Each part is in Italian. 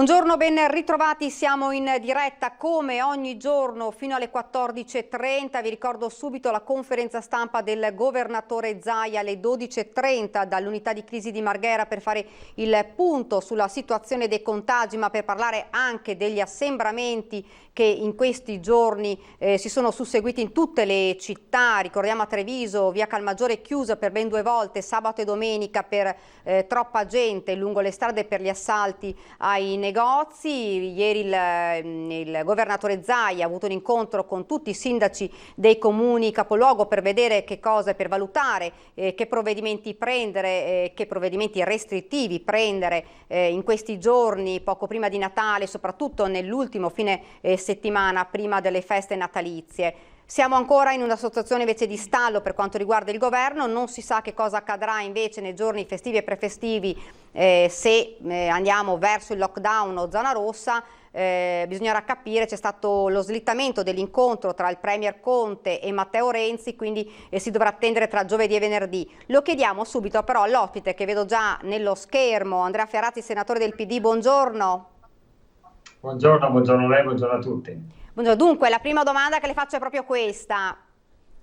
Buongiorno, ben ritrovati, siamo in diretta come ogni giorno fino alle 14:30. Vi ricordo subito la conferenza stampa del governatore Zaia alle 12:30 dall'unità di crisi di Marghera per fare il punto sulla situazione dei contagi, ma per parlare anche degli assembramenti che in questi giorni si sono susseguiti in tutte le città. Ricordiamo a Treviso, via Calmaggiore chiusa per ben 2 volte, sabato e domenica per troppa gente lungo le strade per gli assalti ai negozi. Ieri il governatore Zaia ha avuto un incontro con tutti i sindaci dei comuni capoluogo per vedere che cosa, per valutare che provvedimenti prendere, che provvedimenti restrittivi prendere in questi giorni poco prima di Natale, soprattutto nell'ultimo fine settimana prima delle feste natalizie. Siamo ancora in una situazione invece di stallo per quanto riguarda il governo, non si sa che cosa accadrà invece nei giorni festivi e prefestivi se andiamo verso il lockdown o zona rossa. Bisognerà capire, c'è stato lo slittamento dell'incontro tra il Premier Conte e Matteo Renzi, quindi si dovrà attendere tra giovedì e venerdì. Lo chiediamo subito però all'ospite che vedo già nello schermo, Andrea Ferrazzi, senatore del PD, buongiorno. Buongiorno, buongiorno a lei, buongiorno a tutti. Buongiorno. Dunque, la prima domanda che le faccio è proprio questa.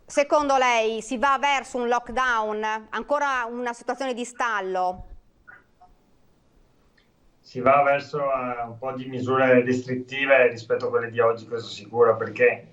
Secondo lei si va verso un lockdown? Ancora una situazione di stallo? Si va verso un po' di misure restrittive rispetto a quelle di oggi, questo sicuro, perché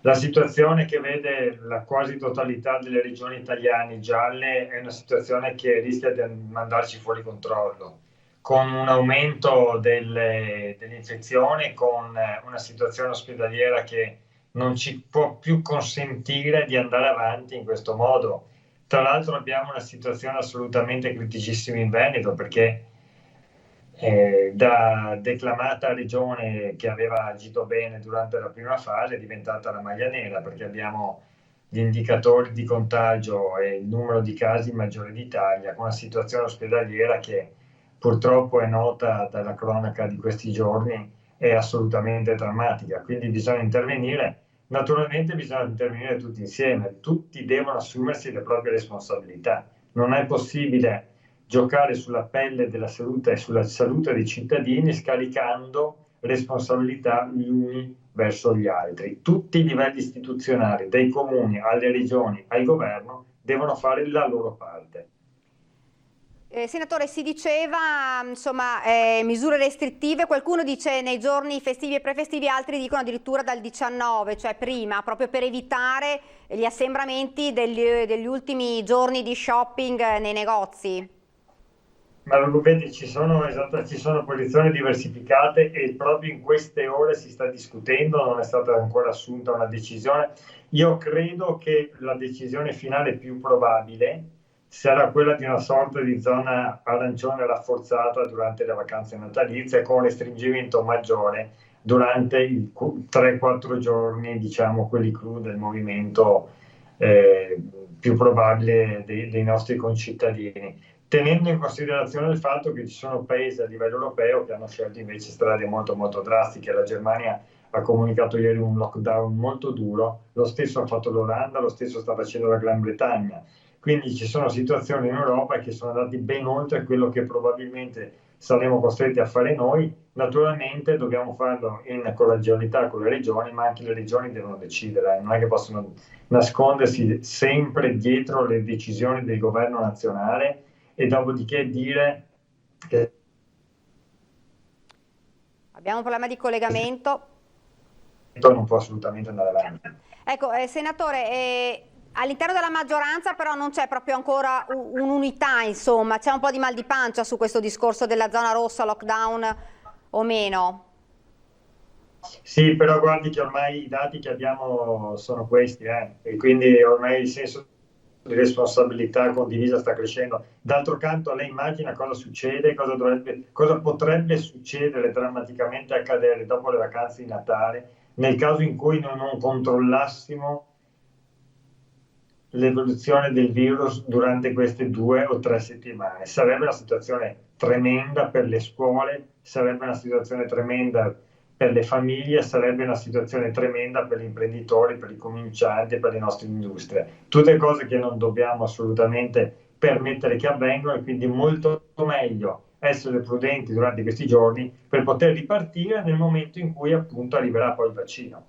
la situazione che vede la quasi totalità delle regioni italiane gialle è una situazione che rischia di mandarci fuori controllo, con un aumento delle infezioni, con una situazione ospedaliera che non ci può più consentire di andare avanti in questo modo. Tra l'altro abbiamo una situazione assolutamente criticissima in Veneto, perché da declamata regione che aveva agito bene durante la prima fase è diventata la maglia nera, perché abbiamo gli indicatori di contagio e il numero di casi maggiore d'Italia, con una situazione ospedaliera che purtroppo è nota dalla cronaca di questi giorni, è assolutamente drammatica. Quindi bisogna intervenire. Naturalmente bisogna intervenire tutti insieme, tutti devono assumersi le proprie responsabilità. Non è possibile giocare sulla pelle della salute e sulla salute dei cittadini scaricando responsabilità gli uni verso gli altri. Tutti i livelli istituzionali, dai comuni alle regioni al governo, devono fare la loro parte. Senatore, si diceva, insomma, misure restrittive, qualcuno dice nei giorni festivi e prefestivi, altri dicono addirittura dal 19, cioè prima, proprio per evitare gli assembramenti degli ultimi giorni di shopping nei negozi. Ma lo vedi, ci sono posizioni diversificate e proprio in queste ore si sta discutendo, non è stata ancora assunta una decisione. Io credo che la decisione finale più probabile sarà quella di una sorta di zona arancione rafforzata durante le vacanze natalizie, con un restringimento maggiore durante i 3-4 giorni, diciamo, quelli clou del movimento più probabile dei nostri concittadini, tenendo in considerazione il fatto che ci sono paesi a livello europeo che hanno scelto invece strade molto molto drastiche. La Germania ha comunicato ieri un lockdown molto duro, lo stesso ha fatto l'Olanda, lo stesso sta facendo la Gran Bretagna. Quindi ci sono situazioni in Europa che sono andate ben oltre quello che probabilmente saremo costretti a fare noi. Naturalmente dobbiamo farlo in collegialità con le regioni, ma anche le regioni devono decidere, non è che possono nascondersi sempre dietro le decisioni del governo nazionale e dopodiché dire che Abbiamo un problema di collegamento. non può assolutamente andare avanti. Ecco, senatore, all'interno della maggioranza però non c'è proprio ancora un'unità, insomma, c'è un po' di mal di pancia su questo discorso della zona rossa, lockdown o meno. Sì, però guardi che ormai i dati che abbiamo sono questi, e quindi ormai il senso di responsabilità condivisa sta crescendo. D'altro canto, lei immagina cosa succede, cosa potrebbe succedere drammaticamente accadere dopo le vacanze di Natale, nel caso in cui noi non controllassimo l'evoluzione del virus durante queste 2 o 3 settimane. Sarebbe una situazione tremenda per le scuole, sarebbe una situazione tremenda per le famiglie, sarebbe una situazione tremenda per gli imprenditori, per i comincianti, per le nostre industrie. Tutte cose che non dobbiamo assolutamente permettere che avvengano, e quindi molto meglio essere prudenti durante questi giorni per poter ripartire nel momento in cui appunto arriverà poi il vaccino.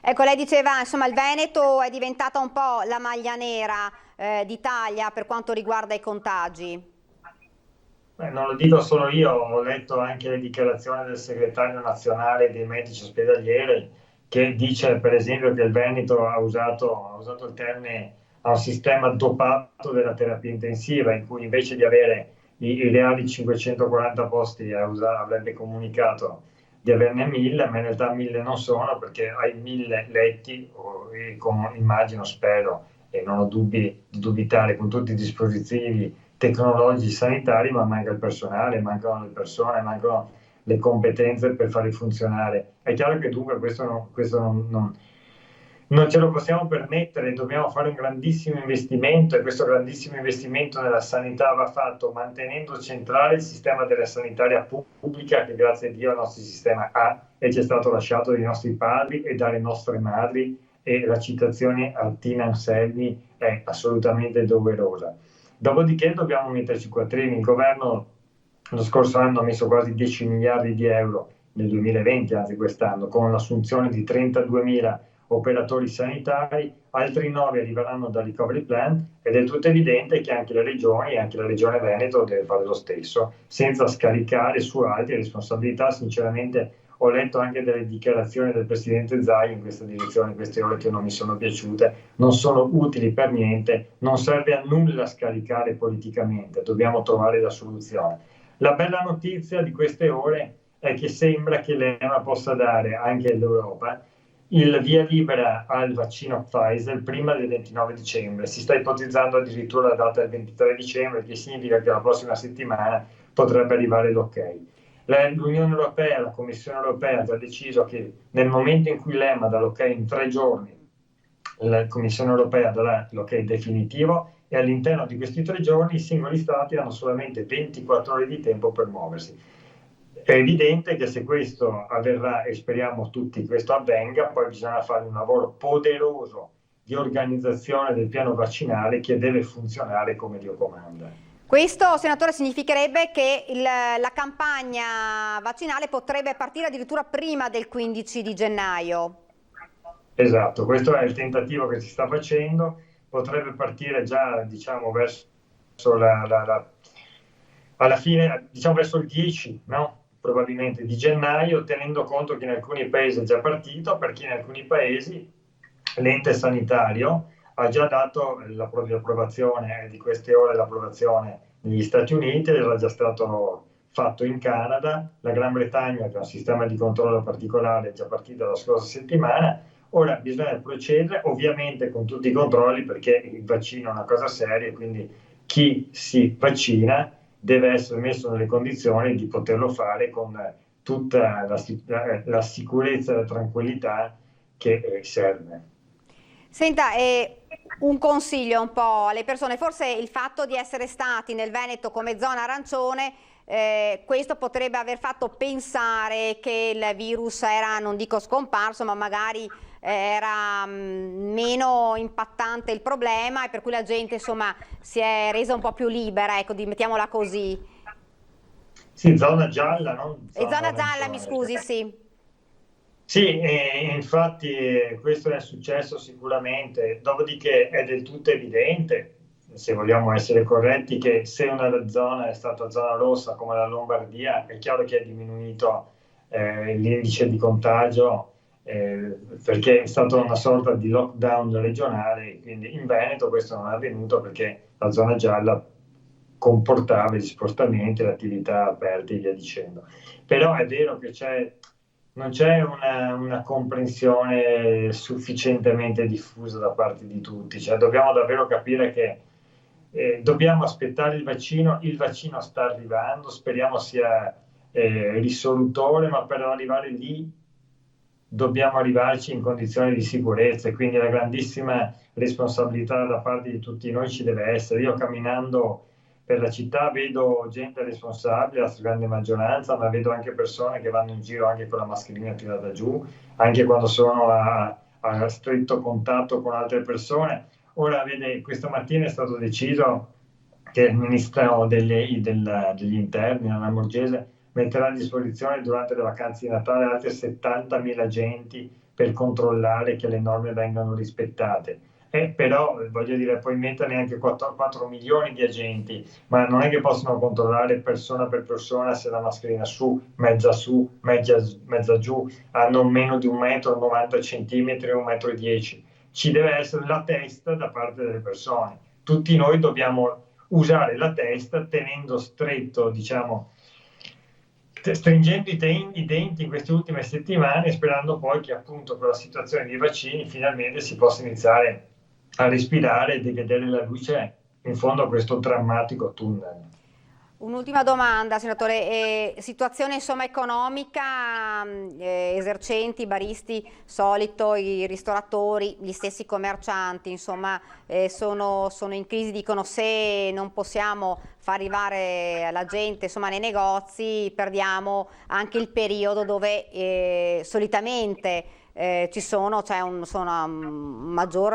Ecco, lei diceva, insomma, il Veneto è diventata un po' la maglia nera d'Italia per quanto riguarda i contagi. Non lo dico solo io, ho letto anche le dichiarazioni del segretario nazionale dei medici ospedalieri che dice per esempio che il Veneto ha usato il termine a un sistema dopato della terapia intensiva in cui invece di avere i reali 540 posti avrebbe comunicato di averne 1000, ma in realtà 1000 non sono perché hai 1000 letti, immagino, spero, e non ho dubbi di dubitare con tutti i dispositivi tecnologici sanitari, ma manca il personale, mancano le persone, mancano le competenze per farli funzionare. È chiaro che dunque non ce lo possiamo permettere, dobbiamo fare un grandissimo investimento e questo grandissimo investimento nella sanità va fatto mantenendo centrale il sistema della sanitaria pubblica che grazie a Dio il nostro sistema ha e ci è stato lasciato dai nostri padri e dalle nostre madri e la citazione a Tina Anselmi è assolutamente doverosa. Dopodiché dobbiamo metterci quattrini. Il governo lo scorso anno ha messo quasi 10 miliardi di euro nel 2020, anzi quest'anno, con l'assunzione di 32.000 operatori sanitari, altri 9 arriveranno dal recovery plan ed è tutto evidente che anche le regioni, anche la regione Veneto deve fare lo stesso, senza scaricare su altri responsabilità. Sinceramente ho letto anche delle dichiarazioni del presidente Zaia in questa direzione in queste ore che non mi sono piaciute, non sono utili per niente, non serve a nulla scaricare politicamente, dobbiamo trovare la soluzione. La bella notizia di queste ore è che sembra che l'EMA possa dare anche all'Europa il via libera al vaccino Pfizer prima del 29 dicembre. Si sta ipotizzando addirittura la data del 23 dicembre, che significa che la prossima settimana potrebbe arrivare l'ok. L'Unione Europea, la Commissione Europea ha già deciso che nel momento in cui l'EMA dà l'ok in 3 giorni, la Commissione Europea darà l'ok definitivo e all'interno di questi 3 giorni i singoli stati hanno solamente 24 ore di tempo per muoversi. È evidente che se questo avverrà, e speriamo tutti questo avvenga, poi bisogna fare un lavoro poderoso di organizzazione del piano vaccinale che deve funzionare come Dio comanda. Questo, senatore, significherebbe che la campagna vaccinale potrebbe partire addirittura prima del 15 di gennaio. Esatto, questo è il tentativo che si sta facendo, potrebbe partire già diciamo verso alla fine, diciamo verso il 10, no? Probabilmente di gennaio, tenendo conto che in alcuni paesi è già partito, perché in alcuni paesi l'ente sanitario ha già dato la propria approvazione, di queste ore l'approvazione negli Stati Uniti, era già stato fatto in Canada, la Gran Bretagna che ha un sistema di controllo particolare è già partita la scorsa settimana. Ora bisogna procedere ovviamente con tutti i controlli perché il vaccino è una cosa seria, quindi chi si vaccina deve essere messo nelle condizioni di poterlo fare con tutta la sicurezza e la tranquillità che serve. Senta, un consiglio un po' alle persone, forse il fatto di essere stati nel Veneto come zona arancione, questo potrebbe aver fatto pensare che il virus era, non dico scomparso, ma magari era meno impattante il problema e per cui la gente insomma si è resa un po' più libera, ecco, mettiamola così. Sì, zona gialla, non Zona gialla, mi scusi, sì. Sì, infatti questo è successo sicuramente, dopodiché è del tutto evidente, se vogliamo essere corretti, che se una zona è stata zona rossa come la Lombardia, è chiaro che è diminuito l'indice di contagio perché è stata una sorta di lockdown regionale, quindi in Veneto questo non è avvenuto perché la zona gialla comportava gli spostamenti, le attività aperte e via dicendo. Però è vero che non c'è una comprensione sufficientemente diffusa da parte di tutti, cioè dobbiamo davvero capire che dobbiamo aspettare il vaccino sta arrivando, speriamo sia risolutore, ma per arrivare lì dobbiamo arrivarci in condizioni di sicurezza e quindi la grandissima responsabilità da parte di tutti noi ci deve essere. Io camminando per la città vedo gente responsabile, la stragrande maggioranza, ma vedo anche persone che vanno in giro anche con la mascherina tirata giù, anche quando sono a stretto contatto con altre persone. Ora, vede, questa mattina è stato deciso che il Ministero degli Interni, la Lamorgese, metterà a disposizione durante le vacanze di Natale altri 70.000 agenti per controllare che le norme vengano rispettate. Però, voglio dire, puoi mettere anche 4 milioni di agenti, ma non è che possono controllare persona per persona se la mascherina su, mezza giù, hanno meno di 1,90 centimetri o 1,10 m. Ci deve essere la testa da parte delle persone. Tutti noi dobbiamo usare la testa tenendo stretto, diciamo, stringendo i denti in queste ultime settimane, sperando poi che appunto con la situazione dei vaccini finalmente si possa iniziare a respirare e di vedere la luce in fondo a questo drammatico tunnel. Un'ultima domanda, senatore. Situazione insomma economica, esercenti, baristi, solito, i ristoratori, gli stessi commercianti, insomma, sono in crisi, dicono se non possiamo far arrivare la gente insomma nei negozi, perdiamo anche il periodo dove solitamente c'è un maggior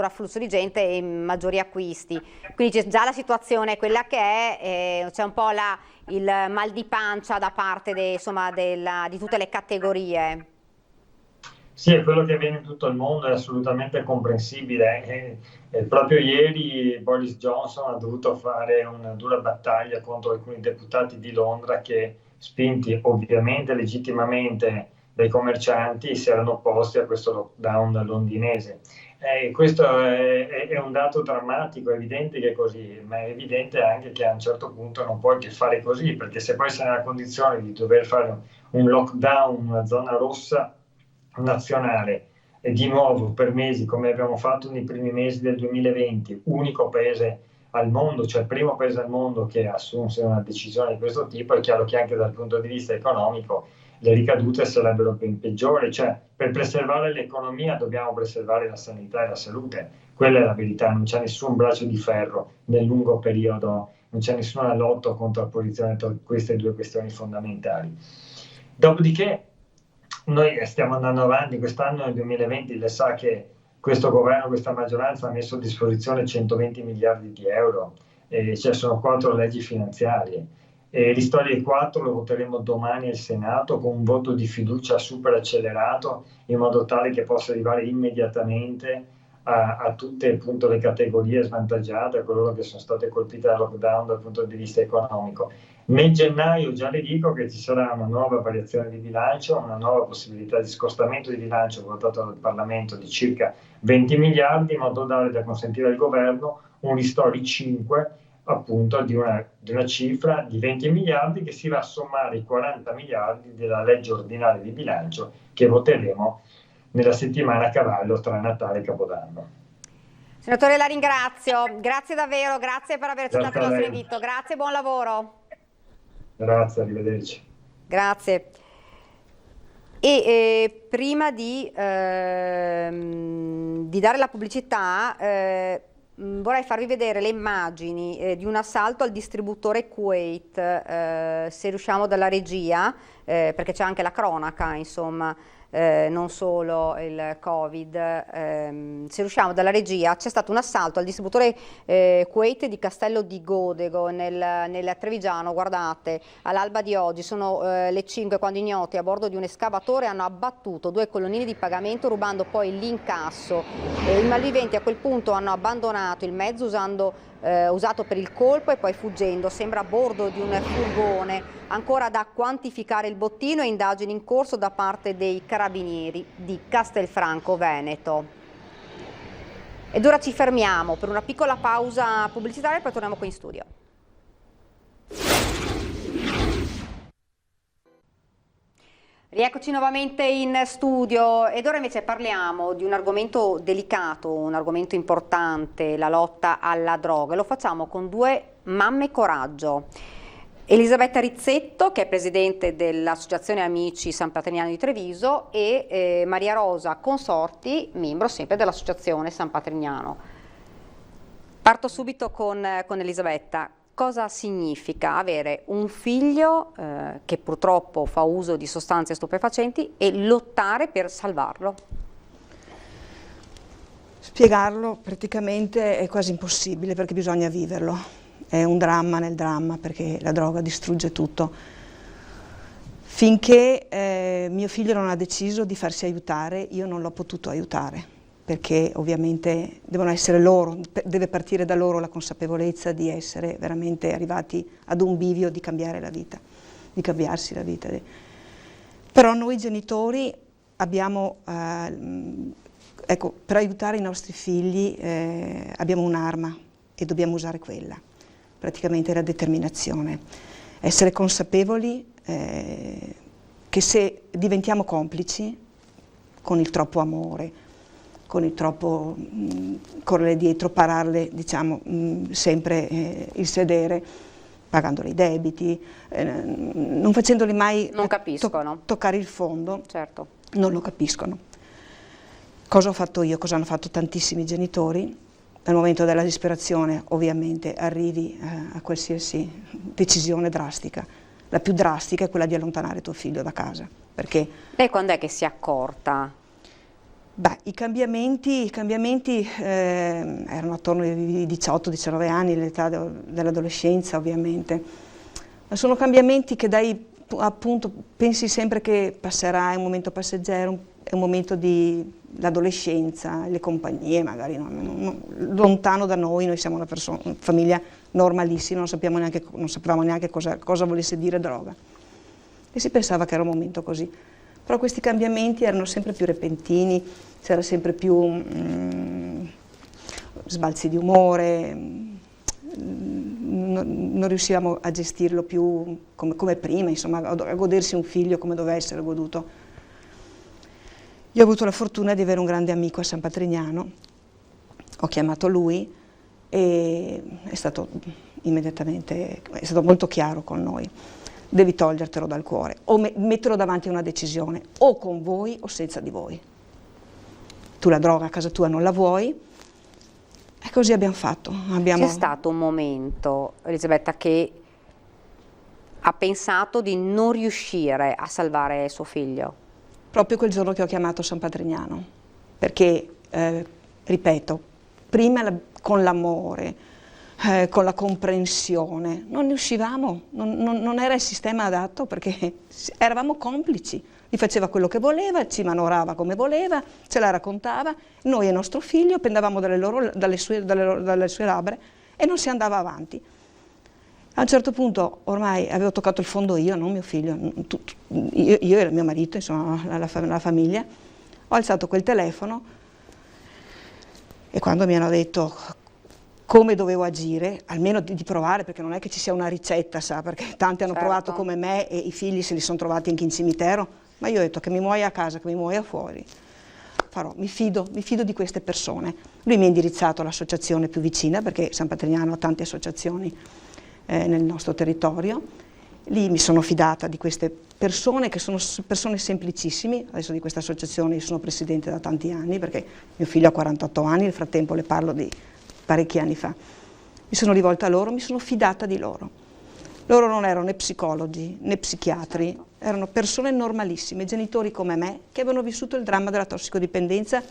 afflusso di gente e maggiori acquisti. Quindi già la situazione è quella che è, c'è un po' il mal di pancia da parte di tutte le categorie. Sì, è quello che avviene in tutto il mondo, è assolutamente comprensibile. Proprio ieri Boris Johnson ha dovuto fare una dura battaglia contro alcuni deputati di Londra che, spinti ovviamente legittimamente dai commercianti, si erano opposti a questo lockdown londinese. Questo è un dato drammatico, è evidente che è così, ma è evidente anche che a un certo punto non puoi che fare così, perché se poi sei nella condizione di dover fare un lockdown, una zona rossa nazionale, e di nuovo per mesi, come abbiamo fatto nei primi mesi del 2020, unico paese al mondo, cioè il primo paese al mondo che assunse una decisione di questo tipo, è chiaro che anche dal punto di vista economico le ricadute sarebbero ben peggiori. Cioè, per preservare l'economia dobbiamo preservare la sanità e la salute, quella è la verità, non c'è nessun braccio di ferro nel lungo periodo, non c'è nessuna lotta o contrapposizione tra queste due questioni fondamentali. Dopodiché noi stiamo andando avanti, quest'anno nel 2020 le sa che questo governo, questa maggioranza ha messo a disposizione 120 miliardi di euro, cioè sono 4 leggi finanziarie. L'Historia 4 lo voteremo domani al Senato con un voto di fiducia super accelerato, in modo tale che possa arrivare immediatamente a tutte appunto le categorie svantaggiate, a coloro che sono state colpite dal lockdown dal punto di vista economico. Nel gennaio già le dico che ci sarà una nuova variazione di bilancio, una nuova possibilità di scostamento di bilancio votato dal Parlamento di circa 20 miliardi, in modo tale da consentire al governo un ristori 5 appunto di una cifra di 20 miliardi che si va a sommare ai 40 miliardi della legge ordinaria di bilancio che voteremo nella settimana a cavallo tra Natale e Capodanno. Senatore, la ringrazio, grazie davvero, grazie per aver accettato il nostro invito, grazie, buon lavoro. Grazie, arrivederci. Grazie. E prima di dare la pubblicità, vorrei farvi vedere le immagini di un assalto al distributore Kuwait, se riusciamo dalla regia, perché c'è anche la cronaca, insomma, non solo il Covid. Se riusciamo dalla regia, c'è stato un assalto al distributore Kuwait di Castello di Godego nel Trevigiano. Guardate, all'alba di oggi sono le 5 quando ignoti a bordo di un escavatore hanno abbattuto 2 colonnine di pagamento, rubando poi l'incasso. I malviventi a quel punto hanno abbandonato il mezzo usato per il colpo e poi fuggendo, sembra a bordo di un furgone. Ancora da quantificare il bottino e indagini in corso da parte dei carabinieri di Castelfranco Veneto. Ed ora ci fermiamo per una piccola pausa pubblicitaria e poi torniamo qui in studio. Rieccoci nuovamente in studio ed ora invece parliamo di un argomento delicato, un argomento importante, la lotta alla droga. Lo facciamo con 2 mamme coraggio. Elisabetta Rizzetto, che è presidente dell'Associazione Amici San Patrignano di Treviso, e Maria Rosa Consorti, membro sempre dell'Associazione San Patrignano. Parto subito con Elisabetta. Cosa significa avere un figlio che purtroppo fa uso di sostanze stupefacenti e lottare per salvarlo? Spiegarlo praticamente è quasi impossibile perché bisogna viverlo. è un dramma nel dramma, perché la droga distrugge tutto. Finché mio figlio non ha deciso di farsi aiutare, io non l'ho potuto aiutare, perché ovviamente devono essere loro, deve partire da loro la consapevolezza di essere veramente arrivati ad un bivio di cambiare la vita, di cambiarsi la vita. Però noi genitori abbiamo, ecco, per aiutare i nostri figli abbiamo un'arma e dobbiamo usare quella, praticamente la determinazione, essere consapevoli che se diventiamo complici con il troppo amore, con il troppo correre dietro, pararle, diciamo, sempre il sedere, pagandole i debiti, non facendoli mai non capiscono. Toccare il fondo, certo. Non lo capiscono. Cosa ho fatto io? Cosa hanno fatto tantissimi genitori? Nel momento della disperazione, ovviamente, arrivi a qualsiasi decisione drastica. La più drastica è quella di allontanare tuo figlio da casa. Perché? Lei quando è che si è accorta? Beh, i cambiamenti erano attorno ai 18-19 anni, l'età dell'adolescenza, ovviamente. Ma sono cambiamenti che appunto, pensi sempre che passerà, è un momento passeggero, è un momento l'adolescenza, le compagnie magari, lontano da noi siamo una famiglia normalissima, non sapevamo neanche cosa volesse dire droga. E si pensava che era un momento così. Però questi cambiamenti erano sempre più repentini, c'era sempre più sbalzi di umore, non riuscivamo a gestirlo più come prima, insomma, a godersi un figlio come doveva essere goduto. Io ho avuto la fortuna di avere un grande amico a San Patrignano, ho chiamato lui e è stato molto chiaro con noi. Devi togliertelo dal cuore o metterlo davanti a una decisione, o con voi o senza di voi. Tu la droga a casa tua non la vuoi, e così abbiamo fatto. C'è stato un momento, Elisabetta, che ha pensato di non riuscire a salvare suo figlio? Proprio quel giorno che ho chiamato San Patrignano, perché, ripeto, prima con l'amore, con la comprensione, non ne uscivamo, non era il sistema adatto, perché eravamo complici. Gli faceva quello che voleva, ci manovrava come voleva, ce la raccontava, noi e nostro figlio pendavamo dalle sue labbra e non si andava avanti. A un certo punto ormai avevo toccato il fondo io, non mio figlio, io e il mio marito, insomma la famiglia. Ho alzato quel telefono e quando mi hanno detto come dovevo agire, almeno di provare, perché non è che ci sia una ricetta, sa, perché tanti hanno provato come me e i figli se li sono trovati anche in cimitero, ma io ho detto che mi muoia a casa, che mi muoia fuori. Mi fido di queste persone. Lui mi ha indirizzato all'associazione più vicina, perché San Patrignano ha tante associazioni nel nostro territorio. Lì mi sono fidata di queste persone, che sono persone semplicissime. Adesso di questa associazione io sono presidente da tanti anni, perché mio figlio ha 48 anni, nel frattempo le parlo di parecchi anni fa. Mi sono rivolta a loro, mi sono fidata di loro. Loro non erano né psicologi né psichiatri, erano persone normalissime, genitori come me, che avevano vissuto il dramma della tossicodipendenza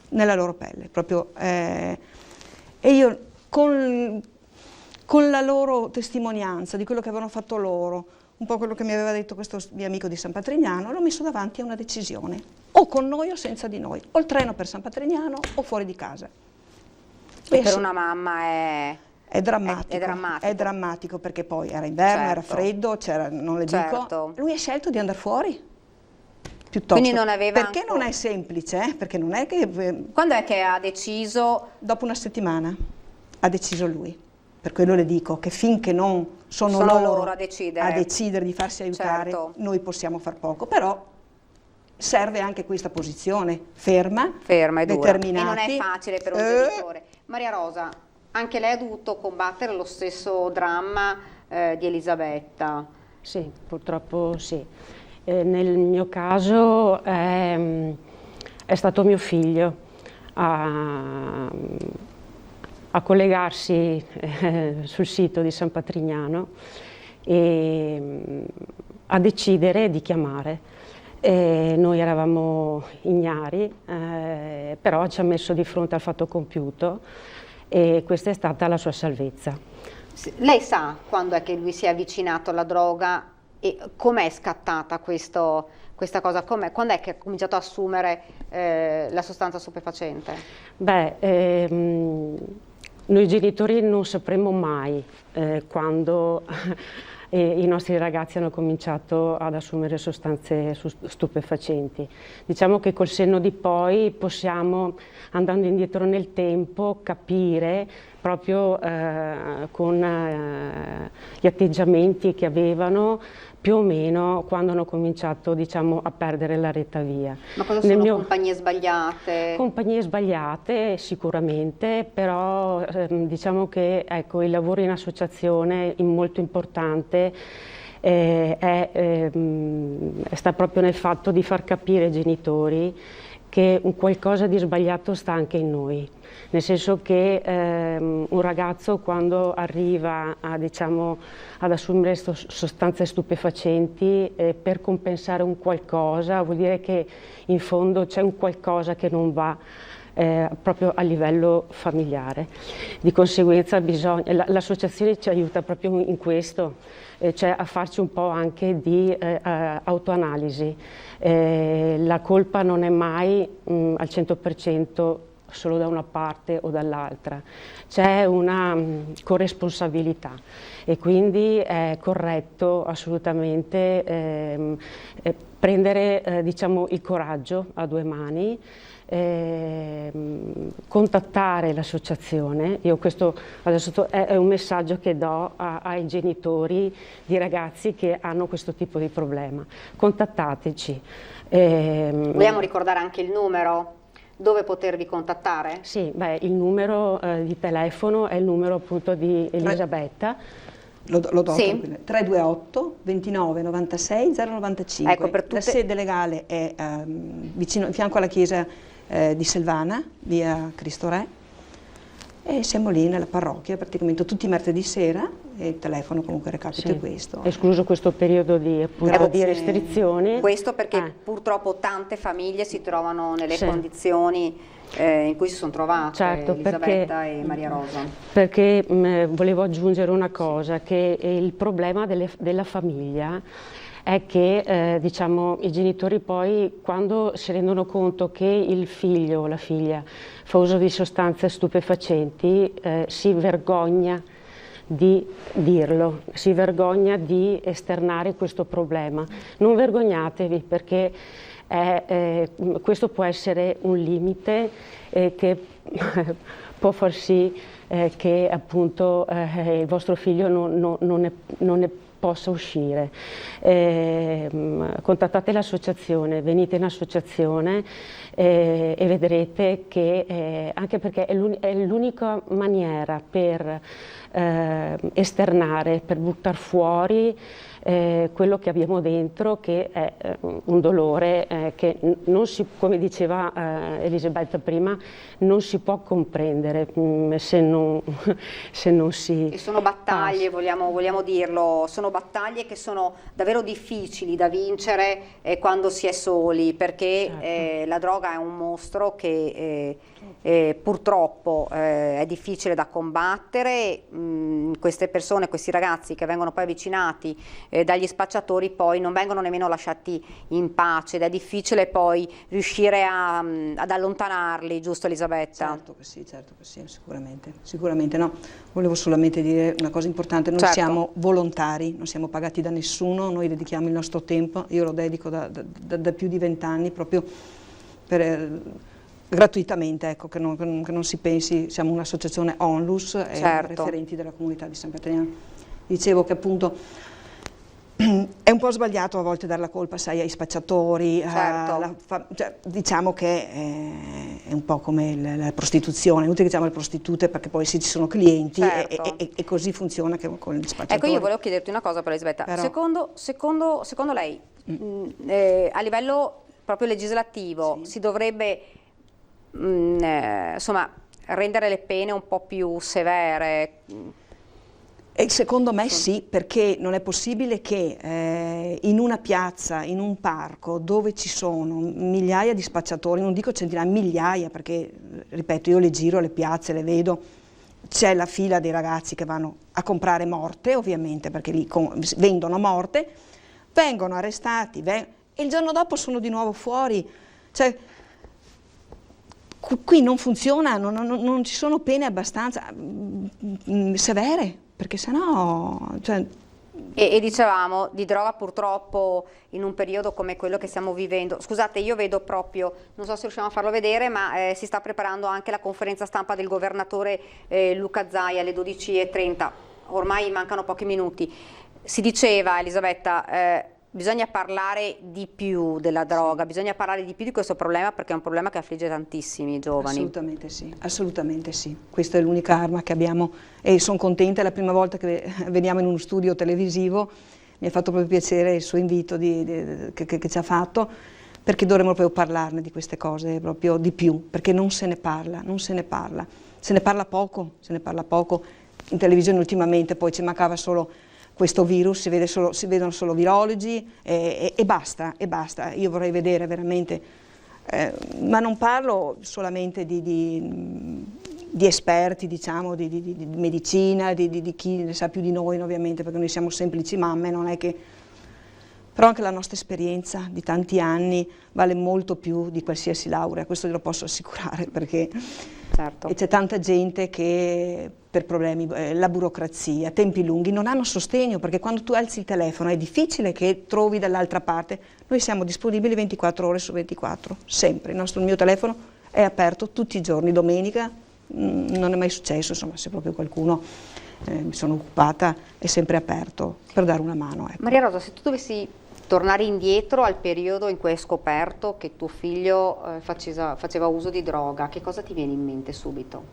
nella loro pelle. E io con la loro testimonianza di quello che avevano fatto loro, un po' quello che mi aveva detto questo mio amico di San Patrignano, l'ho messo davanti a una decisione, o con noi o senza di noi, o il treno per San Patrignano o fuori di casa. Per una mamma è drammatico perché poi era inverno, era freddo, non le dico. Lui ha scelto di andare fuori. Piuttosto. Quindi non aveva perché non è semplice, perché non è che... Quando è che ha deciso? Dopo una settimana ha deciso lui. Per quello le dico che finché non sono loro a decidere di farsi aiutare, noi possiamo far poco. Però serve anche questa posizione ferma e determinati. E non è facile per un genitore. Maria Rosa, anche lei ha dovuto combattere lo stesso dramma di Elisabetta. Sì, purtroppo sì. Nel mio caso è stato mio figlio a collegarsi sul sito di San Patrignano e a decidere di chiamare. Noi eravamo ignari, però ci ha messo di fronte al fatto compiuto e questa è stata la sua salvezza. Lei sa quando è che lui si è avvicinato alla droga e com'è scattata questa cosa? Quando è che ha cominciato a assumere la sostanza stupefacente? Beh, noi genitori non sapremo mai quando i nostri ragazzi hanno cominciato ad assumere sostanze stupefacenti. Diciamo che col senno di poi possiamo, andando indietro nel tempo, capire proprio con gli atteggiamenti che avevano più o meno quando hanno cominciato, diciamo, a perdere la retta via. Ma cosa sono compagnie sbagliate? Compagnie sbagliate sicuramente, però diciamo che ecco, il lavoro in associazione è molto importante. Sta proprio nel fatto di far capire ai genitori che un qualcosa di sbagliato sta anche in noi, nel senso che un ragazzo quando arriva a, diciamo, ad assumere sostanze stupefacenti per compensare un qualcosa, vuol dire che in fondo c'è un qualcosa che non va proprio a livello familiare. Di conseguenza l'associazione ci aiuta proprio in questo, cioè a farci un po' anche di autoanalisi. La colpa non è mai al 100% solo da una parte o dall'altra, c'è una corresponsabilità e quindi è corretto assolutamente prendere diciamo, il coraggio a due mani, contattare l'associazione. Io questo adesso è un messaggio che do ai genitori di ragazzi che hanno questo tipo di problema. Contattateci. Vogliamo ricordare anche il numero dove potervi contattare? Sì, beh, il numero di telefono è il numero appunto di Elisabetta. Lo do, sì. 328 29 96 095. Ecco, per tutte... La sede legale è vicino, in fianco alla chiesa di Silvana, via Cristo Re, e siamo lì nella parrocchia praticamente tutti i martedì sera e il telefono comunque recapita sì. questo. Escluso questo periodo di, appunto, di restrizioni. Questo perché purtroppo tante famiglie si trovano nelle sì. condizioni in cui si sono trovate, certo, Elisabetta e Maria Rosa. Perché volevo aggiungere una cosa, che il problema della famiglia è che diciamo, i genitori poi quando si rendono conto che il figlio o la figlia fa uso di sostanze stupefacenti si vergogna di dirlo, si vergogna di esternare questo problema. Non vergognatevi perché questo può essere un limite che può far sì che appunto il vostro figlio non ne possa uscire. Contattate l'associazione, venite in associazione e vedrete che anche perché è l'unica maniera per esternare, per buttare fuori quello che abbiamo dentro, che è un dolore che non si, come diceva Elisabetta prima, non si può comprendere se non si... E sono battaglie, vogliamo dirlo, sono battaglie che sono davvero difficili da vincere quando si è soli, perché certo. La droga è un mostro che purtroppo è difficile da combattere. Queste persone, questi ragazzi che vengono poi avvicinati dagli spacciatori poi non vengono nemmeno lasciati in pace ed è difficile poi riuscire ad allontanarli, giusto Elisabetta? Certo che sì, sicuramente no. Volevo solamente dire una cosa importante, noi certo. siamo volontari, non siamo pagati da nessuno, noi dedichiamo il nostro tempo, io lo dedico da più di 20 anni proprio gratuitamente, ecco, che non si pensi, siamo un'associazione Onlus certo. e referenti della comunità di San Patrignano. Dicevo che appunto è un po' sbagliato a volte dare la colpa, sai, ai spacciatori, certo. Cioè, diciamo che è un po' come la prostituzione, è inutile che diciamo le prostitute perché poi sì, ci sono clienti certo. e così funziona che con gli spacciatori. Ecco, io volevo chiederti una cosa però Elisabetta, però... secondo lei a livello proprio legislativo sì. si dovrebbe insomma rendere le pene un po' più severe? E secondo me sì, perché non è possibile che in una piazza, in un parco, dove ci sono migliaia di spacciatori, non dico centinaia, migliaia, perché, ripeto, io le giro le piazze, le vedo, c'è la fila dei ragazzi che vanno a comprare morte, ovviamente, perché lì vendono morte, vengono arrestati e il giorno dopo sono di nuovo fuori. Cioè, qui non funziona, non ci sono pene abbastanza severe, perché sennò... Cioè... E dicevamo di droga purtroppo in un periodo come quello che stiamo vivendo. Scusate, io vedo proprio, non so se riusciamo a farlo vedere, ma si sta preparando anche la conferenza stampa del governatore Luca Zaia alle 12:30, ormai mancano pochi minuti. Si diceva, Elisabetta, bisogna parlare di più della droga, bisogna parlare di più di questo problema perché è un problema che affligge tantissimi giovani. Assolutamente sì, assolutamente sì. Questa è l'unica arma che abbiamo e sono contenta, è la prima volta che veniamo in uno studio televisivo, mi ha fatto proprio piacere il suo invito che ci ha fatto, perché dovremmo proprio parlarne di queste cose, proprio di più, perché non se ne parla, se ne parla poco, in televisione ultimamente poi ci mancava solo questo virus, si vedono solo virologi e basta. Io vorrei vedere veramente, ma non parlo solamente di esperti, diciamo, di medicina, di chi ne sa più di noi, ovviamente, perché noi siamo semplici mamme, non è che... Però anche la nostra esperienza di tanti anni vale molto più di qualsiasi laurea, questo glielo posso assicurare, perché certo. E c'è tanta gente che per problemi, la burocrazia, tempi lunghi, non hanno sostegno, perché quando tu alzi il telefono è difficile che trovi dall'altra parte. Noi siamo disponibili 24 ore su 24, sempre, il mio telefono è aperto tutti i giorni, domenica non è mai successo, insomma, se proprio qualcuno... mi sono occupata, è sempre aperto per dare una mano. Ecco. Maria Rosa, se tu dovessi tornare indietro al periodo in cui hai scoperto che tuo figlio faceva uso di droga, che cosa ti viene in mente subito?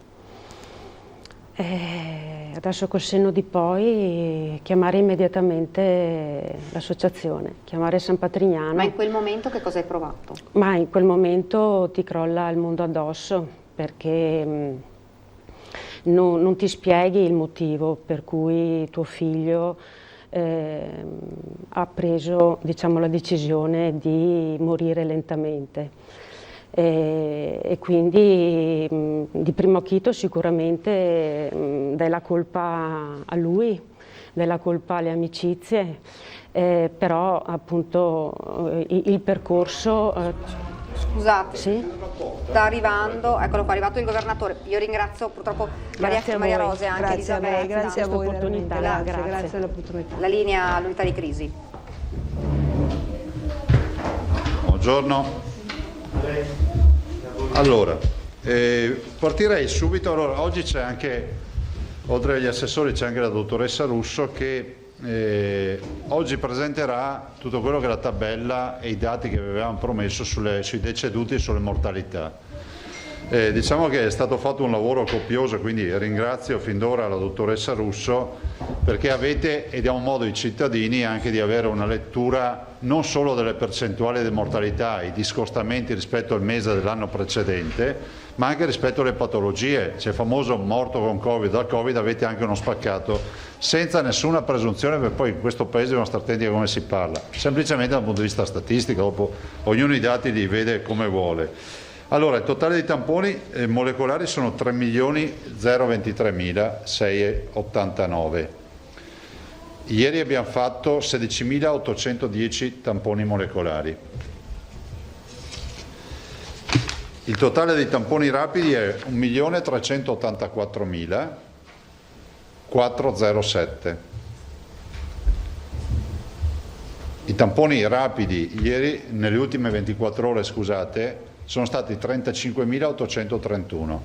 Adesso col senno di poi chiamare immediatamente l'associazione, chiamare San Patrignano. Ma in quel momento che cosa hai provato? Ma in quel momento ti crolla il mondo addosso, perché non ti spieghi il motivo per cui tuo figlio ha preso, diciamo, la decisione di morire lentamente. E quindi di primo acchito sicuramente dai la colpa a lui, dai la colpa alle amicizie, però appunto il percorso... Scusate, sì? sta arrivando, eccolo qua, è arrivato il governatore. Io ringrazio purtroppo Maria Rosa e anche Elisabetta. Grazie a voi, opportunità. grazie dell'opportunità. La linea all'unità di crisi. Buongiorno. Allora, partirei subito. Allora, oggi c'è anche, oltre agli assessori, c'è anche la dottoressa Russo che oggi presenterà tutto quello che è la tabella e i dati che avevamo promesso sui deceduti e sulle mortalità. Diciamo che è stato fatto un lavoro copioso, quindi ringrazio fin d'ora la dottoressa Russo perché avete e diamo modo ai cittadini anche di avere una lettura non solo delle percentuali di mortalità, i discostamenti rispetto al mese dell'anno precedente, ma anche rispetto alle patologie. C'è il famoso morto con Covid, dal Covid avete anche uno spaccato, senza nessuna presunzione, perché poi in questo paese dobbiamo stare attenti a come si parla, semplicemente dal punto di vista statistico, dopo ognuno i dati li vede come vuole. Allora, il totale dei tamponi molecolari sono 3.023.689. Ieri abbiamo fatto 16.810 tamponi molecolari. Il totale dei tamponi rapidi è 1.384.407. I tamponi rapidi ieri, nelle ultime 24 ore, scusate, sono stati 35.831,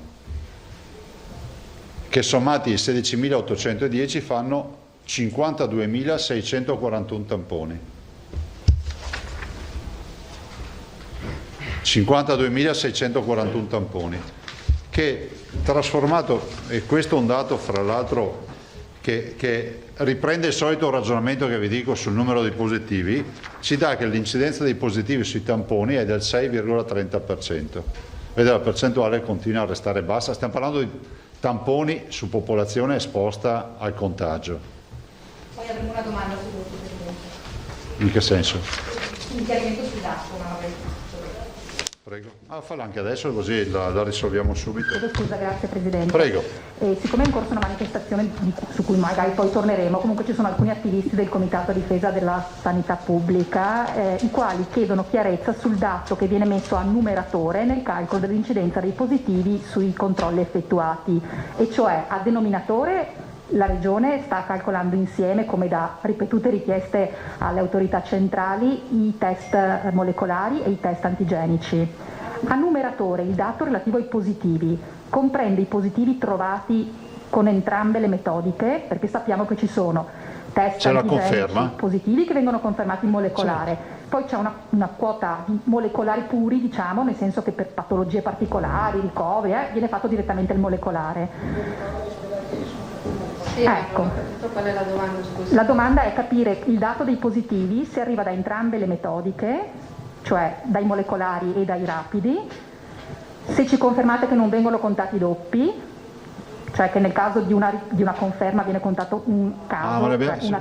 che sommati ai 16.810 fanno 52.641 tamponi. 52.641 tamponi, che trasformato, e questo è un dato fra l'altro che riprende il solito ragionamento che vi dico sul numero di positivi, ci dà che l'incidenza dei positivi sui tamponi è del 6,30%. Vedete, la percentuale continua a restare bassa, stiamo parlando di tamponi su popolazione esposta al contagio. Poi avremo una domanda su questo, Presidente. In che senso? Un chiarimento sul dato, ma vabbè. Prego. Fallo anche adesso così la risolviamo subito. Scusa, grazie Presidente. Prego. Siccome è in corso una manifestazione su cui magari poi torneremo, comunque ci sono alcuni attivisti del Comitato a difesa della sanità pubblica i quali chiedono chiarezza sul dato che viene messo a numeratore nel calcolo dell'incidenza dei positivi sui controlli effettuati, e cioè a denominatore la Regione sta calcolando insieme, come da ripetute richieste alle autorità centrali, i test molecolari e i test antigenici. A numeratore il dato relativo ai positivi comprende i positivi trovati con entrambe le metodiche, perché sappiamo che ci sono test antigenici positivi che vengono confermati in molecolare, poi c'è una quota di molecolari puri, diciamo, nel senso che per patologie particolari, ricoveri, viene fatto direttamente il molecolare. Ecco, qual è la domanda? Scusa. La domanda è capire il dato dei positivi se arriva da entrambe le metodiche, cioè dai molecolari e dai rapidi, se ci confermate che non vengono contati doppi, cioè che nel caso di una conferma viene contato un caso, una testa.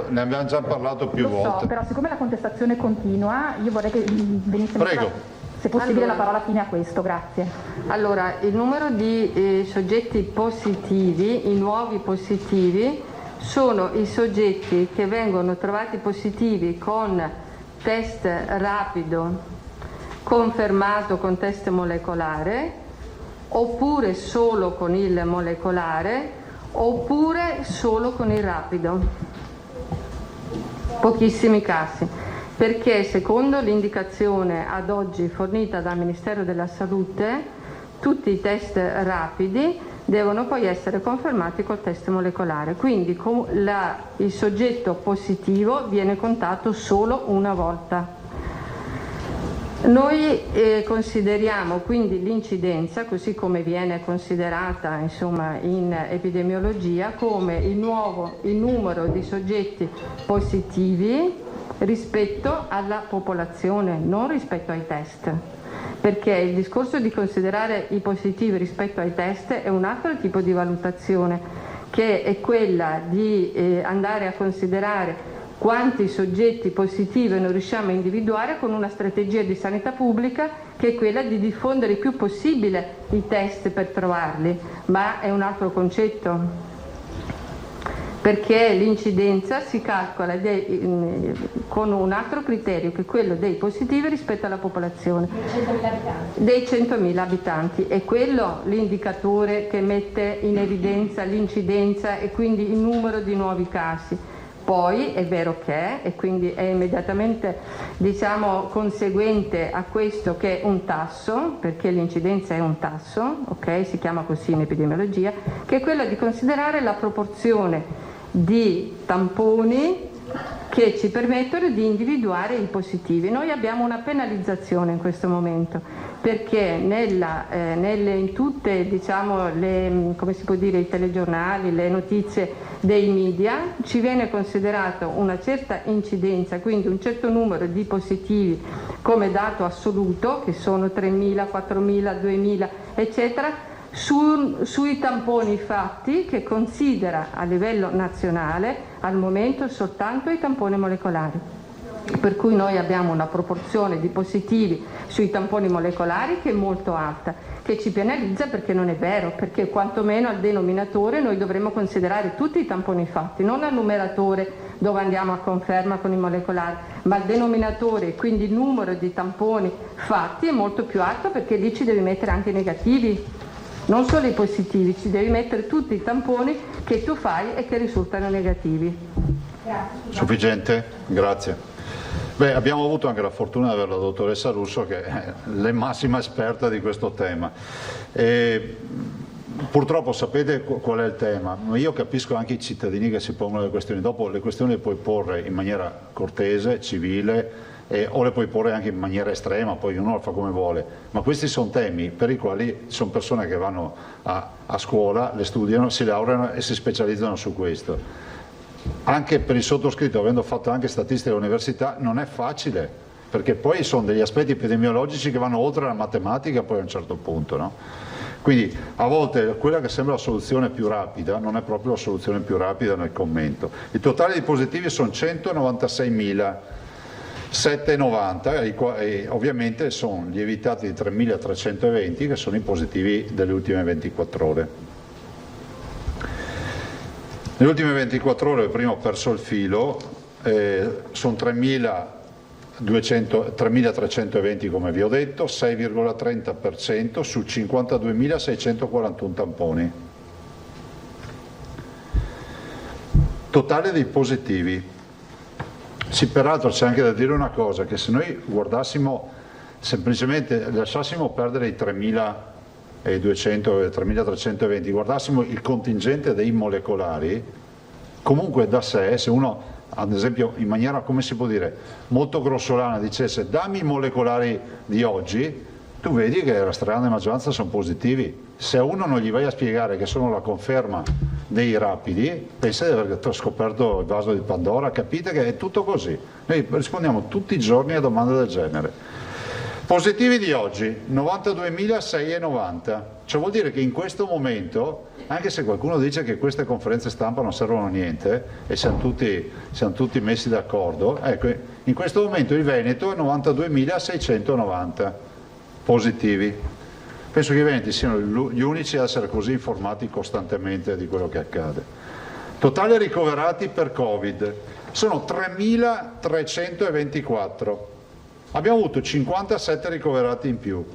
Ne abbiamo già parlato più volte. So, però siccome la contestazione continua, io vorrei che venisse messa, se possibile, la parola fine a questo, grazie. Allora, il numero di soggetti positivi, i nuovi positivi, sono i soggetti che vengono trovati positivi con test rapido confermato con test molecolare, oppure solo con il molecolare, oppure solo con il rapido. Pochissimi casi. Perché secondo l'indicazione ad oggi fornita dal Ministero della Salute, tutti i test rapidi devono poi essere confermati col test molecolare, quindi il soggetto positivo viene contato solo una volta. Noi consideriamo quindi l'incidenza, così come viene considerata insomma in epidemiologia, come il numero di soggetti positivi rispetto alla popolazione, non rispetto ai test, perché il discorso di considerare i positivi rispetto ai test è un altro tipo di valutazione, che è quella di andare a considerare quanti soggetti positivi non riusciamo a individuare con una strategia di sanità pubblica, che è quella di diffondere il più possibile i test per trovarli, ma è un altro concetto. Perché l'incidenza si calcola con un altro criterio, che è quello dei positivi rispetto alla popolazione. Dei 100.000 abitanti. È quello l'indicatore che mette in evidenza l'incidenza e quindi il numero di nuovi casi. Poi è vero che e quindi è immediatamente conseguente a questo che è un tasso, perché l'incidenza è un tasso, ok? Si chiama così in epidemiologia, che è quello di considerare la proporzione di tamponi che ci permettono di individuare i positivi. Noi abbiamo una penalizzazione in questo momento, perché in tutte i telegiornali, le notizie dei media, ci viene considerato una certa incidenza, quindi un certo numero di positivi come dato assoluto, che sono 3.000, 4.000, 2.000, eccetera, sui tamponi fatti, che considera a livello nazionale al momento soltanto i tamponi molecolari. Per cui noi abbiamo una proporzione di positivi sui tamponi molecolari che è molto alta, che ci penalizza perché non è vero, perché quantomeno al denominatore noi dovremmo considerare tutti i tamponi fatti, non al numeratore dove andiamo a conferma con i molecolari, ma al denominatore, quindi il numero di tamponi fatti è molto più alto, perché lì ci devi mettere anche i negativi. Non solo i positivi, ci devi mettere tutti i tamponi che tu fai e che risultano negativi. Grazie. Sufficiente? Grazie. Beh, abbiamo avuto anche la fortuna di avere la dottoressa Russo, che è la massima esperta di questo tema. Purtroppo sapete qual è il tema. Io capisco anche i cittadini che si pongono le questioni. Dopo le questioni le puoi porre in maniera cortese, civile, o le puoi porre anche in maniera estrema, poi ognuno lo fa come vuole, ma questi sono temi per i quali sono persone che vanno a scuola, le studiano, si laureano e si specializzano su questo. Anche per il sottoscritto, avendo fatto anche statistica all'università, non è facile, perché poi sono degli aspetti epidemiologici che vanno oltre la matematica poi a un certo punto, no? Quindi a volte quella che sembra la soluzione più rapida non è proprio la soluzione più rapida nel commento. Il totale di positivi sono 196.000. 7,90 e ovviamente sono lievitati di 3.320 che sono i positivi delle ultime 24 ore. Nelle ultime 24 ore, prima ho perso il filo, sono 3.320 come vi ho detto, 6,30% su 52.641 tamponi. Totale dei positivi. Sì, peraltro c'è anche da dire una cosa, che se noi guardassimo, semplicemente lasciassimo perdere i 3.200 e 3.320, guardassimo il contingente dei molecolari, comunque da sé, se uno ad esempio in maniera, come si può dire, molto grossolana dicesse dammi i molecolari di oggi, tu vedi che la stragrande maggioranza sono positivi. Se a uno non gli vai a spiegare che sono la conferma dei rapidi, pensa di aver scoperto il vaso di Pandora, capite che è tutto così. Noi rispondiamo tutti i giorni a domande del genere. Positivi di oggi, 92.690, cioè vuol dire che in questo momento, anche se qualcuno dice che queste conferenze stampa non servono a niente e siamo tutti messi d'accordo, ecco, in questo momento il Veneto è 92.690 positivi. Penso che i veneti siano gli unici ad essere così informati costantemente di quello che accade. Totale ricoverati per Covid sono 3.324. Abbiamo avuto 57 ricoverati in più.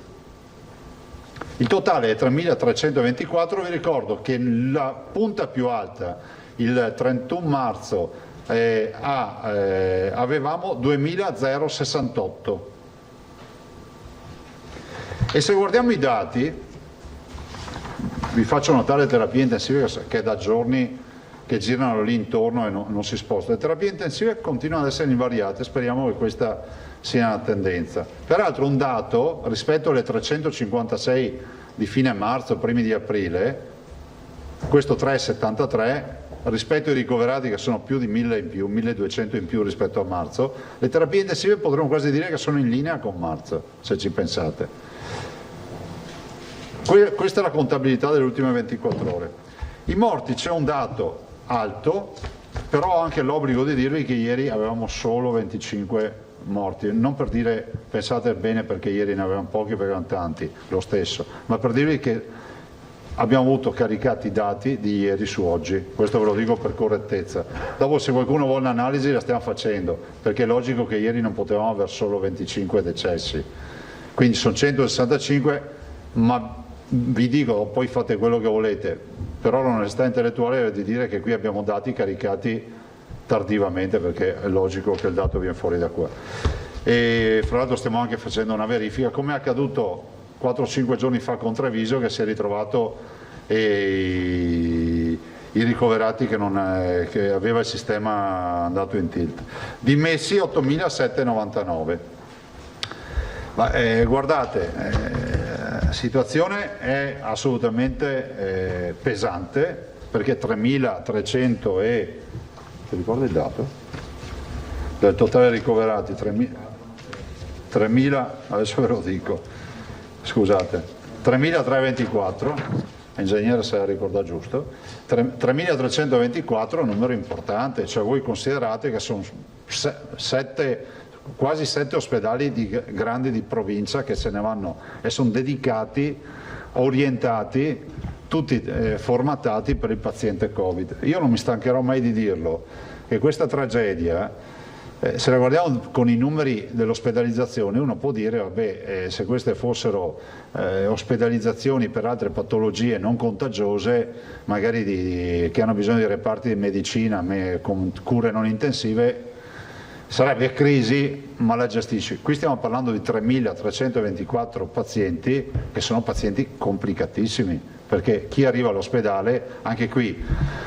Il totale è 3.324, vi ricordo che la punta più alta, il 31 marzo, avevamo 2.068. E se guardiamo i dati, vi faccio notare le terapie intensive che è da giorni che girano lì intorno e non si spostano. Le terapie intensive continuano ad essere invariate, speriamo che questa sia una tendenza. Peraltro un dato, rispetto alle 356 di fine marzo, primi di aprile, questo 3,73, rispetto ai ricoverati che sono più di 1.000 in più, 1.200 in più rispetto a marzo, le terapie intensive potremmo quasi dire che sono in linea con marzo, se ci pensate. Questa è la contabilità delle ultime 24 ore. I morti, c'è un dato alto, però ho anche l'obbligo di dirvi che ieri avevamo solo 25 morti, non per dire pensate bene perché ieri ne avevamo pochi, perché erano tanti, lo stesso, ma per dirvi che abbiamo avuto caricati i dati di ieri su oggi, questo ve lo dico per correttezza. Dopo se qualcuno vuole un'analisi la stiamo facendo, perché è logico che ieri non potevamo avere solo 25 decessi, quindi sono 165, ma vi dico, poi fate quello che volete, però l'onestà intellettuale è di dire che qui abbiamo dati caricati tardivamente, perché è logico che il dato viene fuori da qua. E fra l'altro stiamo anche facendo una verifica, come è accaduto 4-5 giorni fa con Treviso, che si è ritrovato i ricoverati che aveva il sistema andato in tilt. Dimessi 8.799. Ma guardate, la situazione è assolutamente pesante, perché 3.300 e... ti ricordi il dato? Del totale ricoverati 3.000, adesso ve lo dico, scusate, 3.324, l'ingegnere se la ricorda giusto, 3.324 è un numero importante, cioè voi considerate che sono quasi 7 ospedali grandi di provincia che se ne vanno e sono dedicati, orientati, tutti formatati per il paziente Covid. Io non mi stancherò mai di dirlo, che questa tragedia, se la guardiamo con i numeri dell'ospedalizzazione, uno può dire, vabbè, se queste fossero ospedalizzazioni per altre patologie non contagiose, magari che hanno bisogno di reparti di medicina con cure non intensive, sarebbe crisi, ma la gestisci. Qui stiamo parlando di 3.324 pazienti che sono pazienti complicatissimi, perché chi arriva all'ospedale, anche qui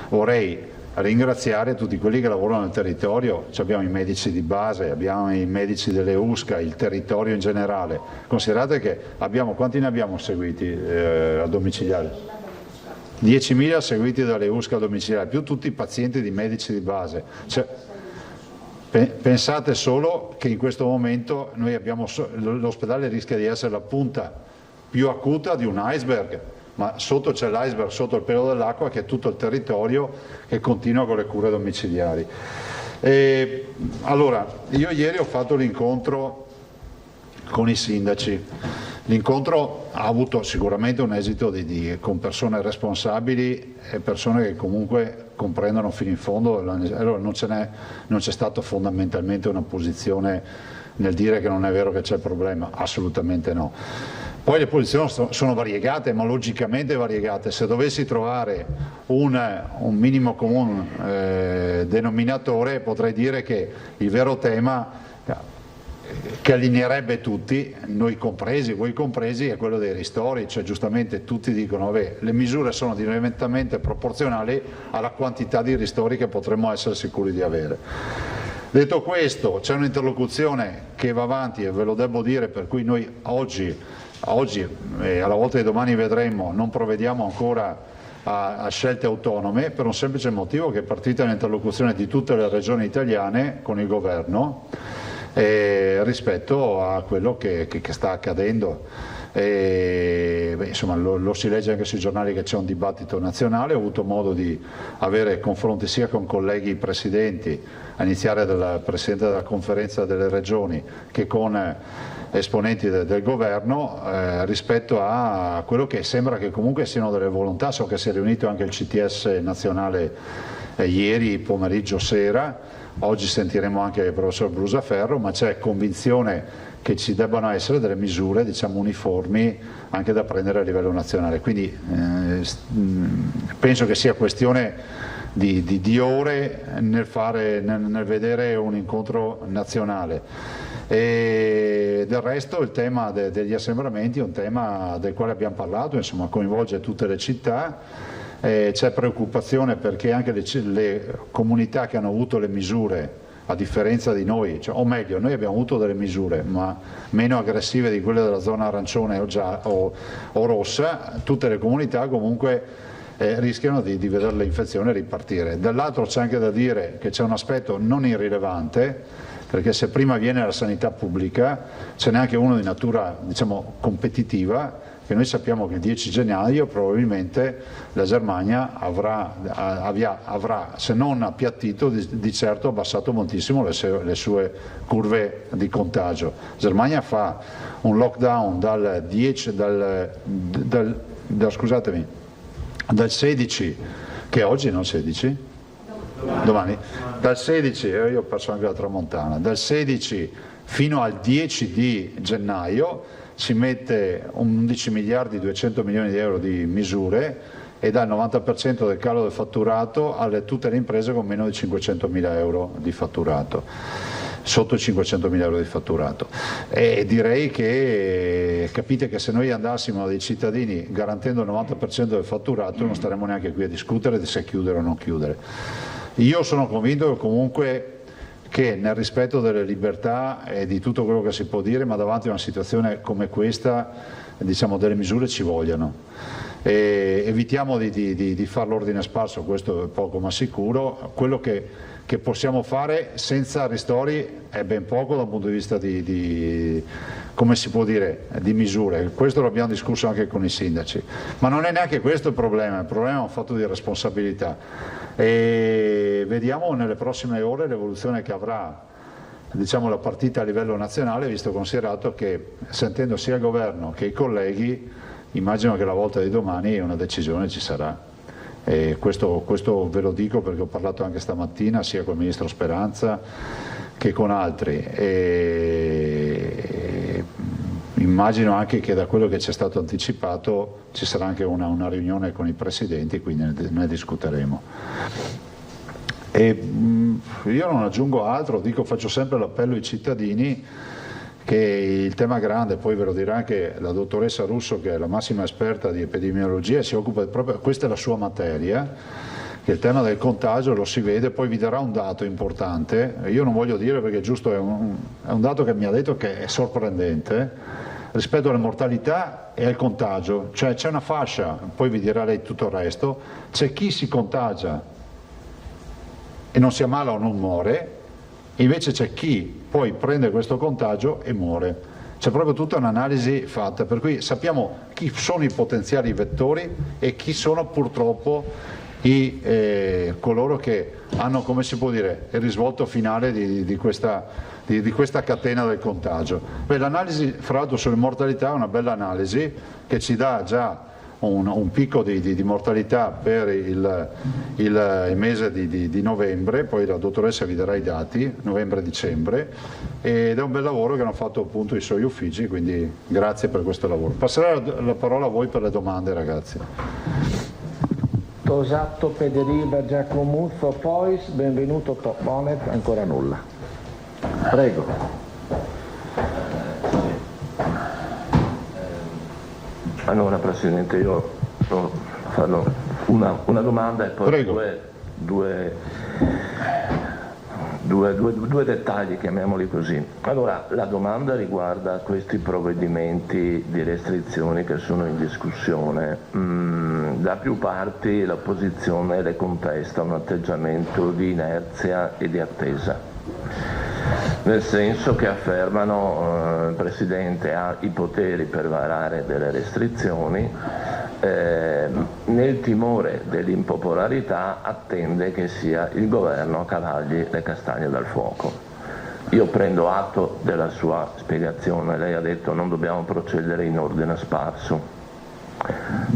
vorrei ringraziare tutti quelli che lavorano nel territorio, abbiamo i medici di base, abbiamo i medici delle USCA, il territorio in generale. Considerate che quanti ne abbiamo seguiti a domiciliare? 10.000 seguiti dalle USCA a domiciliare, più tutti i pazienti di medici di base. Pensate solo che in questo momento noi abbiamo l'ospedale rischia di essere la punta più acuta di un iceberg, ma sotto c'è l'iceberg, sotto il pelo dell'acqua, che è tutto il territorio che continua con le cure domiciliari. Allora, io ieri ho fatto l'incontro con i sindaci. L'incontro ha avuto sicuramente un esito con persone responsabili e persone che comunque comprendono fino in fondo. Allora non c'è stata fondamentalmente una posizione nel dire che non è vero che c'è il problema, assolutamente no. Poi le posizioni sono variegate, ma logicamente variegate. Se dovessi trovare un minimo comune denominatore, potrei dire che il vero tema che allineerebbe tutti, noi compresi, voi compresi, è quello dei ristori. Cioè giustamente tutti dicono vabbè, le misure sono direttamente proporzionali alla quantità di ristori che potremmo essere sicuri di avere. Detto questo, c'è un'interlocuzione che va avanti e ve lo devo dire, per cui noi oggi e alla volta di domani vedremo, non provvediamo ancora a scelte autonome, per un semplice motivo che è partita un'interlocuzione di tutte le regioni italiane con il governo rispetto a quello che sta accadendo. Insomma, lo si legge anche sui giornali che c'è un dibattito nazionale. Ho avuto modo di avere confronti sia con colleghi presidenti, a iniziare dal Presidente della Conferenza delle Regioni, che con esponenti del governo rispetto a quello che sembra che comunque siano delle volontà. So che si è riunito anche il CTS nazionale ieri pomeriggio sera. Oggi sentiremo anche il professor Brusaferro, ma c'è convinzione che ci debbano essere delle misure, diciamo, uniformi anche da prendere a livello nazionale. Quindi penso che sia questione di ore nel vedere un incontro nazionale. E del resto il tema degli assembramenti è un tema del quale abbiamo parlato, insomma, coinvolge tutte le città. C'è preoccupazione perché anche le comunità che hanno avuto le misure, a differenza di noi, o meglio, noi abbiamo avuto delle misure ma meno aggressive di quelle della zona arancione o rossa, tutte le comunità comunque rischiano di vedere le infezioni ripartire. Dall'altro c'è anche da dire che c'è un aspetto non irrilevante, perché se prima viene la sanità pubblica ce n'è anche uno di natura, diciamo, competitiva, che noi sappiamo che il 10 gennaio probabilmente la Germania avrà se non appiattito, di certo abbassato moltissimo le sue curve di contagio. La Germania fa un lockdown dal 16, che è oggi, non 16? Domani? Dal 16, io ho perso anche la tramontana, dal 16 fino al 10 di gennaio si mette 11 miliardi 200 milioni di euro di misure e dà il 90% del calo del fatturato a tutte le imprese con meno di 500 mila euro di fatturato, sotto i 500 mila euro di fatturato. E direi che capite che se noi andassimo a dei cittadini garantendo il 90% del fatturato non staremmo neanche qui a discutere di se chiudere o non chiudere. Io sono convinto che comunque che nel rispetto delle libertà e di tutto quello che si può dire, ma davanti a una situazione come questa, diciamo, delle misure ci vogliano. Evitiamo di fare l'ordine sparso, questo è poco ma sicuro. Quello che possiamo fare senza ristori è ben poco dal punto di vista come si può dire, di misure. Questo lo abbiamo discusso anche con i sindaci, ma non è neanche questo il problema è un fatto di responsabilità. E vediamo nelle prossime ore l'evoluzione che avrà, diciamo, la partita a livello nazionale, visto considerato che, sentendo sia il governo che i colleghi, immagino che la volta di domani una decisione ci sarà. E questo ve lo dico perché ho parlato anche stamattina sia con il ministro Speranza che con altri. E immagino anche che da quello che ci è stato anticipato ci sarà anche una riunione con i presidenti, quindi ne discuteremo. E io non aggiungo altro, faccio sempre l'appello ai cittadini che il tema è grande, poi ve lo dirà anche la dottoressa Russo, che è la massima esperta di epidemiologia e si occupa proprio, questa è la sua materia, che il tema del contagio lo si vede. Poi vi darà un dato importante, io non voglio dire perché giusto è un dato che mi ha detto che è sorprendente rispetto alle mortalità e al contagio, cioè c'è una fascia, poi vi dirà lei tutto il resto, c'è chi si contagia e non si ammala o non muore, e invece c'è chi poi prende questo contagio e muore. C'è proprio tutta un'analisi fatta, per cui sappiamo chi sono i potenziali vettori e chi sono purtroppo coloro che hanno, come si può dire, il risvolto finale di questa catena del contagio. L'analisi fra l'altro sulle mortalità è una bella analisi che ci dà già un picco di mortalità per il mese di novembre, poi la dottoressa vi darà i dati, novembre-dicembre, ed è un bel lavoro che hanno fatto appunto i suoi uffici, quindi grazie per questo lavoro. Passerò la parola a voi per le domande, ragazzi. Tosato, Pederiva, Giacomo Muzzo, Fois, benvenuto Top Bonnet, ancora nulla. Prego. Allora Presidente, io farò una domanda e poi due dettagli, chiamiamoli così. Allora, la domanda riguarda questi provvedimenti di restrizioni che sono in discussione. Da più parti l'opposizione le contesta un atteggiamento di inerzia e di attesa. Nel senso che affermano il Presidente ha i poteri per varare delle restrizioni, nel timore dell'impopolarità attende che sia il governo a cavalli le castagne dal fuoco. Io prendo atto della sua spiegazione, lei ha detto non dobbiamo procedere in ordine sparso.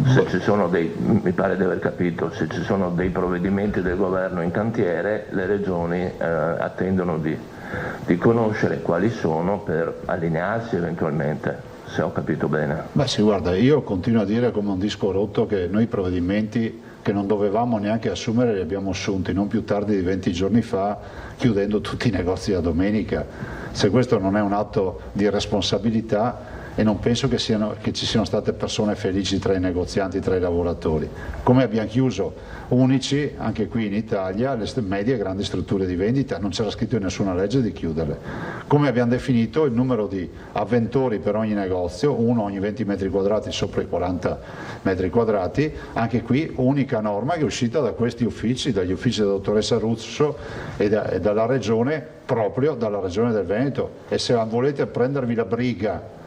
Se ci sono mi pare di aver capito, se ci sono dei provvedimenti del governo in cantiere, le regioni attendono di conoscere quali sono per allinearsi eventualmente, se ho capito bene. Beh sì, guarda, io continuo a dire come un disco rotto che noi provvedimenti che non dovevamo neanche assumere li abbiamo assunti non più tardi di 20 giorni fa, chiudendo tutti i negozi la domenica. Se questo non è un atto di responsabilità, e non penso che ci siano state persone felici tra i negozianti, tra i lavoratori. Come abbiamo chiuso unici, anche qui in Italia, le medie e grandi strutture di vendita, non c'era scritto in nessuna legge di chiuderle. Come abbiamo definito il numero di avventori per ogni negozio, uno ogni 20 metri quadrati sopra i 40 metri quadrati, anche qui unica norma che è uscita da questi uffici, dagli uffici della dottoressa Russo e dalla regione, proprio dalla regione del Veneto. E se volete prendervi la briga,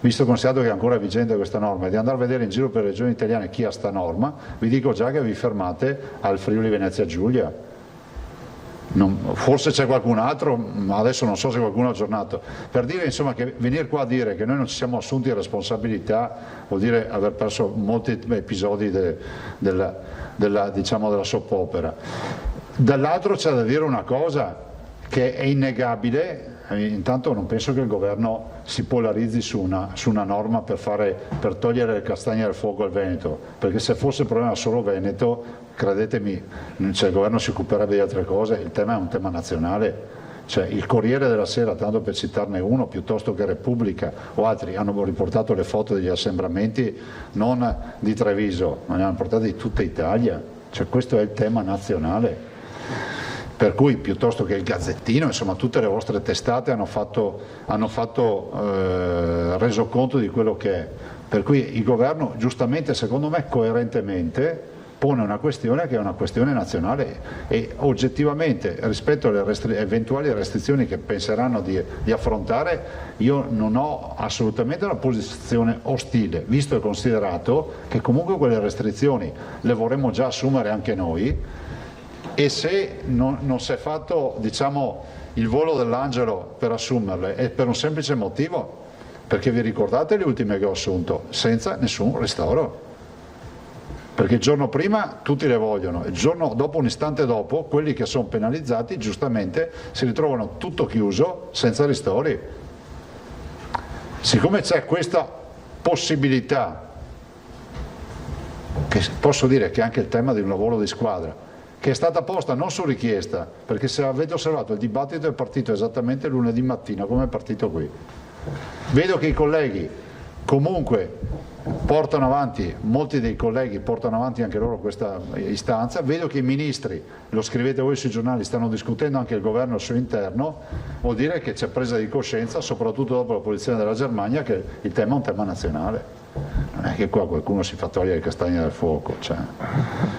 visto considerato che è ancora vigente questa norma, di andare a vedere in giro per le regioni italiane chi ha sta norma, vi dico già che vi fermate al Friuli Venezia Giulia. Forse c'è qualcun altro, ma adesso non so se qualcuno ha aggiornato. Per dire insomma che venire qua a dire che noi non ci siamo assunti responsabilità vuol dire aver perso molti episodi della soap opera. Dall'altro c'è da dire una cosa che è innegabile. Intanto non penso che il governo si polarizzi su una norma per togliere le castagne dal fuoco al Veneto, perché se fosse il problema solo Veneto, credetemi, il governo si occuperebbe di altre cose. Il tema è un tema nazionale. Cioè, il Corriere della Sera, tanto per citarne uno, piuttosto che Repubblica o altri, hanno riportato le foto degli assembramenti non di Treviso, ma ne hanno portate di tutta Italia. Cioè, questo è il tema nazionale. Per cui piuttosto che il Gazzettino, insomma tutte le vostre testate hanno fatto resoconto di quello che è. Per cui il governo, giustamente, secondo me, coerentemente, pone una questione che è una questione nazionale e oggettivamente rispetto alle eventuali restrizioni che penseranno di affrontare, io non ho assolutamente una posizione ostile, visto e considerato che comunque quelle restrizioni le vorremmo già assumere anche noi. E se non si è fatto, diciamo, il volo dell'angelo per assumerle, è per un semplice motivo, perché vi ricordate le ultime che ho assunto, senza nessun ristoro, perché il giorno prima tutti le vogliono, il giorno dopo, un istante dopo, quelli che sono penalizzati giustamente si ritrovano tutto chiuso, senza ristori. Siccome c'è questa possibilità, che posso dire che è anche il tema di un lavoro di squadra, che è stata posta non su richiesta, perché se avete osservato il dibattito è partito esattamente lunedì mattina, come è partito qui. Vedo che i colleghi comunque portano avanti, molti dei colleghi portano avanti anche loro questa istanza, vedo che i ministri, lo scrivete voi sui giornali, stanno discutendo anche il governo al suo interno, vuol dire che c'è presa di coscienza, soprattutto dopo la posizione della Germania, che il tema è un tema nazionale. Non è che qua qualcuno si fa togliere le castagne dal fuoco, cioè.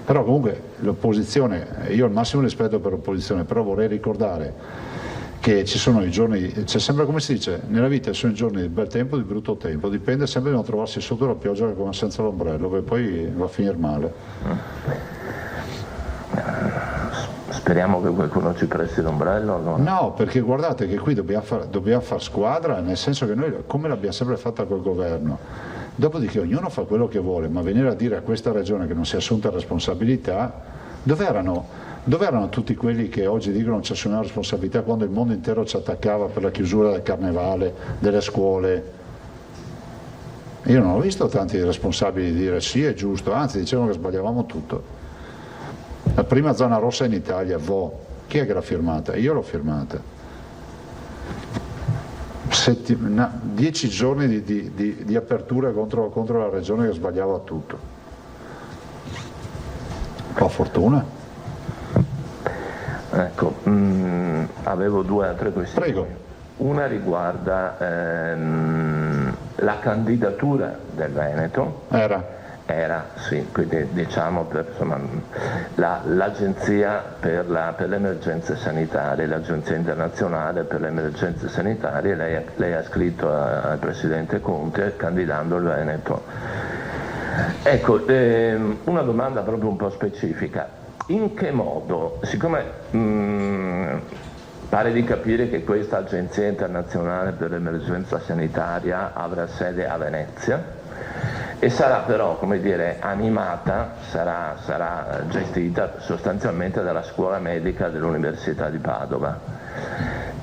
Però comunque l'opposizione, io ho il massimo rispetto per l'opposizione, però vorrei ricordare che ci sono i giorni, c'è sempre, come si dice, nella vita ci sono i giorni di bel tempo e di brutto tempo, dipende sempre di non trovarsi sotto la pioggia come senza l'ombrello, che poi va a finire male. Speriamo che qualcuno ci presti l'ombrello. No, perché guardate che qui dobbiamo far squadra, nel senso che noi, come l'abbiamo sempre fatta col governo, dopodiché ognuno fa quello che vuole, ma venire a dire a questa regione che non si è assunta responsabilità, dove erano tutti quelli che oggi dicono che ci assumiamo responsabilità quando il mondo intero ci attaccava per la chiusura del carnevale, delle scuole? Io non ho visto tanti responsabili dire sì, è giusto, anzi dicevano che sbagliavamo tutto. La prima zona rossa in Italia, chi è che l'ha firmata? Io l'ho firmata. 10 giorni di apertura contro la regione che sbagliava tutto. Fa fortuna. Ecco, avevo 2 altre questioni. Prego. Una riguarda la candidatura del Veneto. Era, sì, quindi diciamo l'Agenzia per le emergenze sanitarie, l'Agenzia internazionale per le emergenze sanitarie, lei ha scritto al Presidente Conte candidando il Veneto. Ecco, una domanda proprio un po' specifica. In che modo, siccome pare di capire che questa Agenzia internazionale per l'emergenza sanitaria avrà sede a Venezia, e sarà però, come dire, animata, sarà gestita sostanzialmente dalla scuola medica dell'Università di Padova.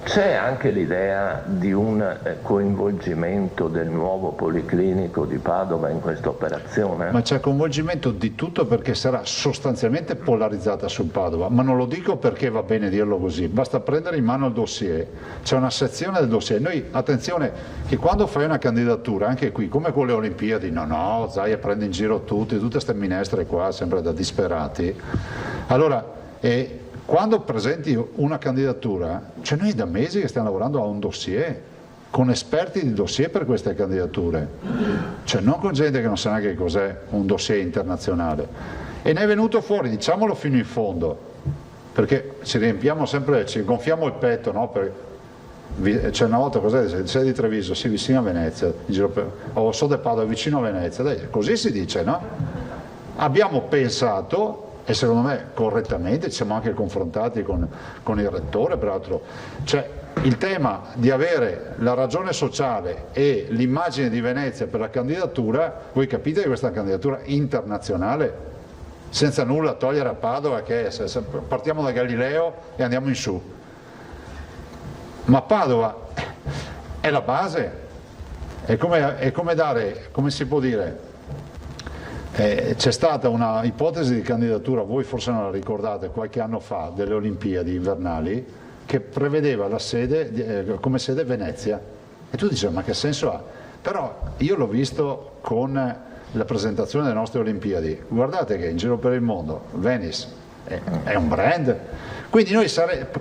C'è anche l'idea di un coinvolgimento del nuovo Policlinico di Padova in questa operazione? Ma c'è coinvolgimento di tutto, perché sarà sostanzialmente polarizzata su Padova, ma non lo dico perché va bene dirlo così, basta prendere in mano il dossier, c'è una sezione del dossier. Noi, attenzione, che quando fai una candidatura, anche qui, come con le Olimpiadi, no, Zaia prende in giro tutte queste minestre qua, sempre da disperati, allora, quando presenti una candidatura, cioè noi da mesi che stiamo lavorando a un dossier, con esperti di dossier per queste candidature, cioè non con gente che non sa neanche cos'è un dossier internazionale. E ne è venuto fuori, diciamolo fino in fondo, perché ci riempiamo sempre, ci gonfiamo il petto, no? C'è una volta, cos'è? Sei di Treviso, sì, vicino a Venezia, so de Padova, vicino a Venezia, dai, così si dice, no? Abbiamo pensato, e secondo me correttamente, ci siamo anche confrontati con il rettore, peraltro, cioè il tema di avere la ragione sociale e l'immagine di Venezia per la candidatura, voi capite che questa è una candidatura internazionale, senza nulla togliere a Padova, che partiamo da Galileo e andiamo in su, ma Padova è la base, è come dare, come si può dire, c'è stata una ipotesi di candidatura, voi forse non la ricordate, qualche anno fa, delle Olimpiadi invernali, che prevedeva la sede, come sede Venezia, e tu dicevi ma che senso ha? Però io l'ho visto con la presentazione delle nostre Olimpiadi, guardate che in giro per il mondo Venice è un brand, quindi noi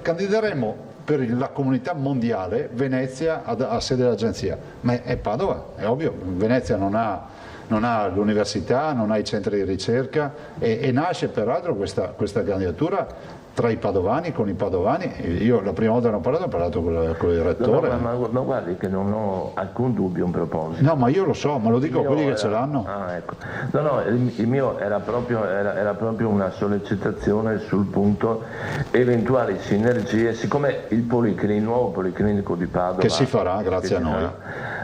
candideremo per la comunità mondiale Venezia a sede dell'agenzia, ma è Padova, è ovvio, Venezia non ha l'università, non ha i centri di ricerca e nasce peraltro questa candidatura tra i padovani, con i padovani. Io la prima volta che ho parlato con il rettore. Ma guardi che non ho alcun dubbio in proposito. No, ma io lo so, ma lo dico a quelli che ce l'hanno. Ah, ecco. No, il mio era proprio una sollecitazione sul punto eventuali sinergie, siccome il nuovo Policlinico di Padova, che si farà grazie a noi,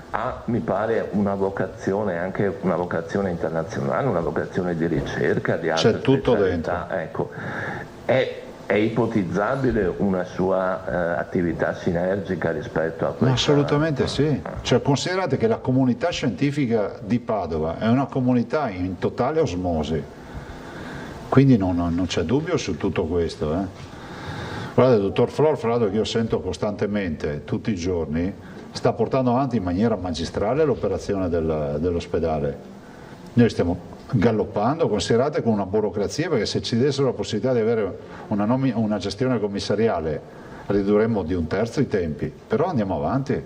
ha, mi pare, una vocazione, anche una vocazione internazionale, una vocazione di ricerca, di altre specialità. C'è tutto dentro. Ecco. È ipotizzabile una sua attività sinergica rispetto a questa? Assolutamente sì, cioè considerate che la comunità scientifica di Padova è una comunità in totale osmosi, quindi non c'è dubbio su tutto questo. Guardate, il dottor Flor, fra l'altro, che io sento costantemente tutti i giorni, sta portando avanti in maniera magistrale l'operazione dell'ospedale. Noi stiamo galoppando, considerate, con una burocrazia, perché se ci dessero la possibilità di avere una gestione commissariale ridurremmo di 1/3 i tempi, però andiamo avanti.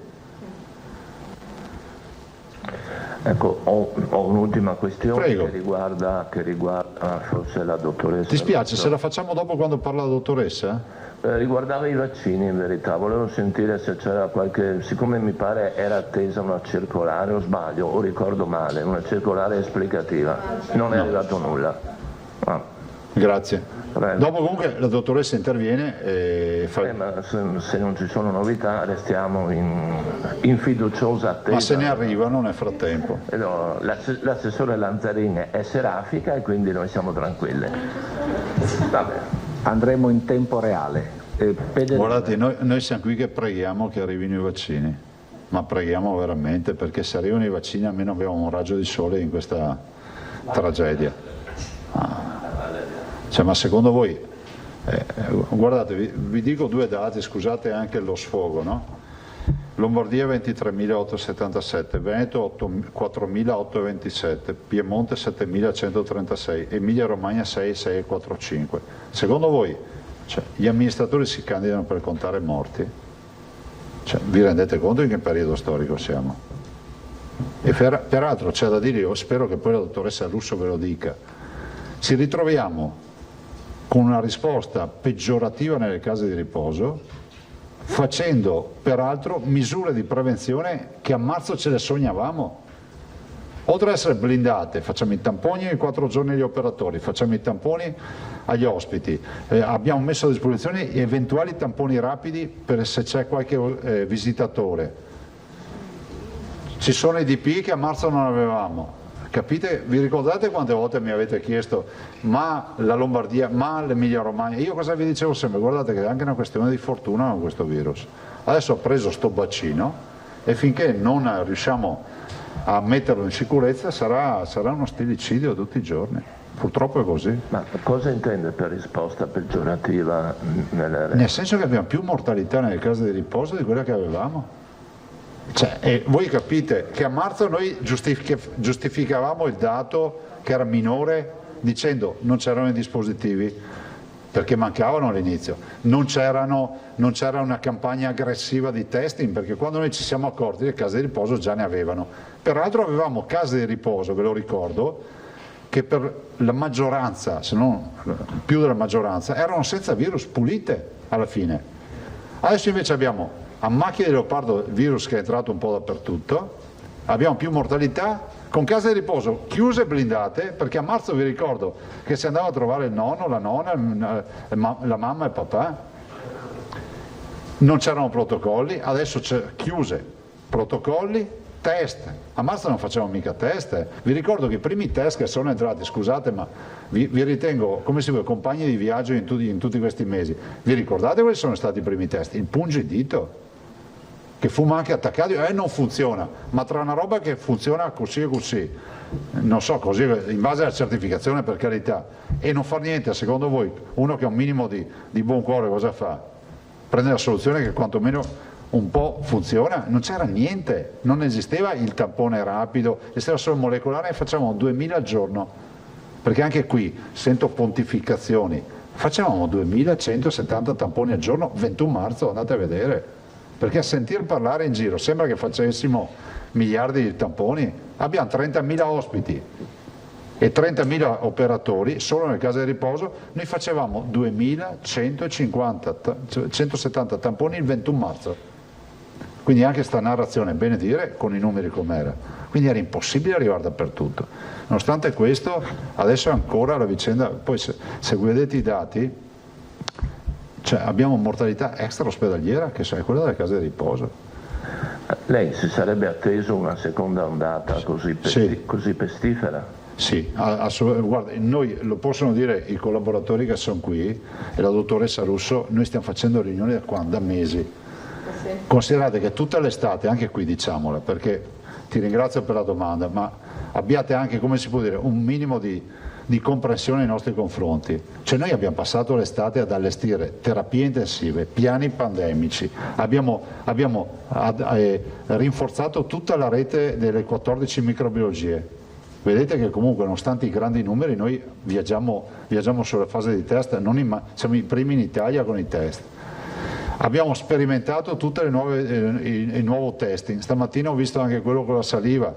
Ecco, ho un'ultima questione. Prego. che riguarda forse la dottoressa. Ti spiace, se la facciamo dopo quando parla la dottoressa? Riguardava i vaccini, in verità, volevo sentire se c'era qualche, siccome mi pare era attesa una circolare, o sbaglio, o ricordo male, una circolare esplicativa, non è arrivato nulla. Grazie. Dopo comunque la dottoressa interviene e fa... ma se non ci sono novità restiamo in fiduciosa attesa. Ma se ne arrivano nel frattempo. No, l'assessore Lanzarin è serafica e quindi noi siamo tranquilli. Vabbè. Andremo in tempo reale. Guardate, noi siamo qui che preghiamo che arrivino i vaccini, ma preghiamo veramente, perché se arrivano i vaccini almeno abbiamo un raggio di sole in questa tragedia. Cioè, ma secondo voi, guardate, vi dico due dati, scusate anche lo sfogo, no? Lombardia 23.877, Veneto 4.827, Piemonte 7.136, Emilia Romagna 6.645. Secondo voi, cioè, gli amministratori si candidano per contare morti? Cioè, vi rendete conto in che periodo storico siamo? E peraltro c'è da dire, io spero che poi la dottoressa Russo ve lo dica, ci ritroviamo con una risposta peggiorativa nelle case di riposo, facendo peraltro misure di prevenzione che a marzo ce le sognavamo. Oltre ad essere blindate, facciamo i tamponi ogni 4 giorni agli operatori, facciamo i tamponi agli ospiti, abbiamo messo a disposizione eventuali tamponi rapidi per se c'è qualche visitatore. Ci sono i DP che a marzo non avevamo. Capite? Vi ricordate quante volte mi avete chiesto ma la Lombardia, ma l'Emilia Romagna? Io cosa vi dicevo sempre? Guardate che è anche una questione di fortuna con questo virus. Adesso ho preso sto bacino e finché non riusciamo a metterlo in sicurezza sarà uno stillicidio tutti i giorni. Purtroppo è così. Ma cosa intende per risposta peggiorativa? Nel senso che abbiamo più mortalità nelle case di riposo di quella che avevamo. Cioè, e voi capite che a marzo noi giustificavamo il dato che era minore dicendo non c'erano i dispositivi perché mancavano all'inizio, non c'era una campagna aggressiva di testing, perché quando noi ci siamo accorti le case di riposo già ne avevano. Peraltro avevamo case di riposo, ve lo ricordo, che per la maggioranza, se non più della maggioranza, erano senza virus, pulite alla fine. Adesso invece abbiamo a macchia di leopardo il virus che è entrato un po' dappertutto, abbiamo più mortalità, con case di riposo chiuse e blindate, perché a marzo vi ricordo che si andava a trovare il nonno, la nonna, la mamma e il papà, non c'erano protocolli, adesso c'è chiuse, protocolli, test. A marzo non facevamo mica test. Vi ricordo che i primi test che sono entrati, scusate ma vi ritengo, come si vuole, compagni di viaggio in tutti questi mesi. Vi ricordate quali sono stati i primi test? Il pungidito, che fuma anche attaccato, non funziona, ma tra una roba che funziona così e così, non so, così in base alla certificazione per carità, e non fa niente, secondo voi uno che ha un minimo di buon cuore cosa fa? Prende la soluzione che quantomeno un po' funziona? Non c'era niente, non esisteva il tampone rapido, esisteva solo il molecolare e facciamo 2000 al giorno, perché anche qui sento pontificazioni, facevamo 2170 tamponi al giorno, 21 marzo, andate a vedere. Perché a sentir parlare in giro sembra che facessimo miliardi di tamponi. Abbiamo 30.000 ospiti e 30.000 operatori, solo nelle case di riposo noi facevamo 2.170 tamponi il 21 marzo. Quindi anche sta narrazione, bene dire, con i numeri com'era. Quindi era impossibile arrivare dappertutto. Nonostante questo, adesso ancora la vicenda, poi se vedete i dati, cioè abbiamo mortalità extraospedaliera che è quella delle case di riposo. Lei si sarebbe atteso una seconda ondata così pestifera? Sì, guarda, noi lo possono dire i collaboratori che sono qui e la dottoressa Russo, noi stiamo facendo riunioni da mesi. Sì. Considerate che tutta l'estate, anche qui diciamola, perché ti ringrazio per la domanda, ma abbiate anche, come si può dire, un minimo di comprensione nei nostri confronti. Cioè noi abbiamo passato l'estate ad allestire terapie intensive, piani pandemici, abbiamo rinforzato tutta la rete delle 14 microbiologie. Vedete che comunque nonostante i grandi numeri noi viaggiamo sulla fase di test, siamo i primi in Italia con i test. Abbiamo sperimentato tutte il nuovo testing, stamattina ho visto anche quello con la saliva,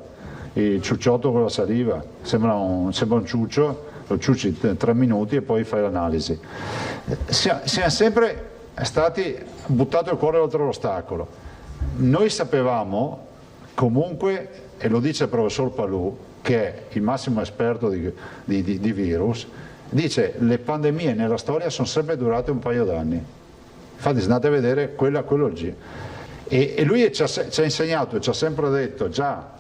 il ciucciotto con la saliva, sembra un ciuccio, lo ciucci 3 minuti e poi fai l'analisi. Siamo sempre stati buttati il cuore oltre l'ostacolo. Noi sapevamo comunque, e lo dice il professor Palù, che è il massimo esperto di virus, dice le pandemie nella storia sono sempre durate un paio d'anni. Infatti se andate a vedere quello G. E lui ci ha insegnato, ci ha sempre detto già,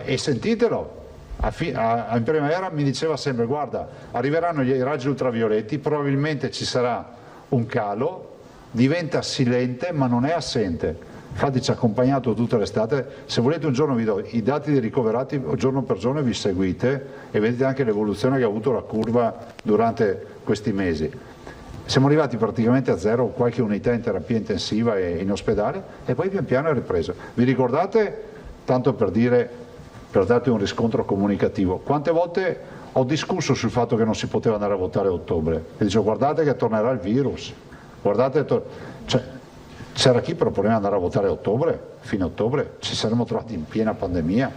e sentitelo, in primavera mi diceva sempre guarda, arriveranno i raggi ultravioletti, probabilmente ci sarà un calo, diventa silente ma non è assente. Infatti ci ha accompagnato tutta l'estate. Se volete un giorno vi do i dati dei ricoverati giorno per giorno, vi seguite e vedete anche l'evoluzione che ha avuto la curva durante questi mesi. Siamo arrivati praticamente a zero, qualche unità in terapia intensiva e in ospedale, e poi pian piano è ripreso. Vi ricordate, tanto per dire, per darti un riscontro comunicativo, quante volte ho discusso sul fatto che non si poteva andare a votare a ottobre? E dicevo guardate che tornerà il virus, guardate, c'era chi proponeva andare a votare a ottobre, fine ottobre, ci saremmo trovati in piena pandemia.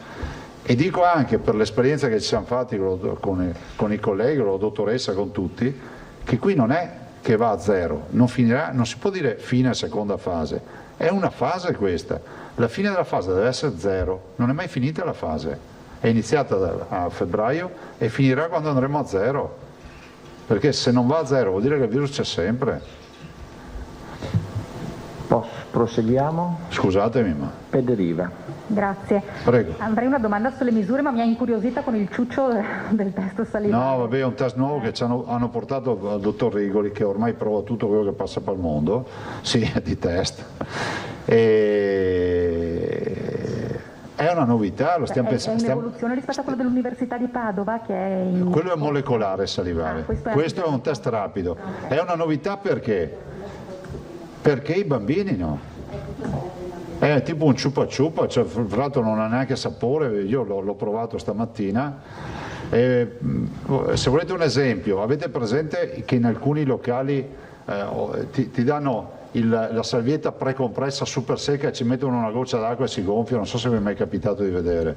E dico anche per l'esperienza che ci siamo fatti con i colleghi, con la dottoressa, con tutti, che qui non è che va a zero, non finirà, non si può dire fine seconda fase, è una fase questa, la fine della fase deve essere zero, non è mai finita la fase, è iniziata a febbraio e finirà quando andremo a zero, perché se non va a zero vuol dire che il virus c'è sempre. Proseguiamo? Scusatemi ma... Pederiva. Grazie. Prego. Avrei una domanda sulle misure, ma mi ha incuriosita con il ciuccio del test salivare. No, vabbè, è un test nuovo che hanno portato al dottor Rigoli, che ormai prova tutto quello che passa per il mondo, sì, di test. È una novità, lo stiamo pensando. È un'evoluzione rispetto a quello dell'Università di Padova, che è quello è molecolare salivare, questo è un test rapido. È una novità perché i bambini no. È tipo un ciupa ciupa, cioè, fra l'altro non ha neanche sapore, io l'ho provato stamattina. Se volete un esempio, avete presente che in alcuni locali ti danno la salvietta precompressa super secca e ci mettono una goccia d'acqua e si gonfia, non so se vi è mai capitato di vedere.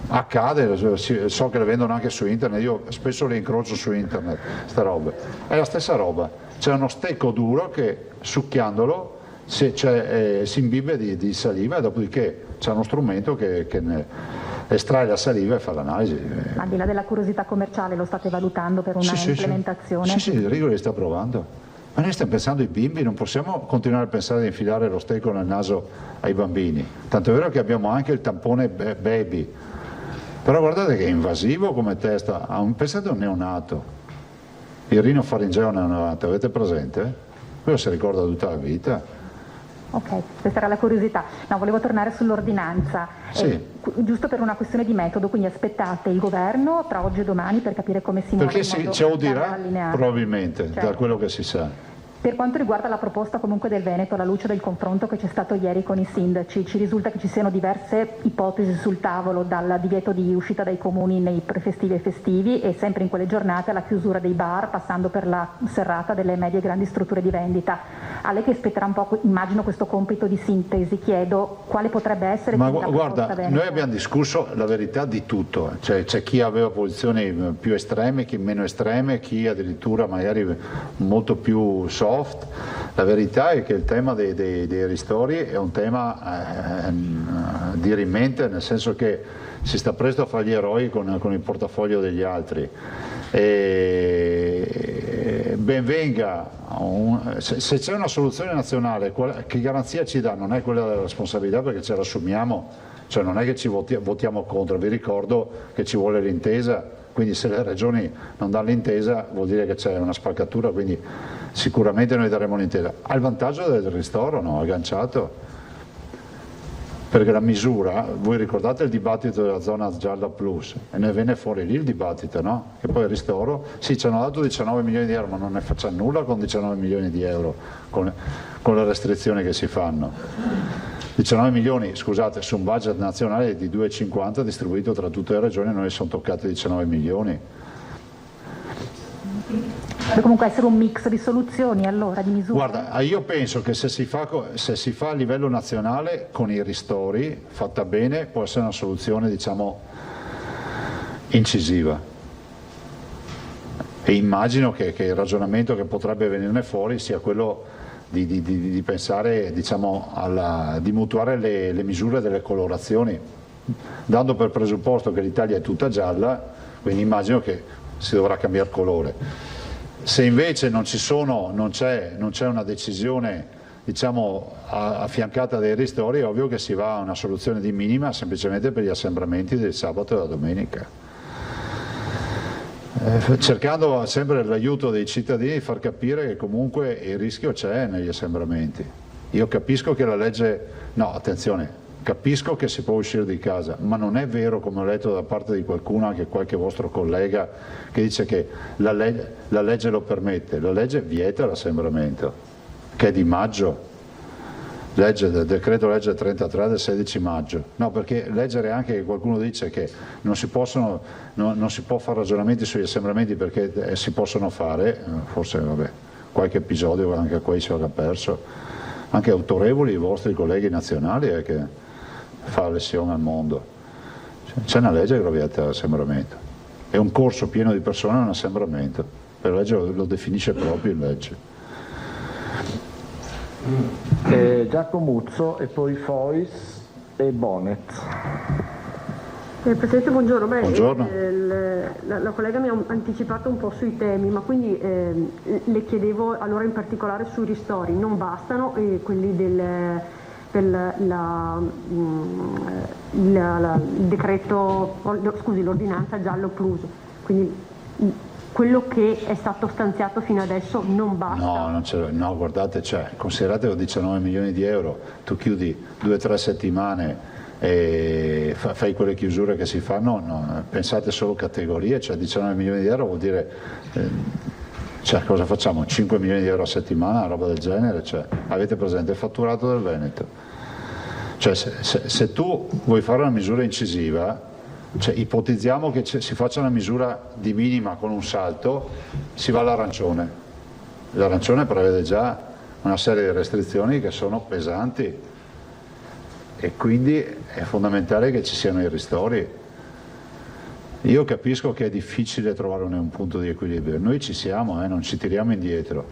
Accade, so che le vendono anche su internet, io spesso le incrocio su internet, sta roba. È la stessa roba, c'è uno stecco duro che succhiandolo si imbibe di saliva e dopodiché c'è uno strumento che estrae la saliva e fa l'analisi. Ma al di là della curiosità commerciale lo state valutando per una implementazione? Sì, Rigoli sta provando. Ma noi stiamo pensando ai bimbi, non possiamo continuare a pensare di infilare lo stecco nel naso ai bambini. Tanto è vero che abbiamo anche il tampone baby. Però guardate che è invasivo come testa. Pensate a un neonato. Il rinofaringeo neonato, avete presente? Quello si ricorda tutta la vita. Ok, questa era la curiosità. No, volevo tornare sull'ordinanza. Sì. Giusto per una questione di metodo, quindi aspettate il governo tra oggi e domani per capire come si muove. Perché ci audirà probabilmente, da quello che si sa. Per quanto riguarda la proposta comunque del Veneto, alla luce del confronto che c'è stato ieri con i sindaci, ci risulta che ci siano diverse ipotesi sul tavolo, dal divieto di uscita dai comuni nei prefestivi e festivi e sempre in quelle giornate alla chiusura dei bar, passando per la serrata delle medie e grandi strutture di vendita. A lei che spetterà un po', immagino, questo compito di sintesi, chiedo quale potrebbe essere... Ma guarda, noi abbiamo discusso la verità di tutto, cioè, c'è chi aveva posizioni più estreme, chi meno estreme, chi addirittura magari molto più soft. La verità è che il tema dei ristori è un tema dirimente, nel senso che si sta presto a fare gli eroi con il portafoglio degli altri. Ben venga, se c'è una soluzione nazionale, che garanzia ci dà? Non è quella della responsabilità, perché ce l'assumiamo, cioè non è che ci votiamo contro, vi ricordo che ci vuole l'intesa. Quindi se le regioni non danno l'intesa vuol dire che c'è una spaccatura, quindi sicuramente noi daremo l'intesa. Ha il vantaggio del ristoro, no? Agganciato, perché la misura, voi ricordate il dibattito della zona gialla plus, e ne venne fuori lì il dibattito, no? Che poi il ristoro, sì, ci hanno dato 19 milioni di euro, ma non ne facciamo nulla con 19 milioni di euro, con le restrizioni che si fanno. 19 milioni, scusate, su un budget nazionale di 2,50 distribuito tra tutte le regioni, noi sono toccati 19 milioni. Deve comunque essere un mix di soluzioni, allora, di misure? Guarda, io penso che se si fa a livello nazionale con i ristori, fatta bene, può essere una soluzione, diciamo, incisiva. E immagino che il ragionamento che potrebbe venirne fuori sia quello di pensare, diciamo, di mutuare le misure delle colorazioni, dando per presupposto che l'Italia è tutta gialla, quindi immagino che si dovrà cambiare colore. Se invece non c'è una decisione, diciamo, affiancata dai ristori, è ovvio che si va a una soluzione di minima semplicemente per gli assembramenti del sabato e la domenica, cercando sempre l'aiuto dei cittadini di far capire che comunque il rischio c'è negli assembramenti. Io capisco che la legge, no, attenzione, capisco che si può uscire di casa, ma non è vero, come ho letto da parte di qualcuno, anche qualche vostro collega, che dice che la legge lo permette. La legge vieta l'assembramento, che è di maggio, decreto legge 33 del 16 maggio. No, perché leggere anche che qualcuno dice che non si può fare ragionamenti sugli assembramenti perché si possono fare, forse vabbè, qualche episodio anche a qua ci aveva perso, anche autorevoli i vostri colleghi nazionali che fa lesione al mondo. C'è una legge che lo vieta l'assembramento, è un corso pieno di persone, è un assembramento, per legge lo definisce proprio in legge. Giacomuzzo e poi Fois e Bonet. Presidente, buongiorno. Buongiorno. La collega mi ha anticipato un po' sui temi, ma quindi le chiedevo allora in particolare sui ristori. Non bastano quelli per l'ordinanza giallo plus, quindi quello che è stato stanziato fino adesso non basta? No, guardate, considerate 19 milioni di euro, tu chiudi 2 o 3 settimane e fai quelle chiusure che si fanno, no, pensate solo categorie, 19 milioni di euro vuol dire, cosa facciamo? 5 milioni di euro a settimana, una roba del genere, avete presente il fatturato del Veneto? Se tu vuoi fare una misura incisiva, ipotizziamo che si faccia una misura di minima con un salto, si va all'arancione. L'arancione prevede già una serie di restrizioni che sono pesanti e quindi è fondamentale che ci siano i ristori. Io capisco che è difficile trovare un punto di equilibrio, noi ci siamo, non ci tiriamo indietro.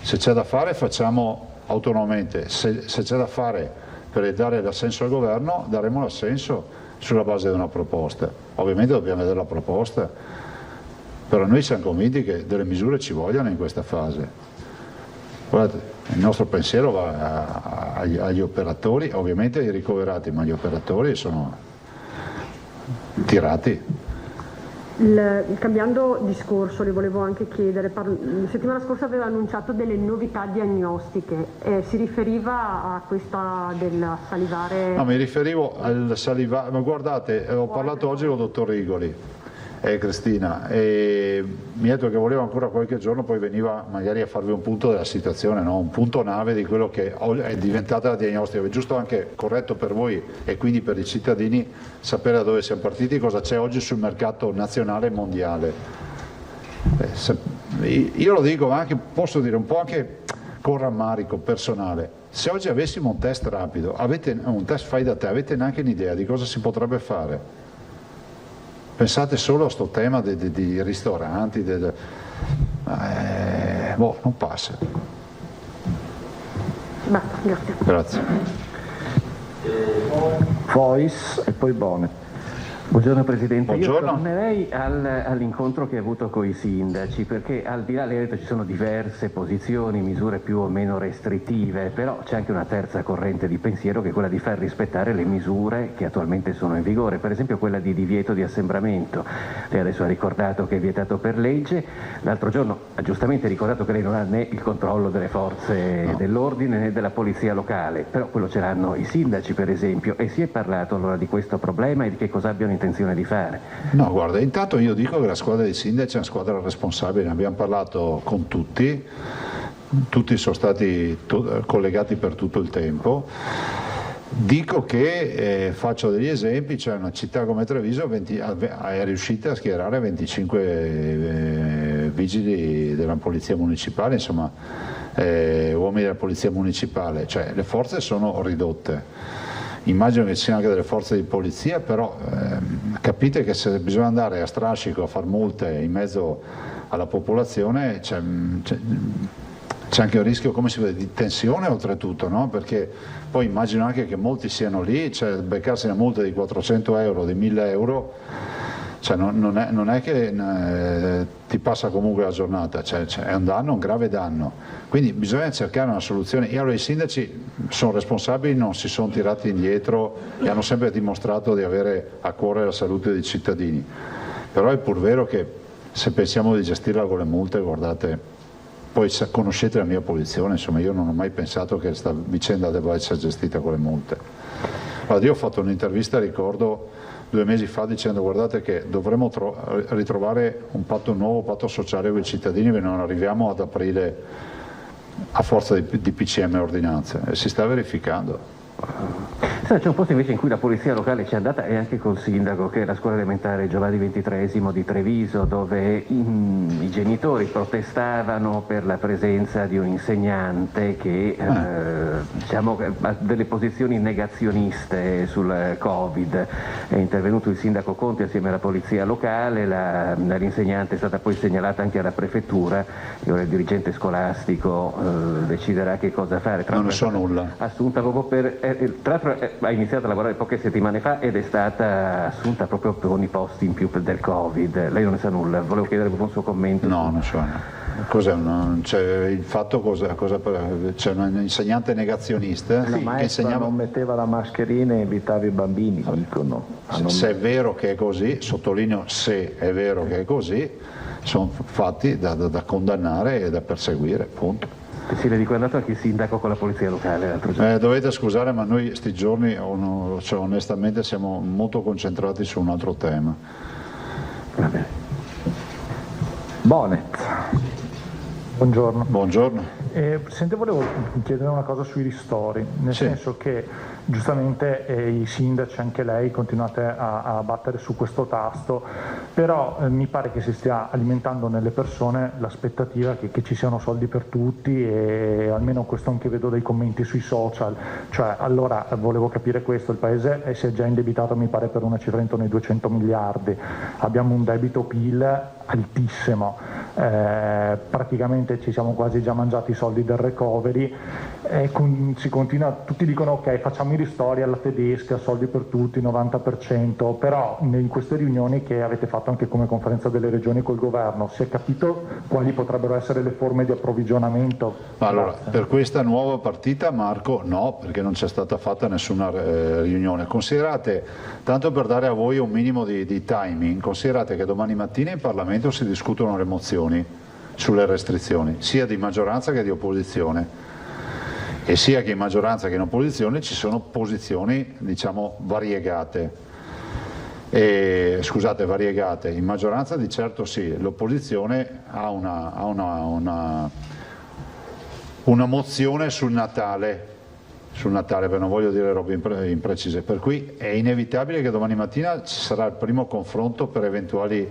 Se c'è da fare facciamo autonomamente, se c'è da fare per dare l'assenso al governo daremo l'assenso sulla base di una proposta. Ovviamente dobbiamo vedere la proposta, però noi siamo convinti che delle misure ci vogliono in questa fase. Guardate, il nostro pensiero va agli operatori, ovviamente ai ricoverati, ma gli operatori sono tirati. Cambiando discorso, le volevo anche chiedere, la settimana scorsa aveva annunciato delle novità diagnostiche, si riferiva a questa del salivare? No, mi riferivo al salivare, ma guardate, ho parlato oggi con il dottor Rigoli e Cristina e mi ha detto che voleva ancora qualche giorno, poi veniva magari a farvi un punto della situazione, no? Un punto nave di quello che è diventata la diagnostica. È giusto anche corretto per voi e quindi per i cittadini sapere da dove siamo partiti, cosa c'è oggi sul mercato nazionale e mondiale. Io lo dico, ma anche, posso dire un po' anche con rammarico personale, se oggi avessimo un test rapido, un test fai da te, avete neanche un'idea di cosa si potrebbe fare? Pensate solo a sto tema di ristoranti, non passa. Grazie. Grazie. Fois e poi Bonet. Buongiorno Presidente, Buongiorno. Io tornerei all'incontro che ha avuto con i sindaci, perché al di là, lei ha detto, ci sono diverse posizioni, misure più o meno restrittive, però c'è anche una terza corrente di pensiero che è quella di far rispettare le misure che attualmente sono in vigore, per esempio quella di divieto di assembramento. Lei adesso ha ricordato che è vietato per legge, l'altro giorno ha giustamente ricordato che lei non ha né il controllo delle forze dell'ordine né della polizia locale, però quello ce l'hanno i sindaci per esempio, e si è parlato allora di questo problema e di che cosa abbiano intenzione di fare? No, guarda, intanto io dico che la squadra dei sindaci è una squadra responsabile, ne abbiamo parlato con tutti sono stati collegati per tutto il tempo. Dico che, faccio degli esempi, c'è una città come Treviso è riuscita a schierare 25 vigili della polizia municipale, insomma uomini della polizia municipale, cioè le forze sono ridotte. Immagino che ci siano anche delle forze di polizia, però capite che se bisogna andare a strascico a far multe in mezzo alla popolazione c'è anche un rischio, come si vede, di tensione oltretutto, no? Perché poi immagino anche che molti siano lì, beccarsi una multa di 400 euro, di 1000 euro, Cioè non è che ti passa comunque la giornata, cioè, è un danno, un grave danno. Quindi bisogna cercare una soluzione. E allora i sindaci sono responsabili, non si sono tirati indietro e hanno sempre dimostrato di avere a cuore la salute dei cittadini. Però è pur vero che se pensiamo di gestirla con le multe, guardate, poi se conoscete la mia posizione, insomma io non ho mai pensato che questa vicenda debba essere gestita con le multe. Allora, io ho fatto un'intervista, ricordo, 2 mesi fa dicendo guardate che dovremmo ritrovare un nuovo patto sociale con i cittadini, perché non arriviamo ad aprile a forza di PCM e ordinanze, e si sta verificando. C'è un posto invece in cui la polizia locale ci è andata, e anche col sindaco, che è la scuola elementare Giovanni XXIII di Treviso, dove i genitori protestavano per la presenza di un insegnante che diciamo, ha delle posizioni negazioniste sul Covid. È intervenuto il sindaco Conti assieme alla polizia locale, l'insegnante è stata poi segnalata anche alla prefettura e ora il dirigente scolastico deciderà che cosa fare. Non ne so nulla. Assunta proprio tra l'altro ha iniziato a lavorare poche settimane fa ed è stata assunta proprio con i posti in più del Covid. Lei non ne sa nulla, volevo chiedere proprio un suo commento. No, non so. Cos'è? Il fatto c'è un insegnante negazionista la maestra non metteva la mascherina e invitava i bambini, dicono. Se è vero che è così, sottolineo se è vero che è così, sono fatti da condannare e da perseguire, punto. Sì, le dico, è andato anche il sindaco con la polizia locale l'altro giorno. Dovete scusare, ma noi sti giorni onestamente siamo molto concentrati su un altro tema. Va bene. Bonet. Buongiorno. Buongiorno. Presidente, volevo chiedere una cosa sui ristori, nel senso che giustamente i sindaci, anche lei, continuate a battere su questo tasto, però mi pare che si stia alimentando nelle persone l'aspettativa che ci siano soldi per tutti, e almeno questo anche vedo dai commenti sui social. Cioè, allora volevo capire questo: il Paese si è già indebitato, mi pare, per una cifra intorno ai 200 miliardi, abbiamo un debito PIL altissimo, praticamente ci siamo quasi già mangiati i soldi del recovery, si continua, tutti dicono ok, facciamo i ristori alla tedesca, soldi per tutti, 90%, però in queste riunioni che avete fatto anche come conferenza delle regioni col governo, si è capito quali potrebbero essere le forme di approvvigionamento? Allora, per questa nuova partita, Marco, no, perché non c'è stata fatta nessuna riunione. Considerate, tanto per dare a voi un minimo di timing, considerate che domani mattina in Parlamento si discutono le mozioni sulle restrizioni, sia di maggioranza che di opposizione, e sia che in maggioranza che in opposizione ci sono posizioni, diciamo, variegate. Scusate, variegate. In maggioranza di certo sì, l'opposizione ha una mozione sul Natale, per non voglio dire robe imprecise, per cui è inevitabile che domani mattina ci sarà il primo confronto per eventuali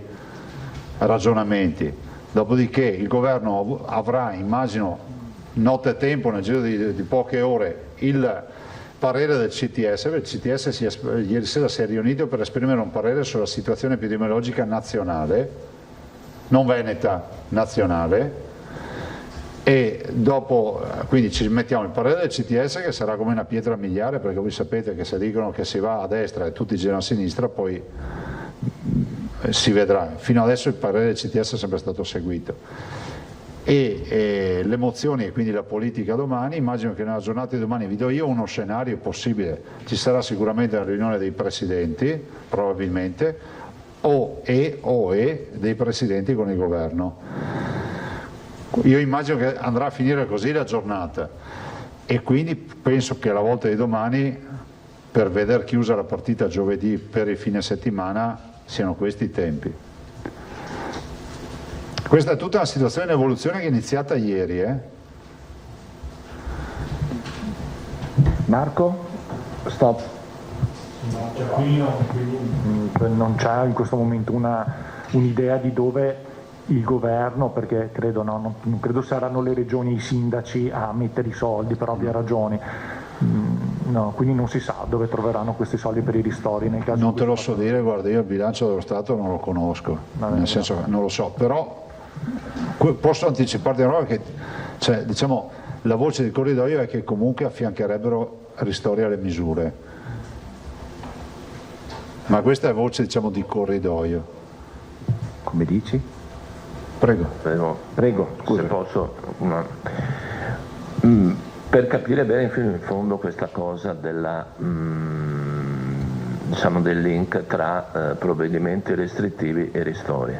ragionamenti. Dopodiché il governo avrà, immagino, nottetempo, nel giro di poche ore, il parere del CTS. Il CTS ieri sera si è riunito per esprimere un parere sulla situazione epidemiologica nazionale, non veneta, nazionale, e dopo quindi ci mettiamo il parere del CTS, che sarà come una pietra miliare, perché voi sapete che se dicono che si va a destra e tutti girano a sinistra, poi si vedrà. Fino adesso il parere del CTS è sempre stato seguito, e le mozioni e quindi la politica domani. Immagino che nella giornata di domani, vi do io uno scenario possibile, ci sarà sicuramente una riunione dei presidenti, probabilmente, o dei presidenti con il governo. Io immagino che andrà a finire così la giornata, e quindi penso che alla volta di domani, per veder chiusa la partita giovedì per il fine settimana, siano questi i tempi. Questa è tutta una situazione in evoluzione che è iniziata ieri. Marco? Stop. Non c'è in questo momento un'idea di dove il governo, perché non credo saranno le regioni, i sindaci a mettere i soldi per ovvie ragioni. No, quindi non si sa dove troveranno questi soldi per i ristori nel caso. Non te lo so dire, guarda, io il bilancio dello Stato non lo conosco, nel senso che non lo so, però posso anticiparti una roba che, cioè, diciamo, la voce del corridoio è che comunque affiancherebbero ristori alle misure, ma questa è voce, diciamo, di corridoio. come dici? Prego. Se posso, per capire bene fino in fondo questa cosa della, diciamo del link tra provvedimenti restrittivi e ristori.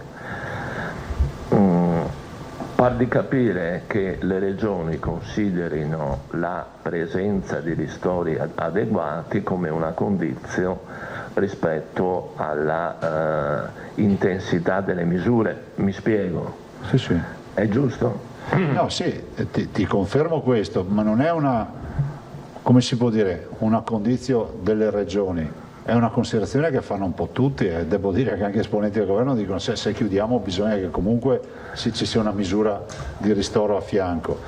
Par di capire che le regioni considerino la presenza di ristori adeguati come una condizione rispetto alla intensità delle misure. Mi spiego? Sì. È giusto? No, sì, ti confermo questo, ma non è una, come si può dire, una condizione delle regioni. È una considerazione che fanno un po' tutti e devo dire che anche esponenti del governo dicono se chiudiamo bisogna che comunque ci sia una misura di ristoro a fianco.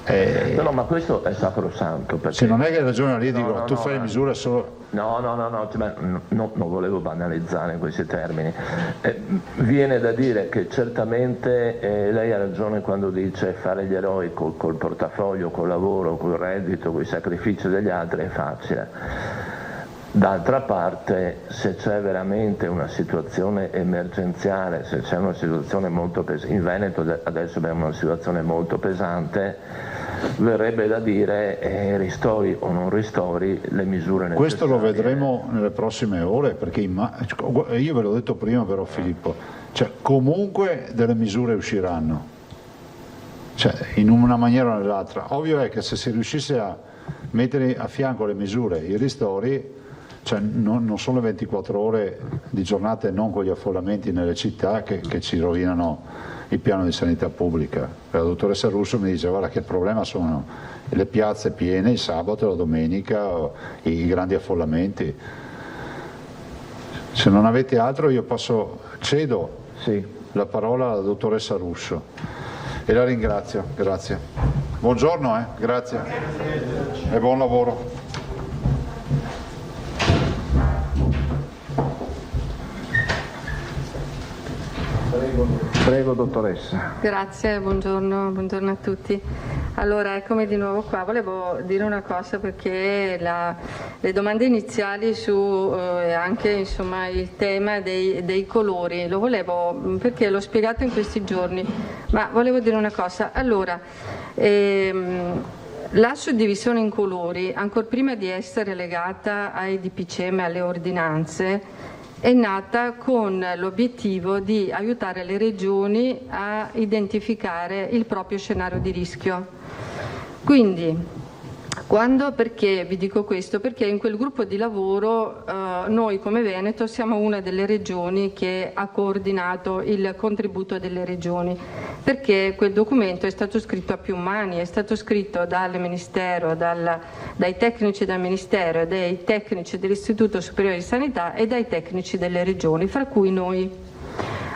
No, ma questo è sacrosanto. Perché... Se non è che le regioni lì dicono tu fai le misure solo... No, non volevo banalizzare questi termini. Viene da dire che certamente lei ha ragione quando dice fare gli eroi col portafoglio, col lavoro, col reddito, con i sacrifici degli altri è facile. D'altra parte, se c'è veramente una situazione emergenziale, se c'è una situazione molto pesante, in Veneto adesso abbiamo una situazione molto pesante, verrebbe da dire ristori o non ristori le misure necessarie. Questo lo vedremo nelle prossime ore, perché io ve l'ho detto prima però Filippo, cioè comunque delle misure usciranno, cioè in una maniera o nell'altra. Ovvio è che se si riuscisse a mettere a fianco le misure, i ristori, cioè non sono le 24 ore di giornate non con gli affollamenti nelle città che ci rovinano il piano di sanità pubblica. La dottoressa Russo mi dice guarda che il problema sono le piazze piene il sabato, la domenica, i grandi affollamenti. Se non avete altro io cedo la parola alla dottoressa Russo e la ringrazio. Grazie. Buongiorno, grazie e buon lavoro. Prego dottoressa. Grazie, buongiorno a tutti. Allora, eccomi di nuovo qua. Volevo dire una cosa perché le domande iniziali su anche insomma, il tema dei colori, lo volevo, perché l'ho spiegato in questi giorni, ma volevo dire una cosa. Allora, la suddivisione in colori, ancor prima di essere legata ai DPCM, alle ordinanze, è nata con l'obiettivo di aiutare le regioni a identificare il proprio scenario di rischio. Quindi, perché vi dico questo? Perché in quel gruppo di lavoro noi come Veneto siamo una delle regioni che ha coordinato il contributo delle regioni, perché quel documento è stato scritto a più mani, è stato scritto dal Ministero, dai tecnici del Ministero, dai tecnici dell'Istituto Superiore di Sanità e dai tecnici delle regioni, fra cui noi.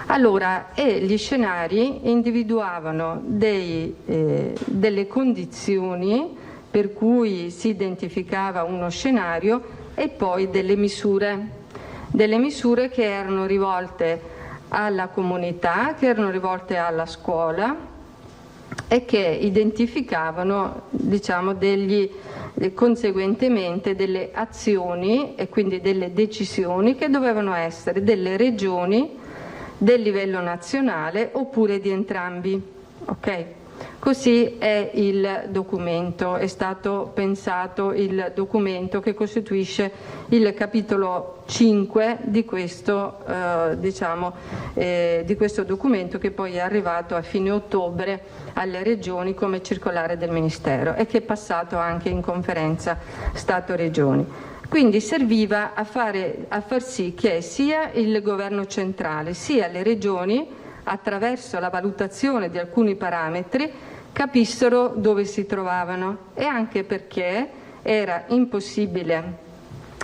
Allora, gli scenari individuavano delle condizioni per cui si identificava uno scenario e poi delle misure che erano rivolte alla comunità, che erano rivolte alla scuola e che identificavano, diciamo, conseguentemente delle azioni e quindi delle decisioni che dovevano essere delle regioni, del livello nazionale oppure di entrambi. Ok? Così è il documento, è stato pensato il documento che costituisce il capitolo 5 di questo, di questo documento, che poi è arrivato a fine ottobre alle regioni come circolare del Ministero e che è passato anche in conferenza Stato-Regioni. Quindi serviva a far sì che sia il governo centrale sia le regioni, attraverso la valutazione di alcuni parametri, capissero dove si trovavano, e anche perché era impossibile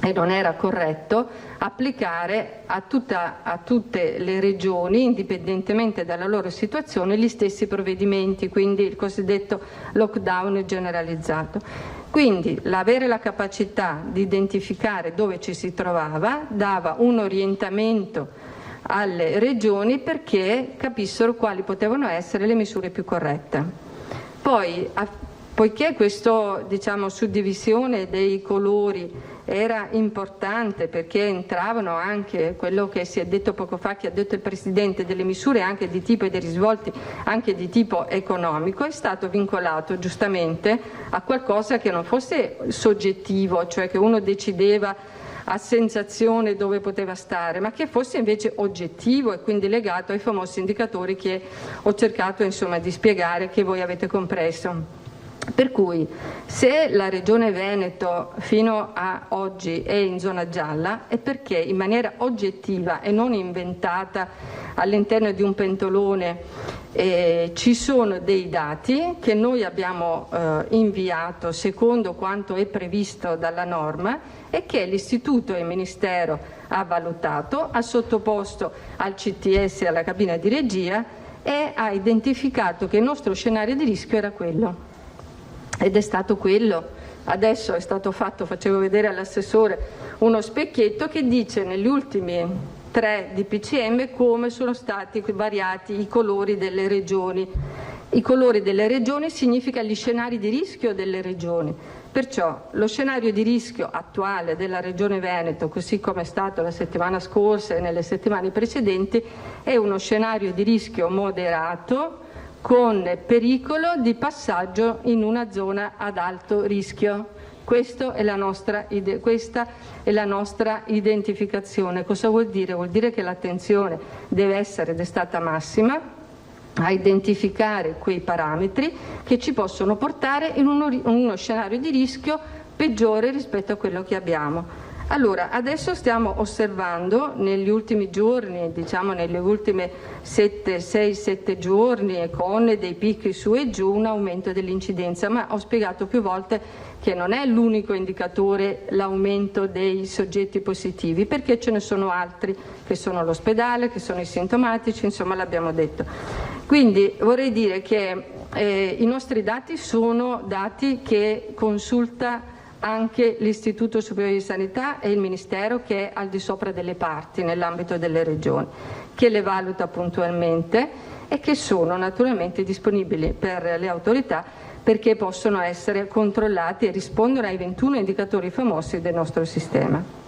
e non era corretto applicare a tutte le regioni, indipendentemente dalla loro situazione, gli stessi provvedimenti, quindi il cosiddetto lockdown generalizzato. Quindi avere la capacità di identificare dove ci si trovava dava un orientamento alle regioni perché capissero quali potevano essere le misure più corrette. Poi, poiché questa suddivisione dei colori era importante perché entravano anche quello che si è detto poco fa, che ha detto il Presidente, delle misure anche di tipo e dei risvolti anche di tipo economico, è stato vincolato giustamente a qualcosa che non fosse soggettivo, cioè che uno decideva a sensazione dove poteva stare, ma che fosse invece oggettivo e quindi legato ai famosi indicatori che ho cercato insomma di spiegare, che voi avete compreso. Per cui se la Regione Veneto fino a oggi è in zona gialla è perché in maniera oggettiva e non inventata all'interno di un pentolone ci sono dei dati che noi abbiamo inviato secondo quanto è previsto dalla norma e che l'Istituto e il Ministero ha valutato, ha sottoposto al CTS e alla cabina di regia e ha identificato che il nostro scenario di rischio era quello. Ed è stato quello. Adesso è stato fatto, facevo vedere all'assessore, uno specchietto che dice negli ultimi 3 DPCM come sono stati variati i colori delle regioni. I colori delle regioni significa gli scenari di rischio delle regioni. Perciò lo scenario di rischio attuale della Regione Veneto, così come è stato la settimana scorsa e nelle settimane precedenti, è uno scenario di rischio moderato con pericolo di passaggio in una zona ad alto rischio. Questa è la nostra identificazione. Cosa vuol dire? Vuol dire che l'attenzione deve essere ed è stata massima a identificare quei parametri che ci possono portare in uno scenario di rischio peggiore rispetto a quello che abbiamo. Allora, adesso stiamo osservando negli ultimi giorni, diciamo nelle ultime 6-7 giorni, con dei picchi su e giù, un aumento dell'incidenza, ma ho spiegato più volte che non è l'unico indicatore l'aumento dei soggetti positivi, perché ce ne sono altri, che sono l'ospedale, che sono i sintomatici, insomma l'abbiamo detto. Quindi vorrei dire che i nostri dati sono dati che consulta anche l'Istituto Superiore di Sanità e il Ministero, che è al di sopra delle parti nell'ambito delle regioni, che le valuta puntualmente e che sono naturalmente disponibili per le autorità perché possono essere controllati e rispondono ai 21 indicatori famosi del nostro sistema.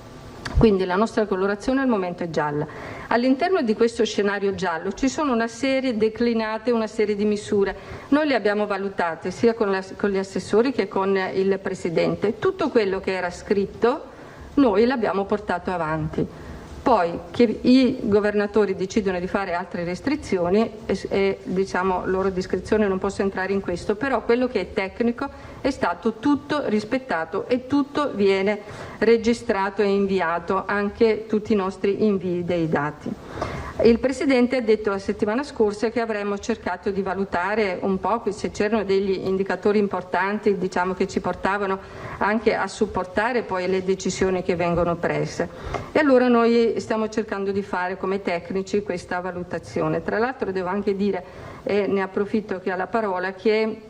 Quindi la nostra colorazione al momento è gialla. All'interno di questo scenario giallo ci sono una serie declinate, una serie di misure. Noi le abbiamo valutate sia con gli assessori che con il Presidente. Tutto quello che era scritto noi l'abbiamo portato avanti. Poi che i governatori decidono di fare altre restrizioni è diciamo loro discrezione, non posso entrare in questo, però quello che è tecnico è stato tutto rispettato e tutto viene registrato e inviato, anche tutti i nostri invii dei dati. Il Presidente ha detto la settimana scorsa che avremmo cercato di valutare un po' se c'erano degli indicatori importanti, diciamo, che ci portavano anche a supportare poi le decisioni che vengono prese. E allora noi stiamo cercando di fare come tecnici questa valutazione. Tra l'altro devo anche dire, e ne approfitto che ha la parola, che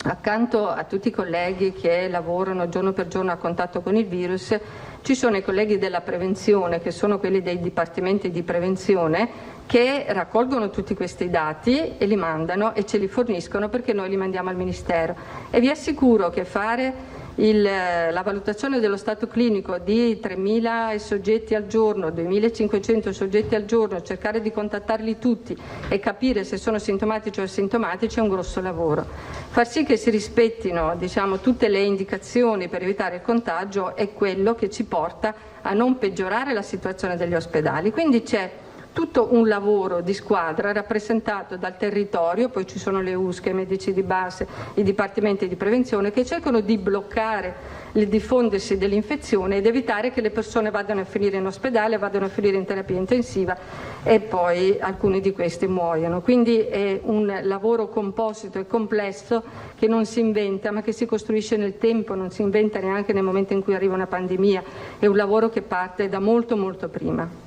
accanto a tutti i colleghi che lavorano giorno per giorno a contatto con il virus, ci sono i colleghi della prevenzione, che sono quelli dei dipartimenti di prevenzione, che raccolgono tutti questi dati e li mandano e ce li forniscono perché noi li mandiamo al Ministero. E vi assicuro che fare la valutazione dello stato clinico di 3.000 soggetti al giorno, 2.500 soggetti al giorno, cercare di contattarli tutti e capire se sono sintomatici o asintomatici è un grosso lavoro. Far sì che si rispettino, diciamo, tutte le indicazioni per evitare il contagio è quello che ci porta a non peggiorare la situazione degli ospedali. Quindi c'è tutto un lavoro di squadra rappresentato dal territorio, poi ci sono le USCE, i medici di base, i dipartimenti di prevenzione che cercano di bloccare il diffondersi dell'infezione ed evitare che le persone vadano a finire in ospedale, vadano a finire in terapia intensiva e poi alcuni di questi muoiono. Quindi è un lavoro composito e complesso che non si inventa ma che si costruisce nel tempo, non si inventa neanche nel momento in cui arriva una pandemia, è un lavoro che parte da molto molto prima.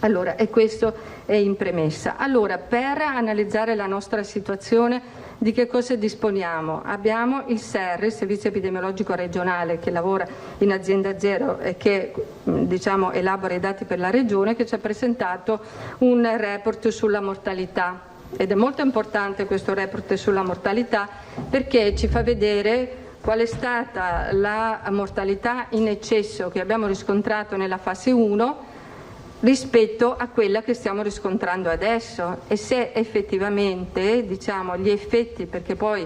Allora, e questo è in premessa. Allora, per analizzare la nostra situazione, di che cosa disponiamo? Abbiamo il SER, il Servizio Epidemiologico Regionale, che lavora in azienda zero e che diciamo elabora i dati per la Regione, che ci ha presentato un report sulla mortalità. Ed è molto importante questo report sulla mortalità perché ci fa vedere qual è stata la mortalità in eccesso che abbiamo riscontrato nella fase 1 rispetto a quella che stiamo riscontrando adesso, e se effettivamente gli effetti, perché poi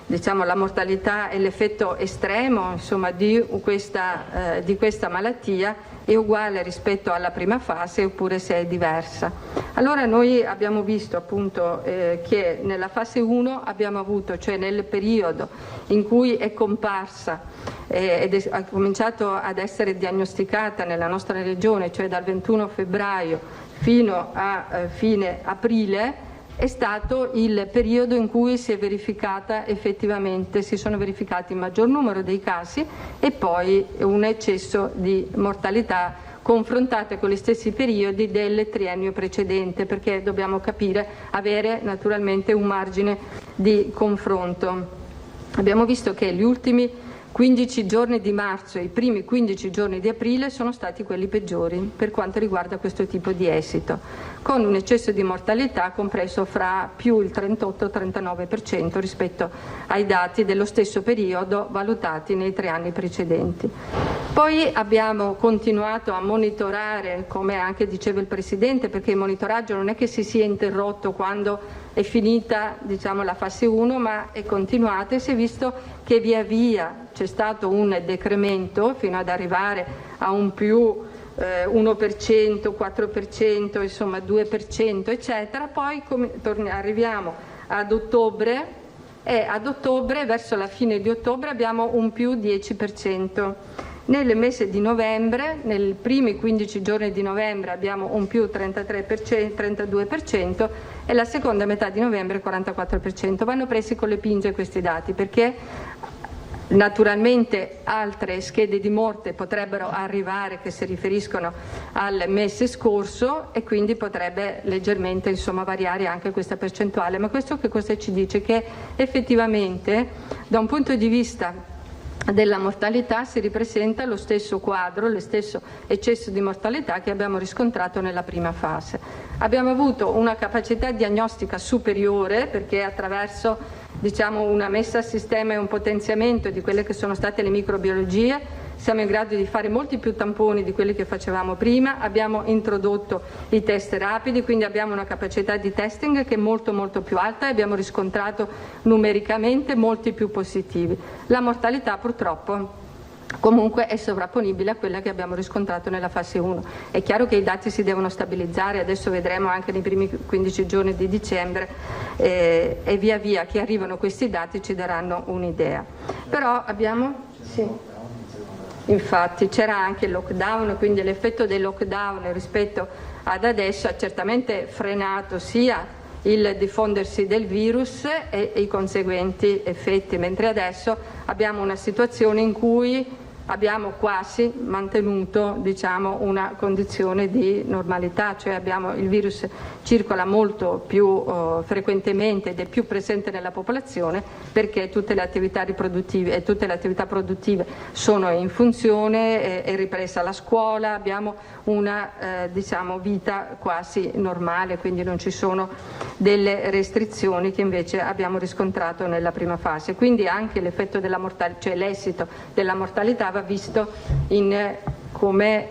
la mortalità è l'effetto estremo di questa malattia, è uguale rispetto alla prima fase oppure se è diversa. Allora noi abbiamo visto appunto che nella fase 1 abbiamo avuto, cioè nel periodo in cui è comparsa ha cominciato ad essere diagnosticata nella nostra regione, cioè dal 21 febbraio fino a fine aprile, è stato il periodo in cui si sono verificati il maggior numero dei casi e poi un eccesso di mortalità confrontate con gli stessi periodi del triennio precedente, perché dobbiamo avere naturalmente un margine di confronto. Abbiamo visto che gli ultimi 15 giorni di marzo e i primi 15 giorni di aprile sono stati quelli peggiori per quanto riguarda questo tipo di esito, con un eccesso di mortalità compreso fra più il 38-39% rispetto ai dati dello stesso periodo valutati nei 3 anni precedenti. Poi abbiamo continuato a monitorare, come anche diceva il Presidente, perché il monitoraggio non è che si sia interrotto quando è finita la fase 1, ma è continuata, e si è visto che via via c'è stato un decremento fino ad arrivare a un più 1%, 4%, insomma 2%, eccetera. Poi arriviamo ad ottobre, e ad ottobre, verso la fine di ottobre, abbiamo un più 10%. Nel mese di novembre, nei primi 15 giorni di novembre, abbiamo un più 33%, 32%, e la seconda metà di novembre 44%. Vanno presi con le pinze questi dati, perché naturalmente altre schede di morte potrebbero arrivare che si riferiscono al mese scorso, e quindi potrebbe leggermente variare anche questa percentuale. Ma questo che cosa ci dice? Che effettivamente da un punto di vista della mortalità si ripresenta lo stesso quadro, lo stesso eccesso di mortalità che abbiamo riscontrato nella prima fase. Abbiamo avuto una capacità diagnostica superiore, perché attraverso una messa a sistema e un potenziamento di quelle che sono state le microbiologie siamo in grado di fare molti più tamponi di quelli che facevamo prima. Abbiamo introdotto i test rapidi, quindi abbiamo una capacità di testing che è molto molto più alta, e abbiamo riscontrato numericamente molti più positivi. La mortalità purtroppo comunque è sovrapponibile a quella che abbiamo riscontrato nella fase 1. È chiaro che i dati si devono stabilizzare, adesso vedremo anche nei primi 15 giorni di dicembre, e via via che arrivano questi dati ci daranno un'idea. Però abbiamo... Sì. Infatti c'era anche il lockdown, quindi l'effetto del lockdown rispetto ad adesso ha certamente frenato sia il diffondersi del virus e i conseguenti effetti, mentre adesso abbiamo una situazione in cui abbiamo quasi mantenuto una condizione di normalità, cioè il virus circola molto più frequentemente ed è più presente nella popolazione, perché tutte le attività riproduttive e tutte le attività produttive sono in funzione, è ripresa la scuola, abbiamo una vita quasi normale, quindi non ci sono delle restrizioni che invece abbiamo riscontrato nella prima fase. Quindi anche l'effetto della mortalità, cioè l'esito della mortalità, va visto come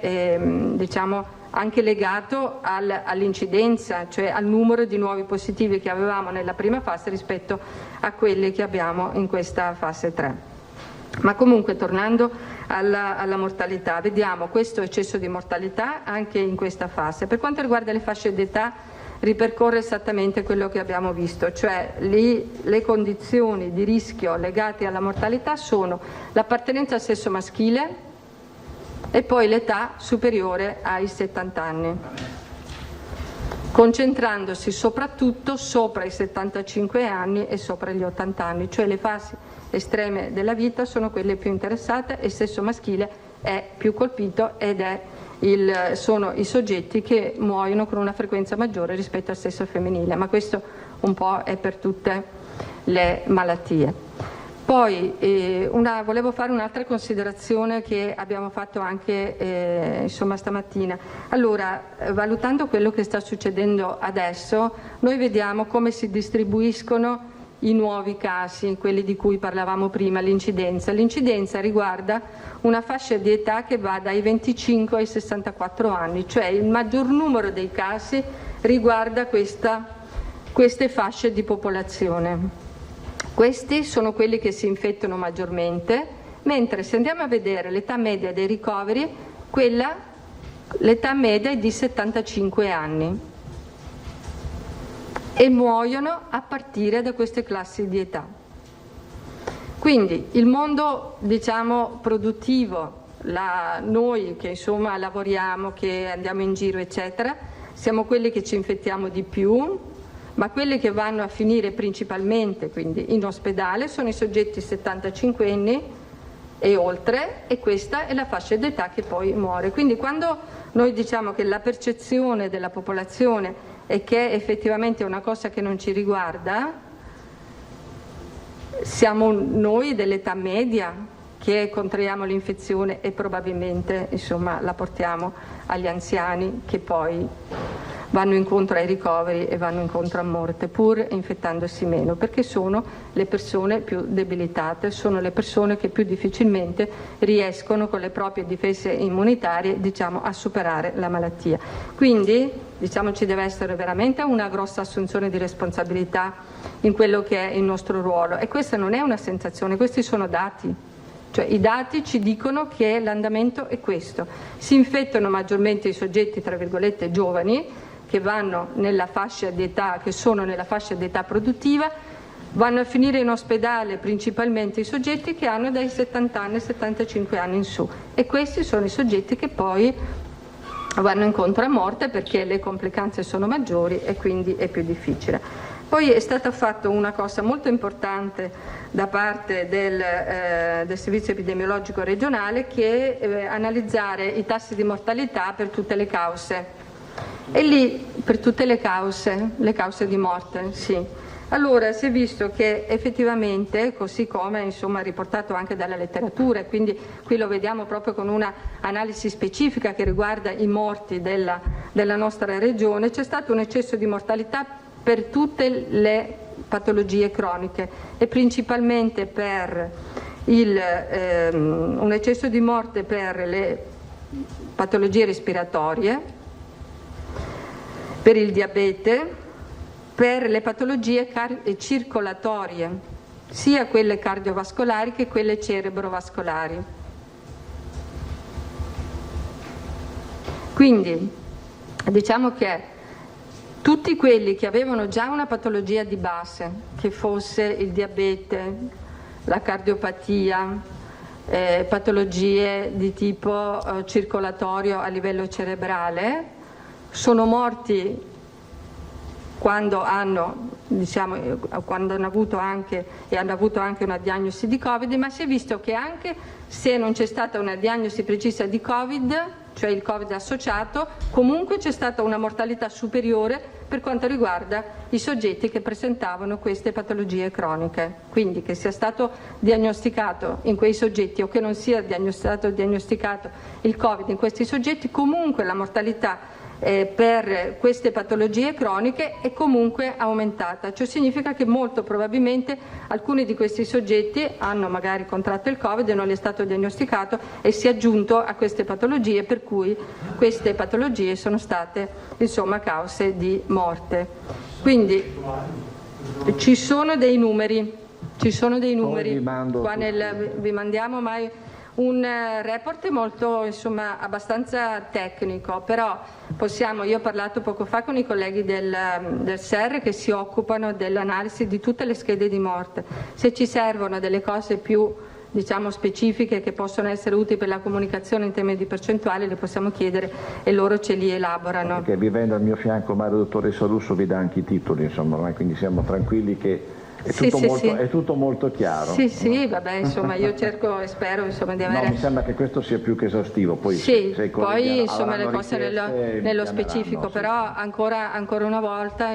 anche legato all'incidenza, cioè al numero di nuovi positivi che avevamo nella prima fase rispetto a quelli che abbiamo in questa fase 3. Ma comunque, tornando alla mortalità, vediamo questo eccesso di mortalità anche in questa fase. Per quanto riguarda le fasce d'età, ripercorre esattamente quello che abbiamo visto, cioè le condizioni di rischio legate alla mortalità sono l'appartenenza al sesso maschile e poi l'età superiore ai 70 anni, concentrandosi soprattutto sopra i 75 anni e sopra gli 80 anni, cioè le fasi estreme della vita sono quelle più interessate, e il sesso maschile è più colpito ed sono i soggetti che muoiono con una frequenza maggiore rispetto al sesso femminile, ma questo un po' è per tutte le malattie. Poi volevo fare un'altra considerazione che abbiamo fatto anche stamattina. Allora, valutando quello che sta succedendo adesso, noi vediamo come si distribuiscono i nuovi casi, quelli di cui parlavamo prima, l'incidenza. L'incidenza riguarda una fascia di età che va dai 25 ai 64 anni, cioè il maggior numero dei casi riguarda queste fasce di popolazione. Questi sono quelli che si infettano maggiormente, mentre se andiamo a vedere l'età media dei ricoveri, l'età media è di 75 anni e muoiono a partire da queste classi di età. Quindi il mondo, diciamo, produttivo, noi che insomma lavoriamo, che andiamo in giro eccetera, siamo quelli che ci infettiamo di più, ma quelli che vanno a finire principalmente quindi in ospedale sono i soggetti 75enni e oltre, e questa è la fascia d'età che poi muore. Quindi quando noi diciamo che la percezione della popolazione è che effettivamente è una cosa che non ci riguarda, siamo noi dell'età media che contraiamo l'infezione e probabilmente insomma la portiamo agli anziani che poi vanno incontro ai ricoveri e vanno incontro a morte pur infettandosi meno, perché sono le persone più debilitate, sono le persone che più difficilmente riescono con le proprie difese immunitarie a superare la malattia. Quindi ci deve essere veramente una grossa assunzione di responsabilità in quello che è il nostro ruolo, e questa non è una sensazione, questi sono dati. Cioè i dati ci dicono che l'andamento è questo. Si infettano maggiormente i soggetti tra virgolette giovani, che vanno nella fascia di età, che sono nella fascia di età produttiva, vanno a finire in ospedale principalmente i soggetti che hanno dai 70 anni ai 75 anni in su, e questi sono i soggetti che poi vanno incontro a morte perché le complicanze sono maggiori e quindi è più difficile. Poi è stata fatta una cosa molto importante da parte del Servizio Epidemiologico Regionale, che è analizzare i tassi di mortalità per tutte le cause. E lì, per tutte le cause di morte, sì. Allora si è visto che effettivamente, così come riportato anche dalla letteratura, e quindi qui lo vediamo proprio con una analisi specifica che riguarda i morti della nostra regione, c'è stato un eccesso di mortalità per tutte le patologie croniche e principalmente per un eccesso di morte per le patologie respiratorie, per il diabete, per le patologie circolatorie, sia quelle cardiovascolari che quelle cerebrovascolari. Quindi diciamo che tutti quelli che avevano già una patologia di base, che fosse il diabete, la cardiopatia, patologie di tipo circolatorio a livello cerebrale, sono morti quando hanno avuto anche una diagnosi di Covid, ma si è visto che anche se non c'è stata una diagnosi precisa di Covid, cioè il Covid associato, comunque c'è stata una mortalità superiore per quanto riguarda i soggetti che presentavano queste patologie croniche. Quindi che sia stato diagnosticato in quei soggetti o che non sia stato diagnosticato il Covid in questi soggetti, comunque la mortalità per queste patologie croniche è comunque aumentata. Ciò significa che molto probabilmente alcuni di questi soggetti hanno magari contratto il Covid e non gli è stato diagnosticato e si è aggiunto a queste patologie, per cui queste patologie sono state cause di morte. Quindi ci sono dei numeri, qua vi mandiamo mai un report molto abbastanza tecnico, però io ho parlato poco fa con i colleghi del SER che si occupano dell'analisi di tutte le schede di morte. Se ci servono delle cose più specifiche che possono essere utili per la comunicazione in termini di percentuali, le possiamo chiedere e loro ce li elaborano. Perché vivendo al mio fianco Mario Dottoressa Russo vi dà anche i titoli, quindi siamo tranquilli che è tutto molto chiaro. Sì, vabbè, io cerco e spero di avere. No, mi sembra che questo sia più che esaustivo. Poi le cose nello specifico, però ancora una volta,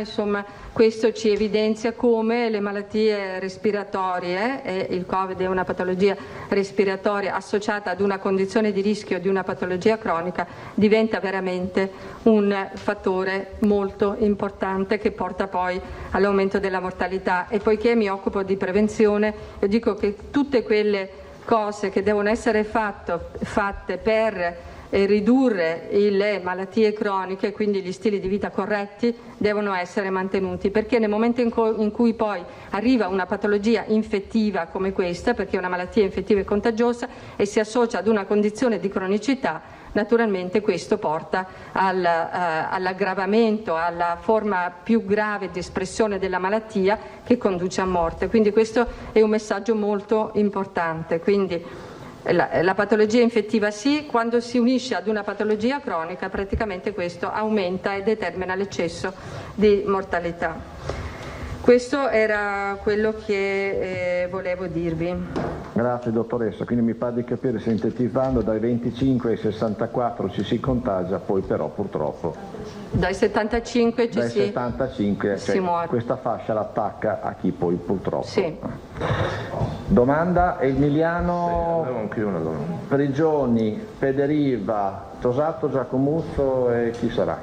questo ci evidenzia come le malattie respiratorie, e il Covid è una patologia respiratoria associata ad una condizione di rischio di una patologia cronica, diventa veramente un fattore molto importante che porta poi all'aumento della mortalità. E poi poiché mi occupo di prevenzione, io dico che tutte quelle cose che devono essere fatte per ridurre le malattie croniche, quindi gli stili di vita corretti, devono essere mantenuti, perché nel momento in cui poi arriva una patologia infettiva come questa, perché è una malattia infettiva e contagiosa e si associa ad una condizione di cronicità, naturalmente questo porta all'aggravamento, alla forma più grave di espressione della malattia che conduce a morte. Quindi questo è un messaggio molto importante. Quindi la patologia infettiva sì, quando si unisce ad una patologia cronica praticamente questo aumenta e determina l'eccesso di mortalità. Questo era quello che volevo dirvi. Grazie dottoressa, quindi mi pare di capire, sintetizzando, dai 25 ai 64 ci si contagia, poi però purtroppo dai 75 si muore. Questa fascia l'attacca a chi poi purtroppo. Sì. Domanda Emiliano, Prigioni, Federiva, Tosato, Giacomuzzo e chi sarà?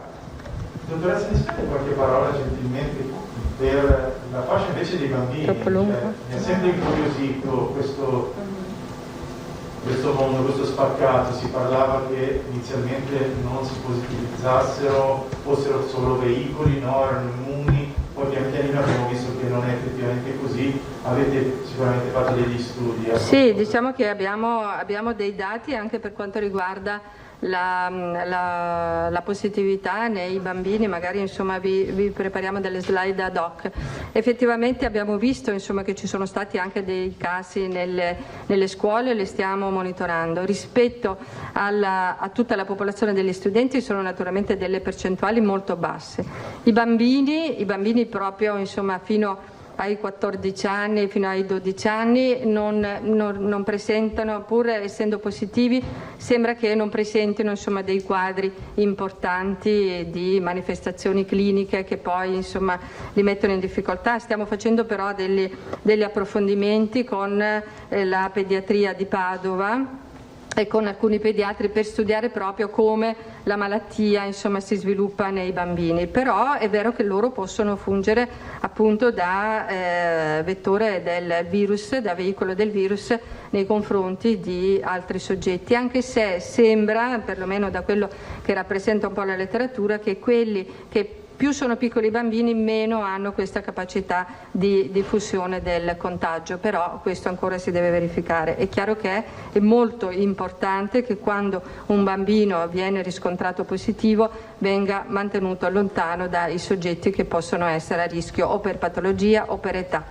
Dottoressa, mi spiega qualche parola gentilmente per la fascia invece dei bambini? Mi ha sempre incuriosito questo mondo, questo spaccato. Si parlava che inizialmente non si positivizzassero, fossero solo veicoli, no? Erano immuni, poi pian pianino abbiamo visto che non è effettivamente così. Avete sicuramente fatto degli studi. Sì, diciamo che abbiamo dei dati anche per quanto riguarda la positività nei bambini, magari insomma vi prepariamo delle slide ad hoc. Effettivamente abbiamo visto insomma che ci sono stati anche dei casi nelle scuole, li stiamo monitorando. Rispetto a tutta la popolazione degli studenti sono naturalmente delle percentuali molto basse. I bambini proprio insomma fino ai 14 anni, fino ai 12 anni non presentano, pur essendo positivi, sembra che non presentino insomma dei quadri importanti di manifestazioni cliniche che poi insomma li mettono in difficoltà. Stiamo facendo però degli approfondimenti con la pediatria di Padova e con alcuni pediatri per studiare proprio come la malattia insomma si sviluppa nei bambini, però è vero che loro possono fungere appunto da vettore del virus, da veicolo del virus nei confronti di altri soggetti, anche se sembra, perlomeno da quello che rappresenta un po' la letteratura, che quelli che più sono piccoli i bambini, meno hanno questa capacità di diffusione del contagio, però questo ancora si deve verificare. È chiaro che è molto importante che quando un bambino viene riscontrato positivo venga mantenuto lontano dai soggetti che possono essere a rischio o per patologia o per età,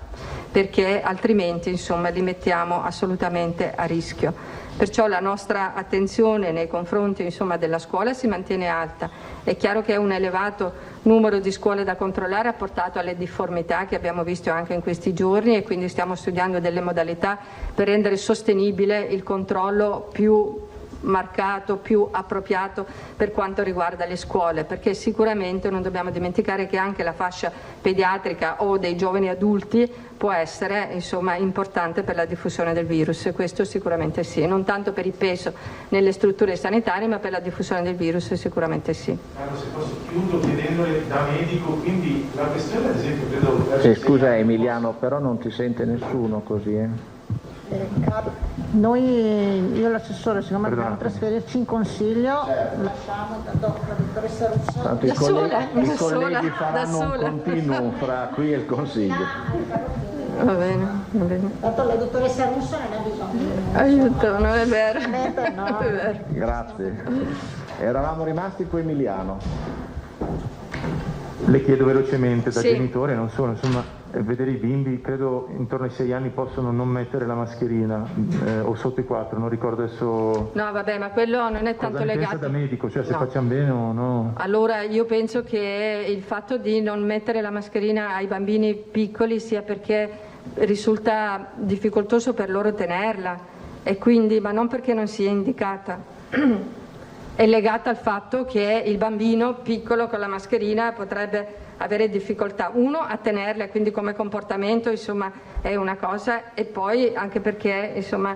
perché altrimenti insomma li mettiamo assolutamente a rischio. Perciò la nostra attenzione nei confronti insomma della scuola si mantiene alta. È chiaro che un elevato numero di scuole da controllare ha portato alle difformità che abbiamo visto anche in questi giorni, e quindi stiamo studiando delle modalità per rendere sostenibile il controllo più marcato, più appropriato per quanto riguarda le scuole, perché sicuramente non dobbiamo dimenticare che anche la fascia pediatrica o dei giovani adulti può essere insomma importante per la diffusione del virus, questo sicuramente sì, non tanto per il peso nelle strutture sanitarie, ma per la diffusione del virus sicuramente sì. Allora, se posso chiudo chiedendole da medico, quindi la questione ad esempio credo... scusa Emiliano, però non ti sente nessuno così, Noi, io e l'assessore, siccome dobbiamo trasferirci in consiglio, lasciamo la dottoressa Russo. Tanto i colleghi faranno un continuum fra qui e il consiglio. Va bene, va bene. Tanto la dottoressa Russo non ha bisogno. Aiuto, non è vero. No. È vero. Grazie. Eravamo rimasti con Emiliano. Le chiedo velocemente da Sì. genitore, non solo, insomma, vedere i bimbi, credo intorno ai 6 anni possono non mettere la mascherina, o sotto i 4, non ricordo adesso. No, vabbè, ma quello non è tanto Cosa ne pensa legato. da medico, cioè se No. facciamo bene o no? Allora io penso che il fatto di non mettere la mascherina ai bambini piccoli sia perché risulta difficoltoso per loro tenerla, e quindi, ma non perché non sia indicata. È legata al fatto che il bambino piccolo con la mascherina potrebbe avere difficoltà, uno, a tenerla, quindi come comportamento insomma è una cosa, e poi anche perché insomma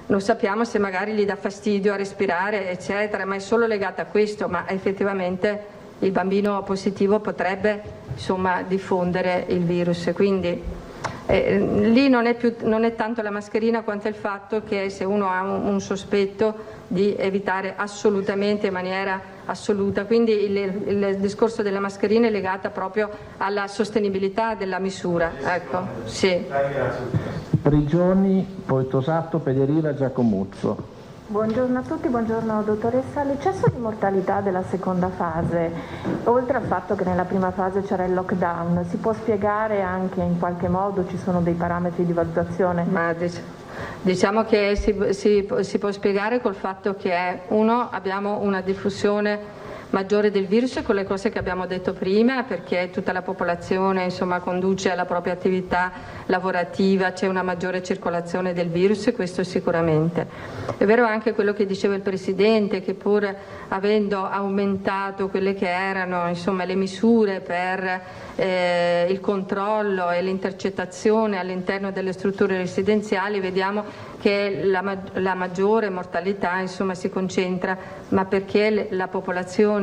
non sappiamo se magari gli dà fastidio a respirare eccetera, ma è solo legata a questo, ma effettivamente il bambino positivo potrebbe insomma diffondere il virus, quindi Lì non è tanto la mascherina quanto il fatto che se uno ha un sospetto di evitare assolutamente in maniera assoluta, quindi il discorso della mascherina è legata proprio alla sostenibilità della misura. Ecco, sì. Prigioni, poi Tosato, Pederila, Giacomuzzo. Buongiorno a tutti, buongiorno dottoressa. L'eccesso di mortalità della seconda fase, oltre al fatto che nella prima fase c'era il lockdown, si può spiegare anche in qualche modo, ci sono dei parametri di valutazione? Ma diciamo che si può spiegare col fatto che abbiamo una diffusione maggiore del virus con le cose che abbiamo detto prima, perché tutta la popolazione insomma conduce alla propria attività lavorativa, c'è una maggiore circolazione del virus, questo sicuramente. È vero anche quello che diceva il Presidente, che pur avendo aumentato quelle che erano insomma le misure per il controllo e l'intercettazione all'interno delle strutture residenziali, vediamo che la maggiore mortalità insomma si concentra, ma perché la popolazione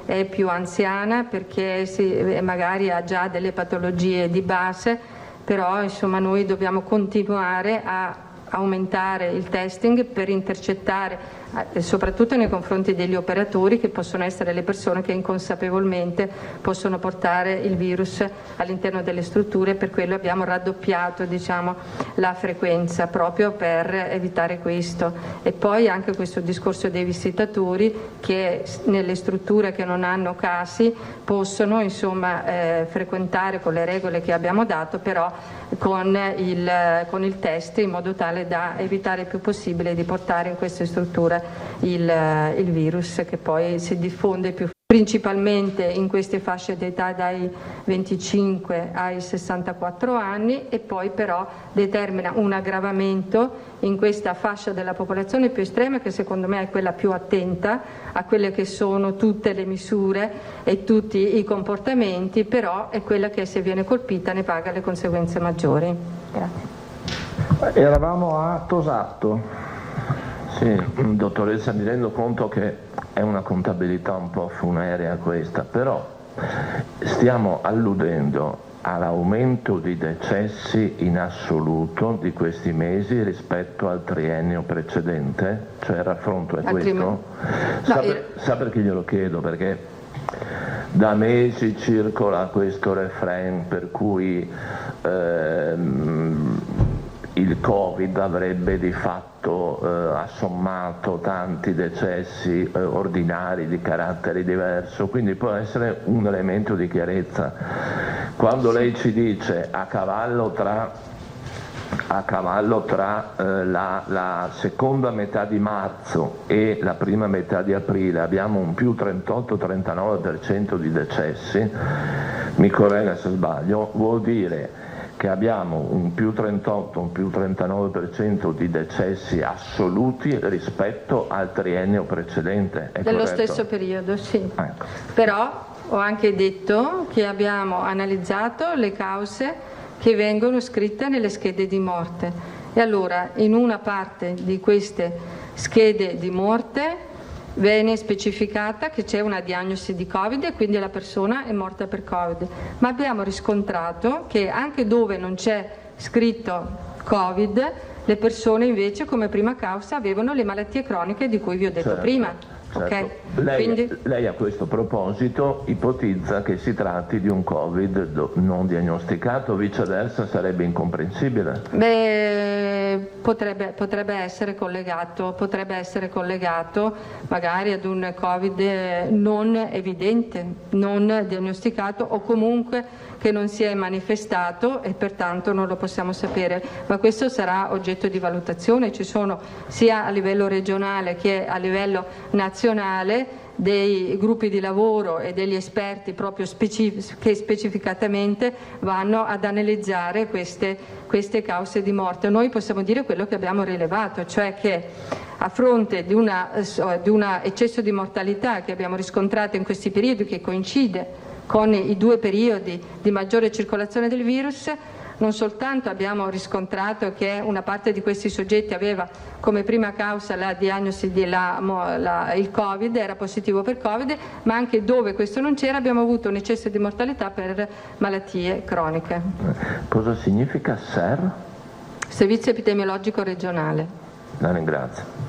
è più anziana, perché magari ha già delle patologie di base, però insomma noi dobbiamo continuare a aumentare il testing per intercettare, soprattutto nei confronti degli operatori, che possono essere le persone che inconsapevolmente possono portare il virus all'interno delle strutture. Per quello abbiamo raddoppiato la frequenza proprio per evitare questo. E poi anche questo discorso dei visitatori, che nelle strutture che non hanno casi possono frequentare con le regole che abbiamo dato, però con il test, in modo tale da evitare il più possibile di portare in queste strutture il virus, che poi si diffonde principalmente in queste fasce d'età dai 25 ai 64 anni, e poi però determina un aggravamento in questa fascia della popolazione più estrema, che secondo me è quella più attenta a quelle che sono tutte le misure e tutti i comportamenti, però è quella che, se viene colpita, ne paga le conseguenze maggiori. Grazie. Eravamo a Tosato. Sì, dottoressa, mi rendo conto che è una contabilità un po' funerea questa, però stiamo alludendo all'aumento di decessi in assoluto di questi mesi rispetto al triennio precedente, cioè il raffronto è questo? Sa perché glielo chiedo? Perché da mesi circola questo refrain per cui il Covid avrebbe di fatto assommato tanti decessi ordinari di carattere diverso, quindi può essere un elemento di chiarezza. Quando lei ci dice a cavallo tra la seconda metà di marzo e la prima metà di aprile abbiamo un più 38-39% di decessi, mi corregga se sbaglio, vuol dire che abbiamo un più 38, un più 39% di decessi assoluti rispetto al triennio precedente. È dello corretto? Stesso periodo, sì. Ecco. Però ho anche detto che abbiamo analizzato le cause che vengono scritte nelle schede di morte, e allora in una parte di queste schede di morte viene specificata che c'è una diagnosi di Covid e quindi la persona è morta per Covid, ma abbiamo riscontrato che anche dove non c'è scritto Covid, le persone invece come prima causa avevano le malattie croniche di cui vi ho detto prima. Certo. Lei a questo proposito ipotizza che si tratti di un Covid non diagnosticato, viceversa sarebbe incomprensibile? Potrebbe essere collegato magari ad un Covid non evidente, non diagnosticato, o comunque che non si è manifestato e pertanto non lo possiamo sapere, ma questo sarà oggetto di valutazione. Ci sono sia a livello regionale che a livello nazionale dei gruppi di lavoro e degli esperti proprio che specificatamente vanno ad analizzare queste cause di morte. Noi possiamo dire quello che abbiamo rilevato, cioè che a fronte di un eccesso di mortalità che abbiamo riscontrato in questi periodi, che coincide con i due periodi di maggiore circolazione del virus, non soltanto abbiamo riscontrato che una parte di questi soggetti aveva come prima causa la diagnosi il Covid, era positivo per Covid, ma anche dove questo non c'era abbiamo avuto un eccesso di mortalità per malattie croniche. Cosa significa SER? Servizio epidemiologico regionale. La ringrazio.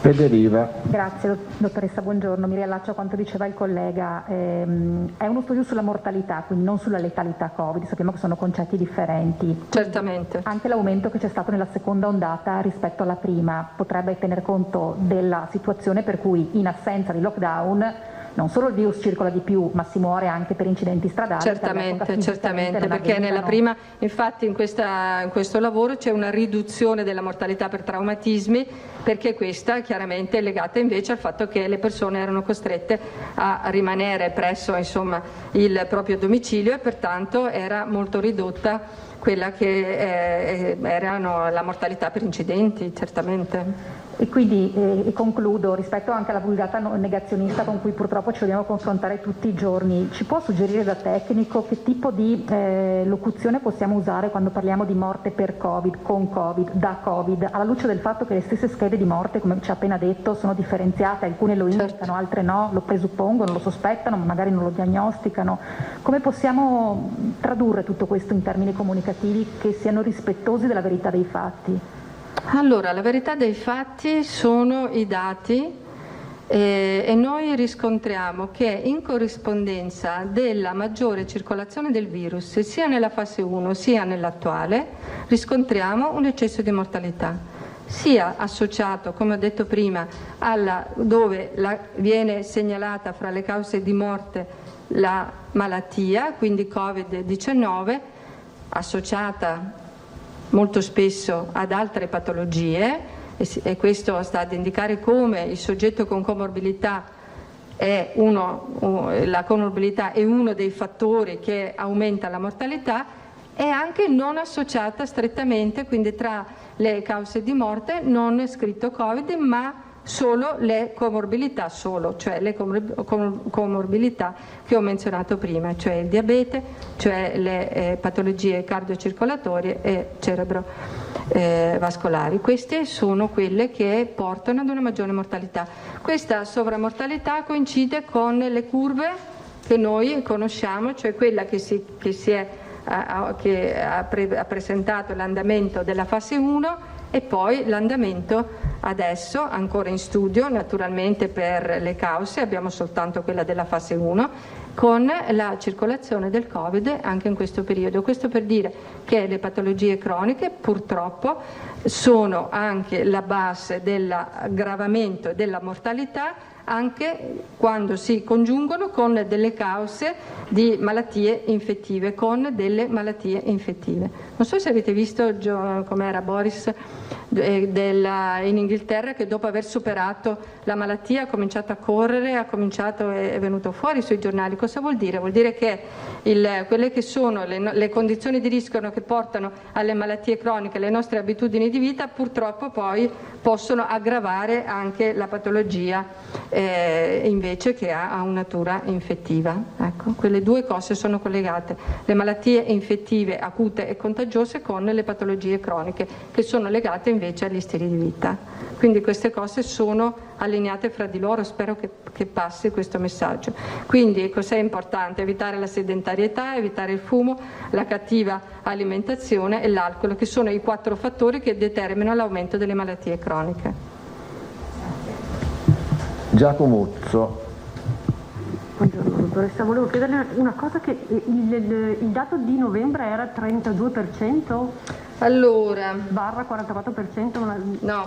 Federiva. Grazie dottoressa, buongiorno. Mi riallaccio a quanto diceva il collega. È uno studio sulla mortalità, quindi non sulla letalità Covid, sappiamo che sono concetti differenti. Certamente. Anche l'aumento che c'è stato nella seconda ondata rispetto alla prima potrebbe tener conto della situazione per cui in assenza di lockdown non solo il virus circola di più, ma si muore anche per incidenti stradali. Certamente, perché nella prima, infatti in questo lavoro c'è una riduzione della mortalità per traumatismi, perché questa chiaramente è legata invece al fatto che le persone erano costrette a rimanere presso il proprio domicilio e pertanto era molto ridotta quella che erano la mortalità per incidenti, certamente. E quindi, e concludo, rispetto anche alla vulgata negazionista con cui purtroppo ci dobbiamo confrontare tutti i giorni, ci può suggerire da tecnico che tipo di locuzione possiamo usare quando parliamo di morte per Covid, con Covid, da Covid, alla luce del fatto che le stesse schede di morte, come ci ha appena detto, sono differenziate, alcune lo indicano, altre no, lo presuppongono, lo sospettano, ma magari non lo diagnosticano. Come possiamo tradurre tutto questo in termini comunicativi che siano rispettosi della verità dei fatti? Allora, la verità dei fatti sono i dati e noi riscontriamo che in corrispondenza della maggiore circolazione del virus sia nella fase 1 sia nell'attuale riscontriamo un eccesso di mortalità, sia associato, come ho detto prima, dove viene segnalata fra le cause di morte la malattia, quindi Covid-19, associata molto spesso ad altre patologie e questo sta ad indicare come il soggetto con comorbilità la comorbilità è uno dei fattori che aumenta la mortalità, è anche non associata strettamente, quindi tra le cause di morte non è scritto Covid, ma solo le comorbidità, cioè le comorbidità che ho menzionato prima, cioè il diabete, cioè le patologie cardiocircolatorie e cerebrovascolari. Queste sono quelle che portano ad una maggiore mortalità. Questa sovramortalità coincide con le curve che noi conosciamo, cioè quella che ha presentato l'andamento della fase 1 e poi l'andamento adesso ancora in studio, naturalmente per le cause abbiamo soltanto quella della fase 1 con la circolazione del Covid anche in questo periodo. Questo per dire che le patologie croniche purtroppo sono anche la base dell'aggravamento e della mortalità anche quando si congiungono con delle cause di malattie infettive, Non so se avete visto com'era Boris in Inghilterra, che dopo aver superato la malattia ha cominciato a correre, è venuto fuori sui giornali. Cosa vuol dire? Vuol dire che quelle che sono le condizioni di rischio che portano alle malattie croniche, le nostre abitudini di vita, purtroppo poi possono aggravare anche la patologia invece che ha una natura infettiva. Ecco, quelle due cose sono collegate, le malattie infettive acute e contagiose con le patologie croniche che sono legate invece agli stili di vita. Quindi queste cose sono allineate fra di loro, spero che passi questo messaggio. Quindi cos'è importante? Evitare la sedentarietà, evitare il fumo, la cattiva alimentazione e l'alcol, che sono i 4 fattori che determinano l'aumento delle malattie croniche. Giacomuzzo. Buongiorno dottoressa, volevo chiederle una cosa, che il dato di novembre era 32%? Allora, barra 44%? No,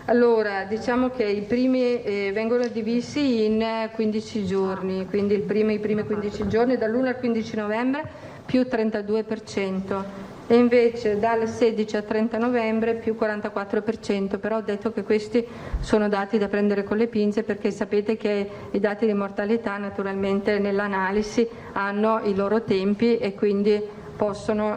allora diciamo che i primi vengono divisi in 15 giorni, quindi i primi 15 giorni dall'1 al 15 novembre più 32%. E invece dal 16 al 30 novembre più 44%, però ho detto che questi sono dati da prendere con le pinze, perché sapete che i dati di mortalità naturalmente nell'analisi hanno i loro tempi e quindi possono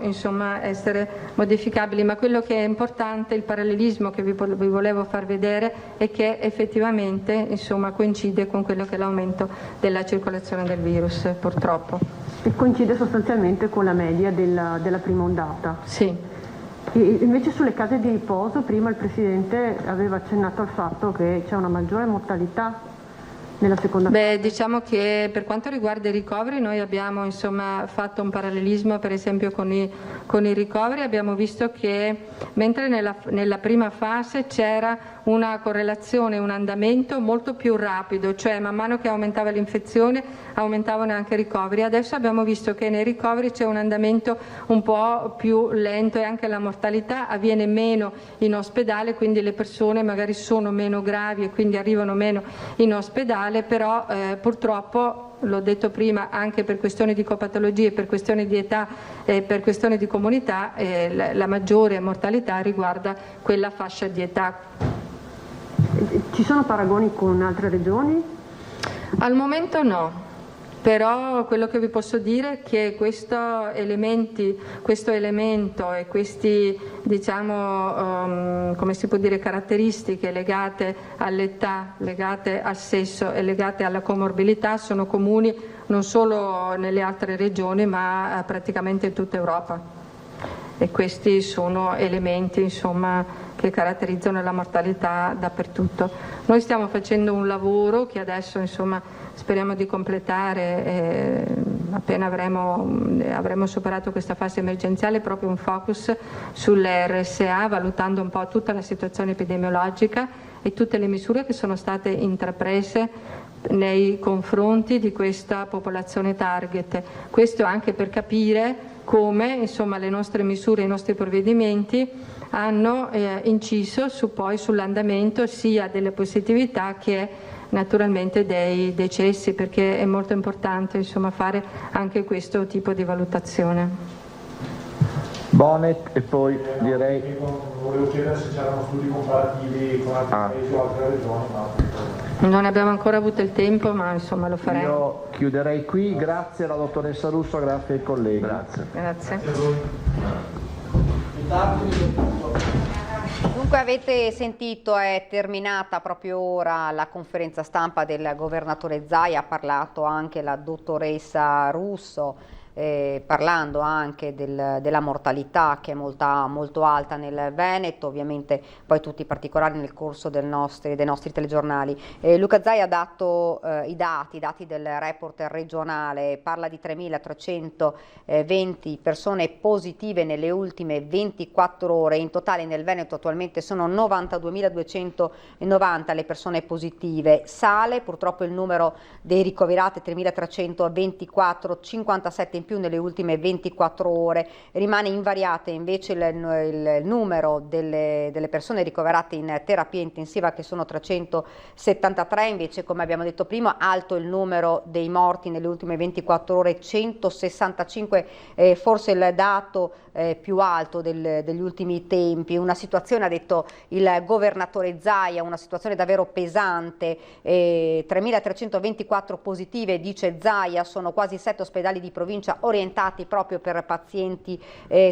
essere modificabili, ma quello che è importante, il parallelismo che vi volevo far vedere, è che effettivamente coincide con quello che è l'aumento della circolazione del virus, purtroppo. E coincide sostanzialmente con la media della prima ondata. Sì. E invece sulle case di riposo, prima il Presidente aveva accennato al fatto che c'è una maggiore mortalità nella seconda fase. Diciamo che per quanto riguarda i ricoveri noi abbiamo fatto un parallelismo per esempio con i ricoveri, abbiamo visto che mentre nella prima fase c'era una correlazione, un andamento molto più rapido, cioè man mano che aumentava l'infezione aumentavano anche i ricoveri, adesso abbiamo visto che nei ricoveri c'è un andamento un po' più lento e anche la mortalità avviene meno in ospedale, quindi le persone magari sono meno gravi e quindi arrivano meno in ospedale, però purtroppo, l'ho detto prima, anche per questioni di copatologie, per questioni di età e per questioni di comunità, la maggiore mortalità riguarda quella fascia di età. Ci sono paragoni con altre regioni? Al momento no, però quello che vi posso dire è che questo elemento e questi come si può dire, caratteristiche legate all'età, legate al sesso e legate alla comorbilità sono comuni non solo nelle altre regioni ma praticamente in tutta Europa. E questi sono elementi che caratterizzano la mortalità dappertutto. Noi stiamo facendo un lavoro che adesso speriamo di completare appena avremo superato questa fase emergenziale, proprio un focus sulle RSA, valutando un po' tutta la situazione epidemiologica e tutte le misure che sono state intraprese nei confronti di questa popolazione target. Questo anche per capire come le nostre misure, i nostri provvedimenti hanno inciso sull'andamento sia delle positività che naturalmente dei decessi, perché è molto importante fare anche questo tipo di valutazione. Bonet e poi direi... Volevo chiedere se c'erano studi comparativi con altri paesi o altre regioni, ma... Non abbiamo ancora avuto il tempo, ma lo faremo. Io chiuderei qui, grazie alla dottoressa Russo, grazie ai colleghi. Grazie. Dunque avete sentito, è terminata proprio ora la conferenza stampa del governatore Zaia, ha parlato anche la dottoressa Russo, parlando anche della mortalità che è molto alta nel Veneto, ovviamente poi tutti i particolari nel corso dei nostri telegiornali. Luca Zaia ha dato i dati del report regionale, parla di 3.320 persone positive nelle ultime 24 ore, in totale nel Veneto attualmente sono 92.290 le persone positive, sale purtroppo il numero dei ricoverati 3.324, 57 in più nelle ultime 24 ore, rimane invariate invece il numero delle persone ricoverate in terapia intensiva che sono 373, invece come abbiamo detto prima alto il numero dei morti nelle ultime 24 ore, 165, forse il dato più alto degli ultimi tempi, una situazione, ha detto il governatore Zaia, una situazione davvero pesante, 3.324 positive, dice Zaia, sono quasi 7 ospedali di provincia orientati proprio per pazienti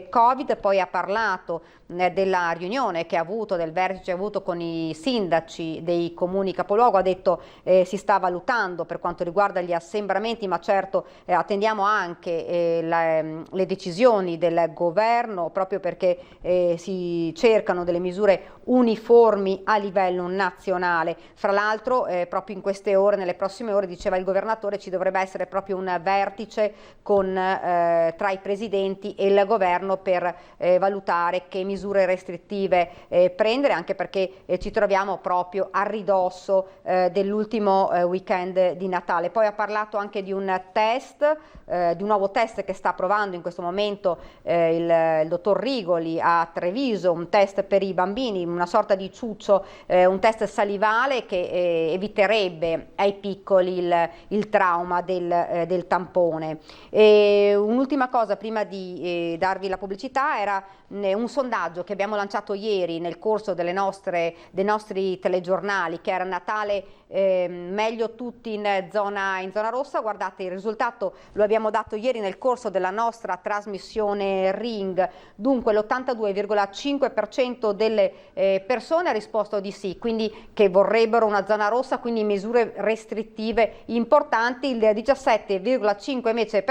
Covid. Poi ha parlato della riunione che ha avuto, del vertice avuto con i sindaci dei comuni capoluogo, ha detto si sta valutando per quanto riguarda gli assembramenti, ma certo attendiamo anche le decisioni del governo, proprio perché si cercano delle misure uniformi a livello nazionale. Fra l'altro proprio in queste ore, nelle prossime ore, diceva il governatore, ci dovrebbe essere proprio un vertice tra i presidenti e il governo per valutare che misure restrittive prendere, anche perché ci troviamo proprio a ridosso dell'ultimo weekend di Natale. Poi ha parlato anche di un test, di un nuovo test che sta provando in questo momento il dottor Rigoli a Treviso, un test per i bambini, una sorta di ciuccio, un test salivale che eviterebbe ai piccoli il trauma del tampone. Un'ultima cosa prima di darvi la pubblicità era un sondaggio che abbiamo lanciato ieri nel corso dei nostri telegiornali, che era Natale meglio tutti in zona rossa. Guardate, il risultato lo abbiamo dato ieri nel corso della nostra trasmissione Ring. Dunque l'82,5% delle persone ha risposto di sì, quindi che vorrebbero una zona rossa, quindi misure restrittive importanti. Il 17,5% invece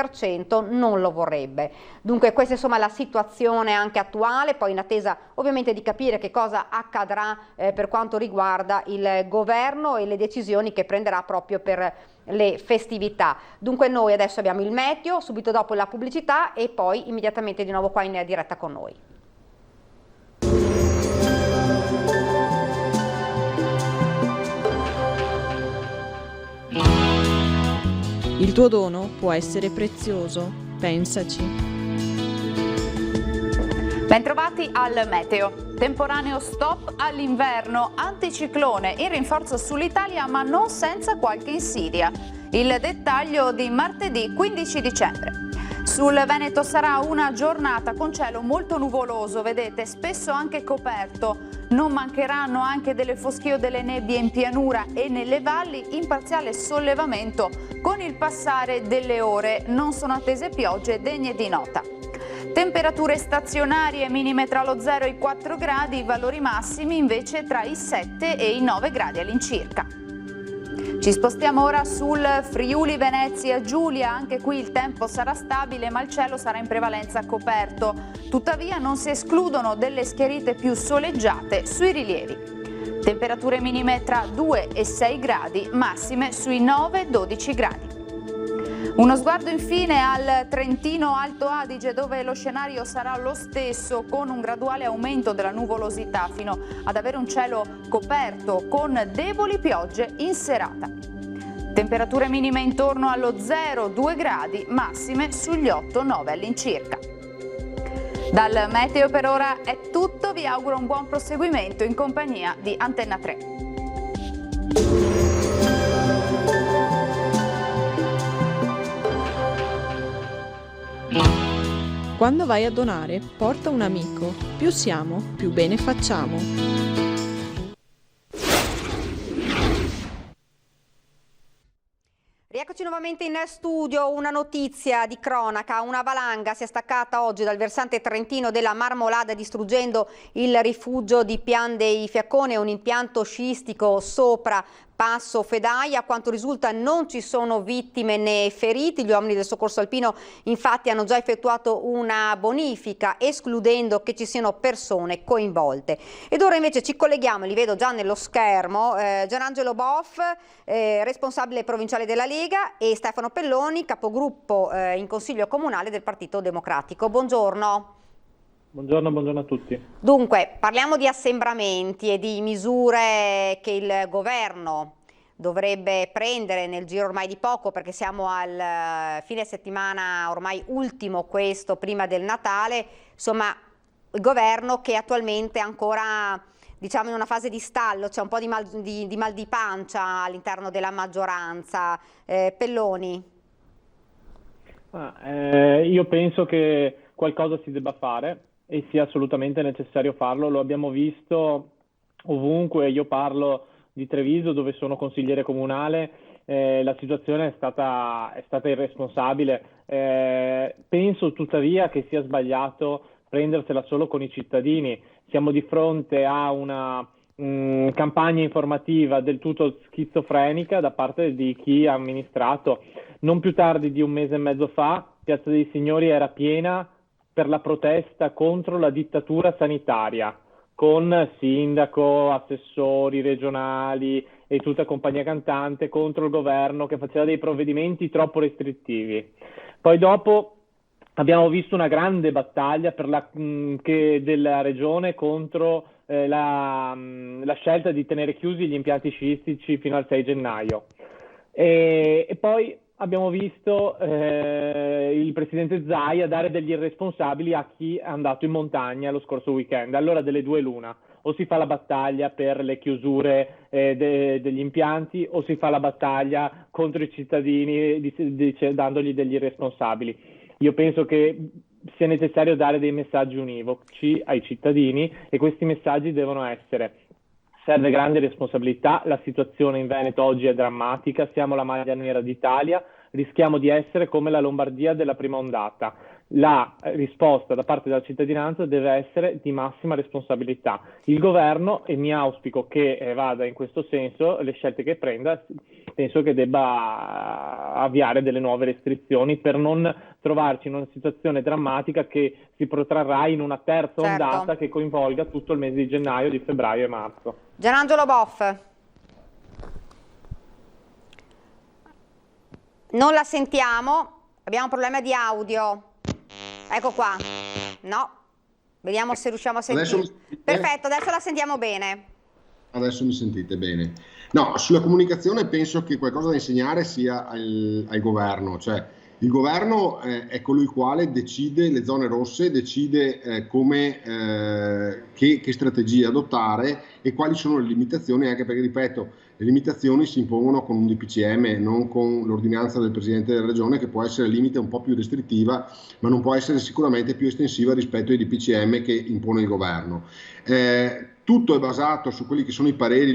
non lo vorrebbe. Dunque questa insomma è la situazione anche attuale, poi in attesa ovviamente di capire che cosa accadrà per quanto riguarda il governo e le decisioni che prenderà proprio per le festività. Dunque noi adesso abbiamo il meteo, subito dopo la pubblicità e poi immediatamente di nuovo qua in diretta con noi. Il tuo dono può essere prezioso, pensaci. Bentrovati al meteo. Temporaneo stop all'inverno, anticiclone in rinforzo sull'Italia ma non senza qualche insidia. Il dettaglio di martedì 15 dicembre. Sul Veneto sarà una giornata con cielo molto nuvoloso, vedete, spesso anche coperto. Non mancheranno anche delle foschie o delle nebbie in pianura e nelle valli, in parziale sollevamento con il passare delle ore. Non sono attese piogge degne di nota. Temperature stazionarie minime tra lo 0 e i 4 gradi, valori massimi invece tra i 7 e i 9 gradi all'incirca. Ci spostiamo ora sul Friuli Venezia Giulia, anche qui il tempo sarà stabile ma il cielo sarà in prevalenza coperto. Tuttavia non si escludono delle schiarite più soleggiate sui rilievi. Temperature minime tra 2 e 6 gradi, massime sui 9-12 gradi. Uno sguardo infine al Trentino Alto Adige, dove lo scenario sarà lo stesso, con un graduale aumento della nuvolosità fino ad avere un cielo coperto con deboli piogge in serata. Temperature minime intorno allo 0-2 gradi, massime sugli 8-9 all'incirca. Dal meteo per ora è tutto, vi auguro un buon proseguimento in compagnia di Antenna 3. Quando vai a donare, porta un amico. Più siamo, più bene facciamo. Rieccoci nuovamente in studio, una notizia di cronaca, una valanga si è staccata oggi dal versante trentino della Marmolada distruggendo il rifugio di Pian dei Fiacconi, un impianto sciistico sopra Passo Fedaia. A quanto risulta non ci sono vittime né feriti, gli uomini del soccorso alpino infatti hanno già effettuato una bonifica escludendo che ci siano persone coinvolte. Ed ora invece ci colleghiamo, li vedo già nello schermo, Gianangelo Boff, responsabile provinciale della Lega, e Stefano Pelloni, capogruppo in Consiglio Comunale del Partito Democratico. Buongiorno. Buongiorno a tutti. Dunque, parliamo di assembramenti e di misure che il governo dovrebbe prendere nel giro ormai di poco, perché siamo al fine settimana ormai ultimo, questo prima del Natale. Insomma, il governo che attualmente è ancora, diciamo, in una fase di stallo, c'è un po' di mal di pancia all'interno della maggioranza. Pelloni? Io penso che qualcosa si debba fare e sia assolutamente necessario farlo. Lo abbiamo visto ovunque. Io parlo di Treviso, dove sono consigliere comunale. La situazione è stata irresponsabile. Penso tuttavia che sia sbagliato prendersela solo con i cittadini. Siamo di fronte a una campagna informativa del tutto schizofrenica da parte di chi ha amministrato. Non più tardi di un mese e mezzo fa, Piazza dei Signori era piena per la protesta contro la dittatura sanitaria, con sindaco, assessori regionali e tutta compagnia cantante contro il governo che faceva dei provvedimenti troppo restrittivi. Poi dopo abbiamo visto una grande battaglia della regione contro la scelta di tenere chiusi gli impianti sciistici fino al 6 gennaio. E poi abbiamo visto il presidente Zaia dare degli irresponsabili a chi è andato in montagna lo scorso weekend. Allora delle due l'una: o si fa la battaglia per le chiusure degli impianti, o si fa la battaglia contro i cittadini dandogli degli irresponsabili. Io penso che sia necessario dare dei messaggi univoci ai cittadini, e questi messaggi devono essere: serve grande responsabilità, la situazione in Veneto oggi è drammatica, siamo la maglia nera d'Italia, rischiamo di essere come la Lombardia della prima ondata. la risposta da parte della cittadinanza deve essere di massima responsabilità. Il governo, e mi auspico che vada in questo senso, le scelte che prenda, penso che debba avviare delle nuove restrizioni per non trovarci in una situazione drammatica che si protrarrà in una terza ondata che coinvolga tutto il mese di gennaio, di febbraio e marzo. Gianangelo Boff. Non la sentiamo, abbiamo un problema di audio. Ecco qua. No. Vediamo se riusciamo a sentire. Perfetto, adesso la sentiamo bene. Adesso mi sentite bene. No, sulla comunicazione penso che qualcosa da insegnare sia al governo, cioè il governo è colui il quale decide le zone rosse, decide che strategie adottare e quali sono le limitazioni, anche perché, ripeto, le limitazioni si impongono con un DPCM, non con l'ordinanza del Presidente della Regione, che può essere al limite un po' più restrittiva, ma non può essere sicuramente più estensiva rispetto ai DPCM che impone il governo. Tutto è basato su quelli che sono i pareri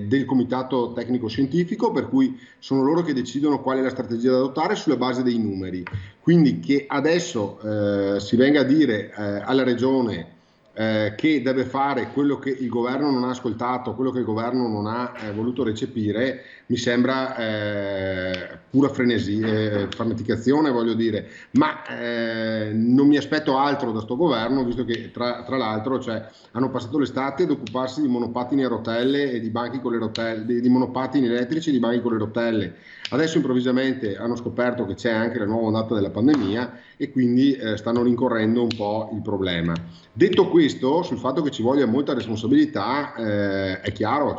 del Comitato Tecnico Scientifico, per cui sono loro che decidono qual è la strategia da adottare sulla base dei numeri. Quindi che adesso si venga a dire alla Regione che deve fare quello che il governo non ha ascoltato, quello che il governo non ha voluto recepire, mi sembra pura frenesia, farneticazione, voglio dire, ma non mi aspetto altro da sto governo, visto che tra l'altro hanno passato l'estate ad occuparsi di monopattini a rotelle e di banchi con le rotelle, di monopattini elettrici e di banchi con le rotelle. Adesso improvvisamente hanno scoperto che c'è anche la nuova ondata della pandemia e quindi stanno rincorrendo un po' il problema. Detto questo, sul fatto che ci voglia molta responsabilità, è chiaro,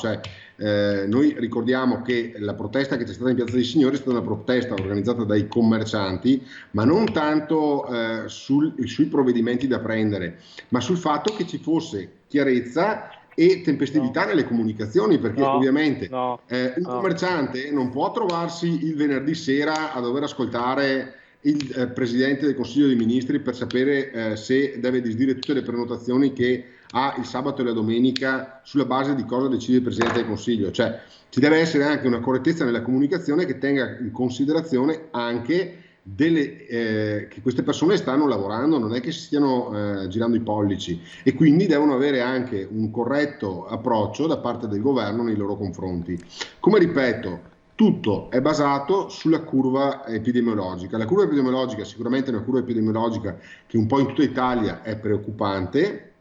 noi ricordiamo che la protesta che c'è stata in Piazza dei Signori è stata una protesta organizzata dai commercianti, ma non tanto sui provvedimenti da prendere, ma sul fatto che ci fosse chiarezza e tempestività nelle comunicazioni, perché ovviamente un commerciante non può trovarsi il venerdì sera a dover ascoltare il Presidente del Consiglio dei Ministri per sapere se deve disdire tutte le prenotazioni che ha il sabato e la domenica sulla base di cosa decide il Presidente del Consiglio. Cioè ci deve essere anche una correttezza nella comunicazione che tenga in considerazione anche che queste persone stanno lavorando, non è che si stiano girando i pollici, e quindi devono avere anche un corretto approccio da parte del governo nei loro confronti. Come ripeto, tutto è basato sulla curva epidemiologica. La curva epidemiologica sicuramente è una curva epidemiologica che un po' in tutta Italia è preoccupante.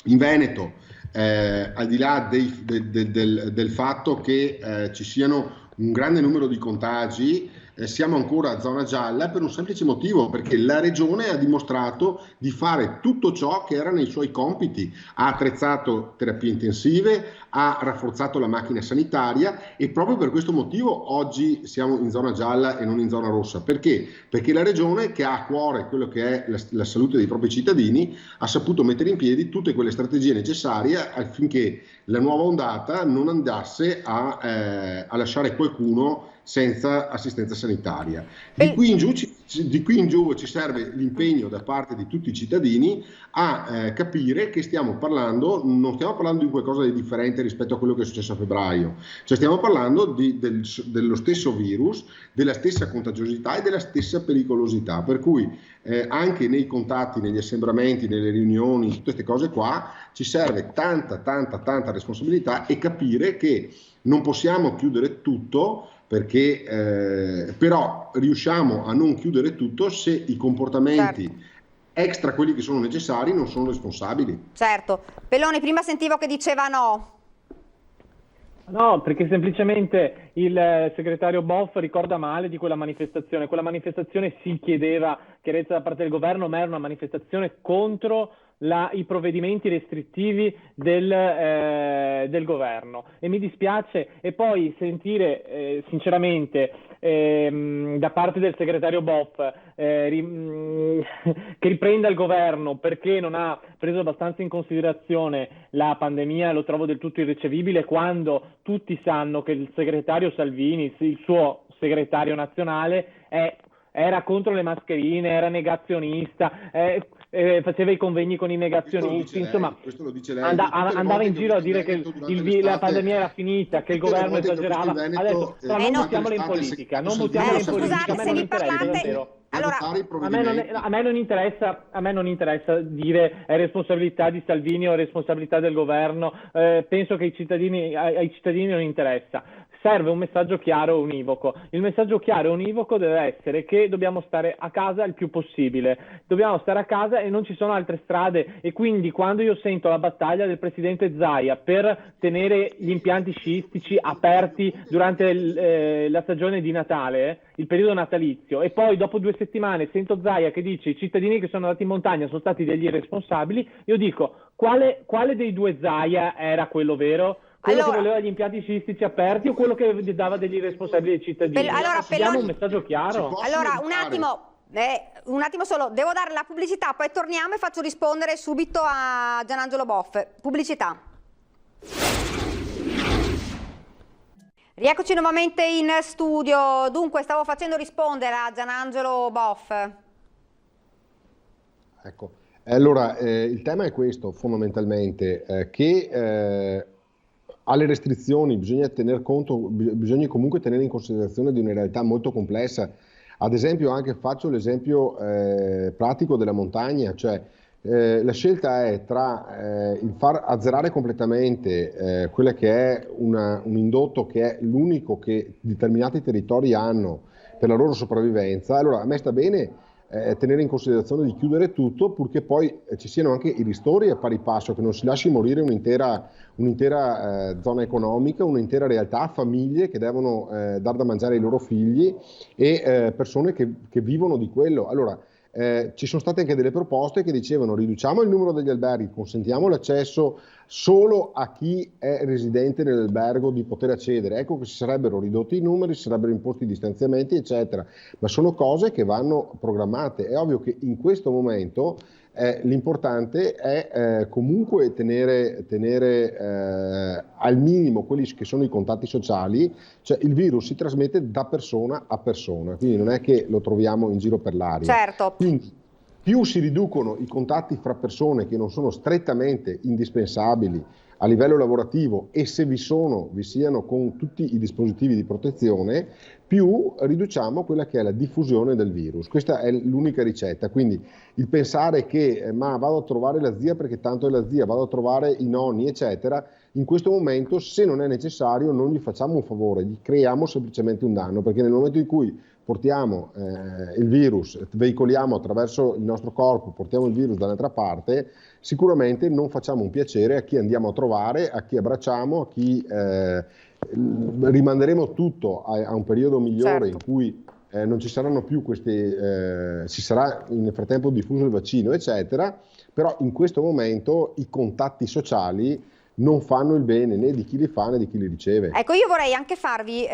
In Veneto, al di là del fatto che ci siano un grande numero di contagi, siamo ancora a zona gialla per un semplice motivo, perché la Regione ha dimostrato di fare tutto ciò che era nei suoi compiti, ha attrezzato terapie intensive, ha rafforzato la macchina sanitaria, e proprio per questo motivo oggi siamo in zona gialla e non in zona rossa. Perché? Perché la Regione, che ha a cuore quello che è la salute dei propri cittadini, ha saputo mettere in piedi tutte quelle strategie necessarie affinché la nuova ondata non andasse a lasciare qualcuno senza assistenza sanitaria. Di qui in giù ci serve l'impegno da parte di tutti i cittadini a capire che non stiamo parlando di qualcosa di differente rispetto a quello che è successo a febbraio, cioè stiamo parlando dello stesso virus, della stessa contagiosità e della stessa pericolosità, per cui anche nei contatti, negli assembramenti, nelle riunioni, tutte queste cose qua, ci serve tanta responsabilità e capire che non possiamo chiudere tutto, perché però riusciamo a non chiudere tutto se i comportamenti extra quelli che sono necessari non sono responsabili. Certo. Peloni, prima sentivo che diceva no. No, perché semplicemente il segretario Boff ricorda male di quella manifestazione. Quella manifestazione si chiedeva chiarezza da parte del governo, ma era una manifestazione contro i provvedimenti restrittivi del governo, e mi dispiace. E poi sentire sinceramente da parte del segretario Boff che riprenda il governo perché non ha preso abbastanza in considerazione la pandemia, lo trovo del tutto irricevibile, quando tutti sanno che il segretario Salvini, il suo segretario nazionale, era contro le mascherine, era negazionista. faceva i convegni con i negazionisti, insomma questo lo dice lei. andava in giro a dire che la pandemia era finita, che il governo esagerava. Adesso non buttiamola in politica, non buttiamola in politica, a me non interessa davvero. Allora, a me non interessa dire è responsabilità di Salvini o responsabilità del governo, penso che ai cittadini non interessa. Serve un messaggio chiaro e univoco. Il messaggio chiaro e univoco deve essere che dobbiamo stare a casa il più possibile. Dobbiamo stare a casa e non ci sono altre strade. E quindi quando io sento la battaglia del presidente Zaia per tenere gli impianti sciistici aperti durante la stagione di Natale, il periodo natalizio, e poi dopo 2 settimane sento Zaia che dice i cittadini che sono andati in montagna sono stati degli irresponsabili, io dico quale dei 2 Zaia era quello vero? Quello che voleva gli impianti sciistici aperti o quello che dava degli irresponsabili ai cittadini? Diamo un messaggio chiaro. Allora, un attimo solo, devo dare la pubblicità, poi torniamo e faccio rispondere subito a Gianangelo Boff. Pubblicità. Rieccoci nuovamente in studio. Dunque, stavo facendo rispondere a Gianangelo Boff. Ecco, allora il tema è questo fondamentalmente, che alle restrizioni bisogna tener conto, bisogna comunque tenere in considerazione di una realtà molto complessa. Ad esempio, faccio l'esempio pratico della montagna, cioè la scelta è tra il far azzerare completamente quello che è un indotto che è l'unico che determinati territori hanno per la loro sopravvivenza. Allora a me sta bene tenere in considerazione di chiudere tutto, purché poi ci siano anche i ristori a pari passo, che non si lasci morire un'intera zona economica, un'intera realtà, famiglie che devono dar da mangiare ai loro figli e persone che vivono di quello. Allora ci sono state anche delle proposte che dicevano riduciamo il numero degli alberghi, consentiamo l'accesso solo a chi è residente nell'albergo di poter accedere. Ecco che si sarebbero ridotti i numeri, si sarebbero imposti distanziamenti eccetera, ma sono cose che vanno programmate. È ovvio che in questo momento l'importante è comunque tenere al minimo quelli che sono i contatti sociali, cioè il virus si trasmette da persona a persona, quindi non è che lo troviamo in giro per l'aria. Certo. Quindi più si riducono i contatti fra persone che non sono strettamente indispensabili a livello lavorativo e se vi siano con tutti i dispositivi di protezione, più riduciamo quella che è la diffusione del virus. Questa è l'unica ricetta, quindi il pensare che ma vado a trovare la zia perché tanto è la zia, vado a trovare i nonni eccetera, in questo momento se non è necessario non gli facciamo un favore, gli creiamo semplicemente un danno, perché nel momento in cui portiamo il virus, veicoliamo attraverso il nostro corpo, portiamo il virus dall'altra parte, sicuramente non facciamo un piacere a chi andiamo a trovare, a chi abbracciamo, a chi rimanderemo tutto a un periodo migliore, certo, in cui non ci saranno più si sarà nel frattempo diffuso il vaccino eccetera, però in questo momento i contatti sociali non fanno il bene né di chi li fa né di chi li riceve. Ecco, io vorrei anche farvi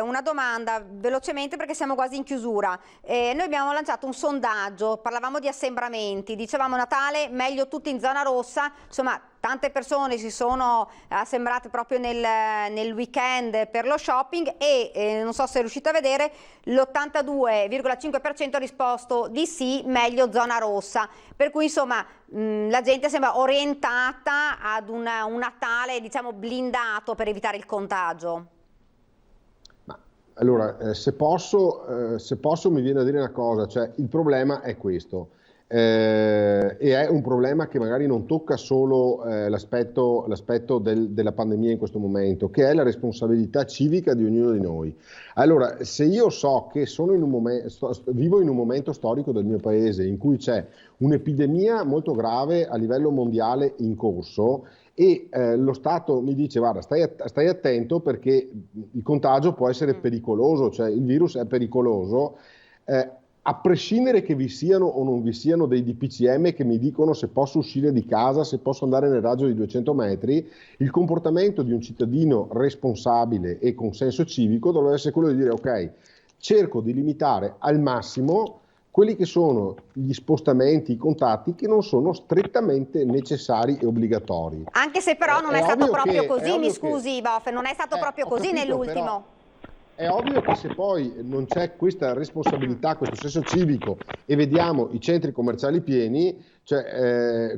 una domanda velocemente perché siamo quasi in chiusura. Noi abbiamo lanciato un sondaggio, parlavamo di assembramenti, dicevamo Natale meglio tutti in zona rossa, insomma tante persone si sono assembrate proprio nel weekend per lo shopping e non so se riuscite a vedere, l'82,5% ha risposto di sì, meglio zona rossa, per cui insomma la gente sembra orientata ad un Natale diciamo blindato per evitare il contagio. Allora, se posso mi viene a dire una cosa, cioè il problema è questo. E è un problema che magari non tocca solo l'aspetto della pandemia in questo momento, che è la responsabilità civica di ognuno di noi. Allora, se io so che vivo in un momento storico del mio paese in cui c'è un'epidemia molto grave a livello mondiale in corso e lo Stato mi dice guarda stai attento perché il contagio può essere pericoloso, cioè il virus è pericoloso, a prescindere che vi siano o non vi siano dei DPCM che mi dicono se posso uscire di casa, se posso andare nel raggio di 200 metri, il comportamento di un cittadino responsabile e con senso civico dovrebbe essere quello di dire ok, cerco di limitare al massimo quelli che sono gli spostamenti, i contatti che non sono strettamente necessari e obbligatori. Anche se però non è stato proprio così, mi scusi Boff, non è stato proprio così nell'ultimo. È ovvio che se poi non c'è questa responsabilità, questo senso civico e vediamo i centri commerciali pieni, cioè,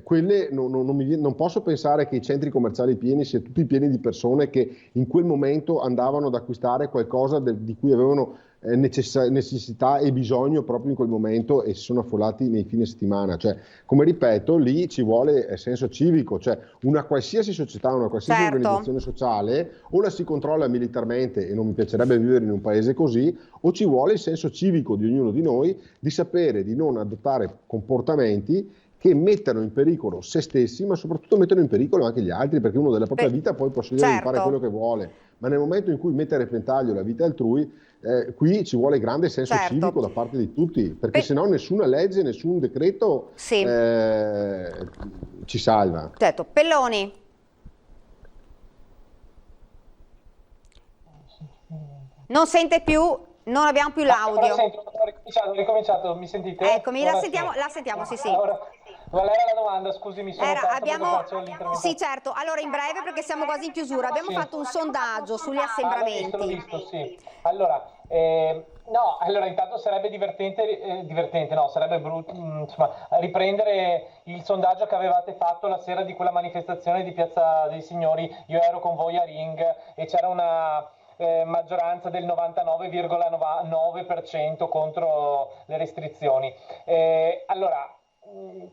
non posso pensare che i centri commerciali pieni siano tutti pieni di persone che in quel momento andavano ad acquistare qualcosa di cui avevano necessità e bisogno proprio in quel momento e si sono affollati nei fine settimana. Cioè, come ripeto, lì ci vuole senso civico, cioè una qualsiasi società, una qualsiasi organizzazione sociale o la si controlla militarmente, e non mi piacerebbe vivere in un paese così, o ci vuole il senso civico di ognuno di noi di sapere di non adottare comportamenti che mettano in pericolo se stessi, ma soprattutto mettono in pericolo anche gli altri, perché uno della propria vita poi può scegliere di fare quello che vuole, ma nel momento in cui mette a repentaglio la vita altrui, qui ci vuole grande senso civico da parte di tutti, perché se no nessuna legge, nessun decreto ci salva. Certo. Pelloni. Non sente più, non abbiamo più l'audio. Ho ricominciato, mi sentite? Eccomi, la sentiamo, sì. Qual era la domanda? Scusi, mi sono perso l'intervento. Sì, certo. Allora, in breve, perché siamo quasi in chiusura, abbiamo fatto un sondaggio sugli assembramenti. L'ho visto, sì. Allora, intanto sarebbe sarebbe brutto, insomma, riprendere il sondaggio che avevate fatto la sera di quella manifestazione di Piazza dei Signori. Io ero con voi a Ring e c'era una maggioranza del 99,9% contro le restrizioni. Allora,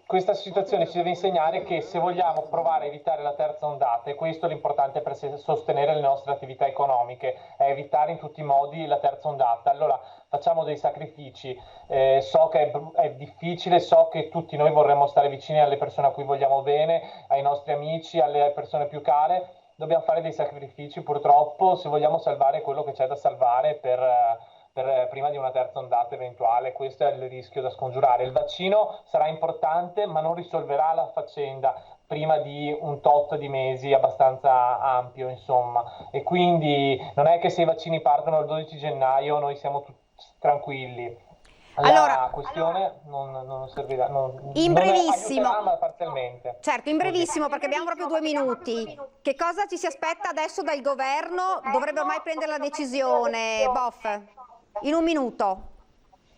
questa situazione ci deve insegnare che se vogliamo provare a evitare la terza ondata, e questo è l'importante per sostenere le nostre attività economiche, è evitare in tutti i modi la terza ondata. Allora facciamo dei sacrifici, so che è difficile, so che tutti noi vorremmo stare vicini alle persone a cui vogliamo bene, ai nostri amici, alle persone più care. Dobbiamo fare dei sacrifici purtroppo se vogliamo salvare quello che c'è da salvare per prima di una terza ondata eventuale. Questo è il rischio da scongiurare. Il vaccino sarà importante, ma non risolverà la faccenda prima di un tot di mesi abbastanza ampio, insomma. E quindi non è che se i vaccini partono il 12 gennaio noi siamo tutti tranquilli. La questione non servirà, in brevissimo, ma parzialmente. Certo, in brevissimo, perché abbiamo proprio 2 minuti. Che cosa ci si aspetta adesso dal governo? Dovrebbe ormai prendere la decisione, Boff, in un minuto.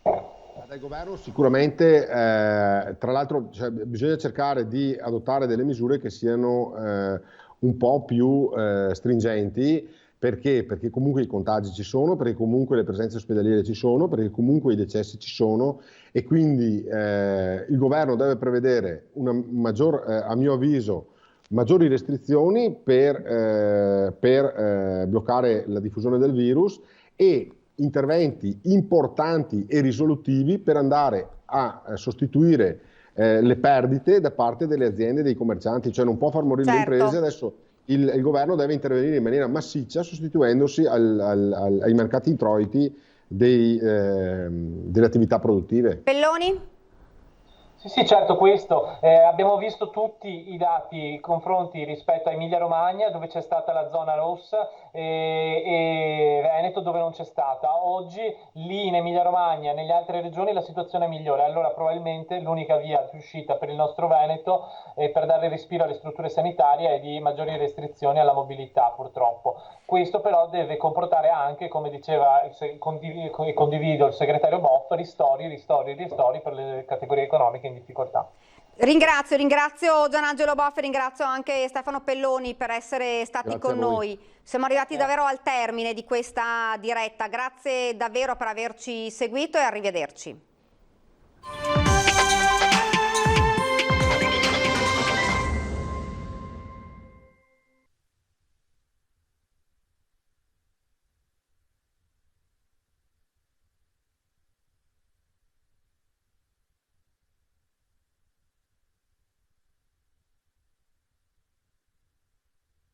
Dal governo sicuramente, tra l'altro, bisogna cercare di adottare delle misure che siano un po' più stringenti. Perché? Perché comunque i contagi ci sono, perché comunque le presenze ospedaliere ci sono, perché comunque i decessi ci sono, e quindi il governo deve prevedere a mio avviso, maggiori restrizioni per bloccare la diffusione del virus e interventi importanti e risolutivi per andare a sostituire le perdite da parte delle aziende e dei commercianti, cioè non può far morire le imprese. Adesso il governo deve intervenire in maniera massiccia sostituendosi ai mancati introiti delle attività produttive. Pelloni? Sì, certo, questo. Abbiamo visto tutti i dati, i confronti rispetto a Emilia-Romagna, dove c'è stata la zona rossa, e Veneto, dove non c'è stata. Oggi lì in Emilia-Romagna e nelle altre regioni la situazione è migliore. Allora probabilmente l'unica via di uscita per il nostro Veneto per dare respiro alle strutture sanitarie è di maggiori restrizioni alla mobilità, purtroppo. Questo però deve comportare anche, come diceva condivido il segretario Boff, ristori per le categorie economiche in difficoltà. Ringrazio Gianangelo Boff, ringrazio anche Stefano Pelloni per essere stati con noi. Siamo arrivati davvero al termine di questa diretta. Grazie davvero per averci seguito e arrivederci.